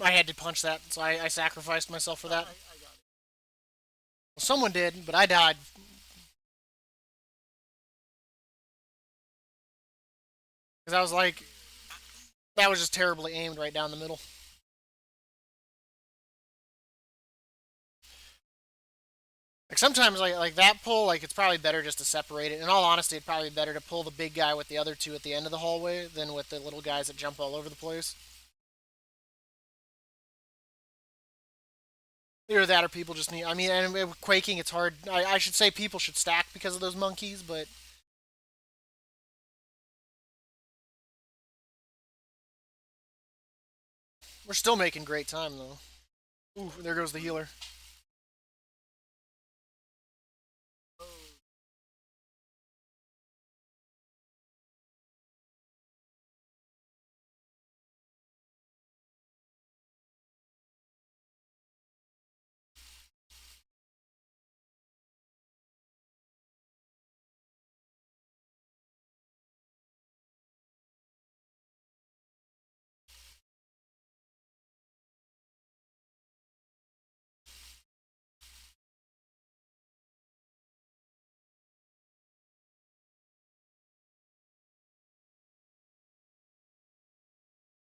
I had to punch that, so I sacrificed myself for that. I got it. Well, someone did, but I died. Because I was like, that was just terribly aimed right down the middle. Like sometimes like that pull, like it's probably better just to separate it. In all honesty, it'd probably be better to pull the big guy with the other two at the end of the hallway than with the little guys that jump all over the place. Either that or people just need. I mean, and with quaking, it's hard. I should say people should stack because of those monkeys, but we're still making great time though. Ooh, there goes the healer. Oh,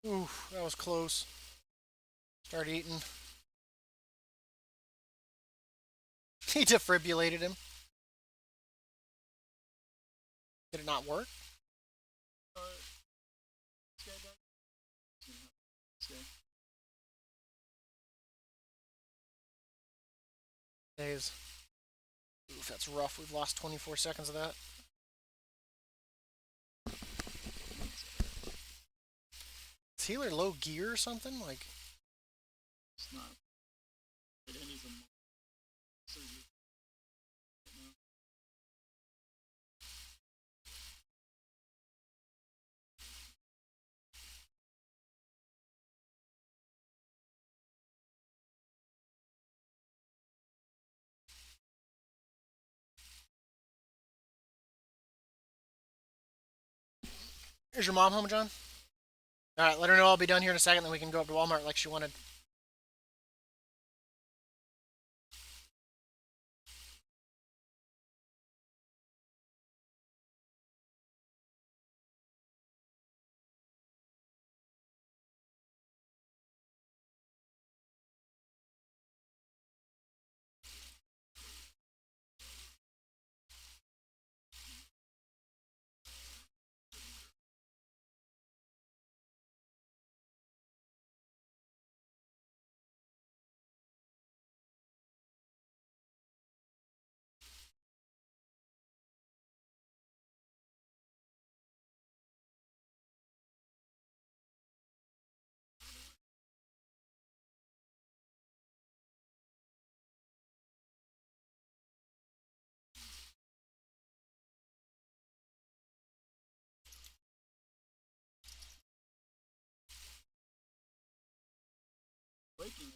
Ooh, that was close. Start eating. He defibrillated him. Did it not work? uh, this guy died. This guy. Days. Oof, that's rough. We've lost 24 seconds of that. Is healer low gear or something? Like, It's not. It needs a surgery right now. is your mom home, John? All right, let her know I'll be done here in a second, then we can go up to Walmart like she wanted. waking up.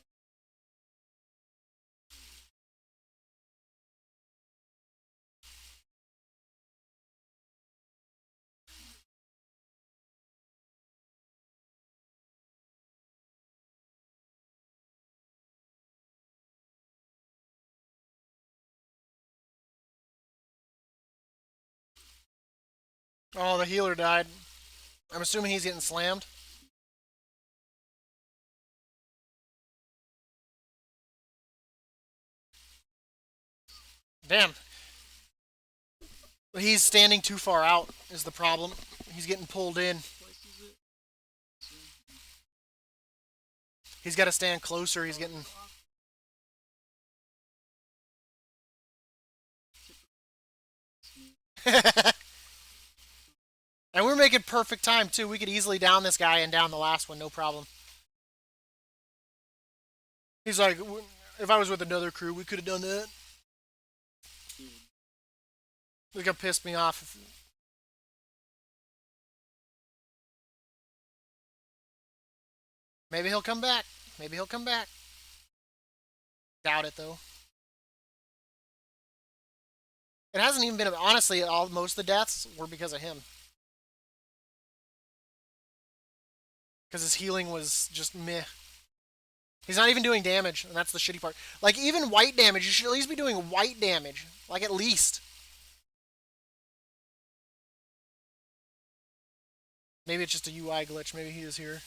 Oh, the healer died. I'm assuming he's getting slammed. Damn. He's standing too far out is the problem. He's getting pulled in. Places it. He's got to stand closer. He's getting. And we're making perfect time too. We could easily down this guy and down the last one, no problem. He's like, if I was with another crew, we could have done that. Look how pissed me off. Maybe he'll come back. Maybe he'll come back. Doubt it though. It hasn't even been honestly. Most of the deaths were because of him. Because his healing was just meh. He's not even doing damage, and that's the shitty part. Like, even white damage, you should at least be doing white damage. Like, at least. Maybe it's just a UI glitch. Maybe he is here.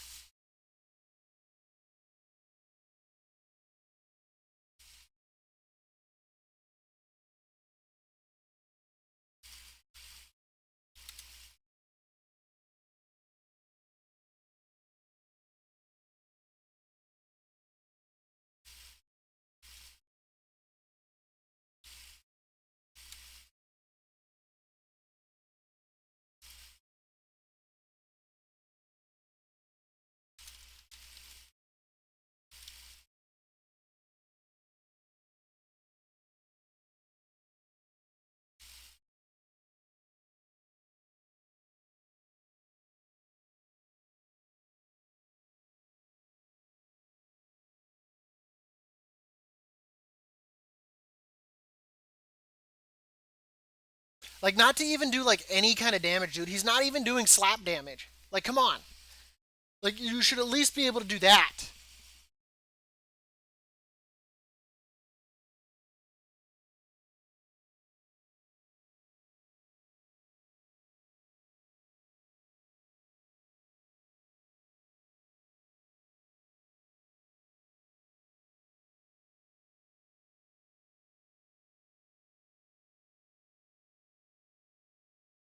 Like, not to even do, like, any kind of damage, dude. He's not even doing slap damage. Like, come on. Like, you should at least be able to do that.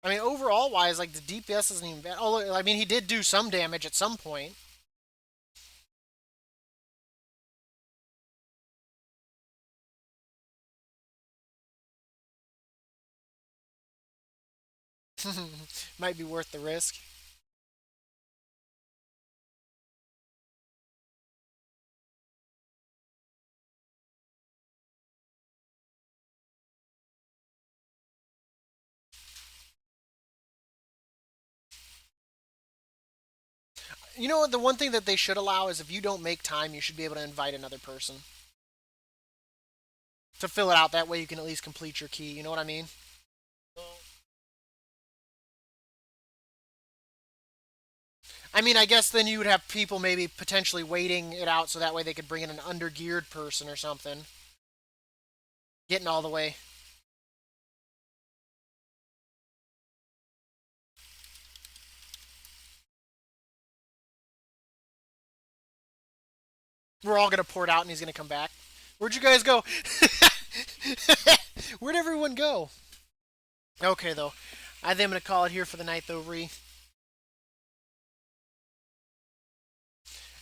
I mean, overall wise, like, the DPS isn't even bad. Oh, I mean, he did do some damage at some point. Might be worth the risk. You know what? The one thing that they should allow is if you don't make time, you should be able to invite another person to fill it out. That way you can at least complete your key. You know what I mean? I mean, I guess then you would have people maybe potentially waiting it out so that way they could bring in an undergeared person or something. Getting all the way. We're all gonna pour it out and he's gonna come back. Where'd you guys go? Where'd everyone go? Okay, though. I think I'm gonna call it here for the night, though, Ree.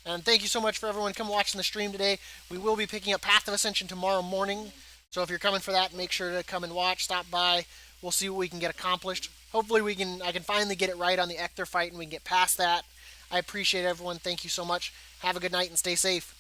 And thank you so much for everyone come watching the stream today. We will be picking up Path of Ascension tomorrow morning. So if you're coming for that, make sure to come and watch, stop by. We'll see what we can get accomplished. Hopefully I can finally get it right on the Ector fight and we can get past that. I appreciate everyone. Thank you so much. Have a good night and stay safe.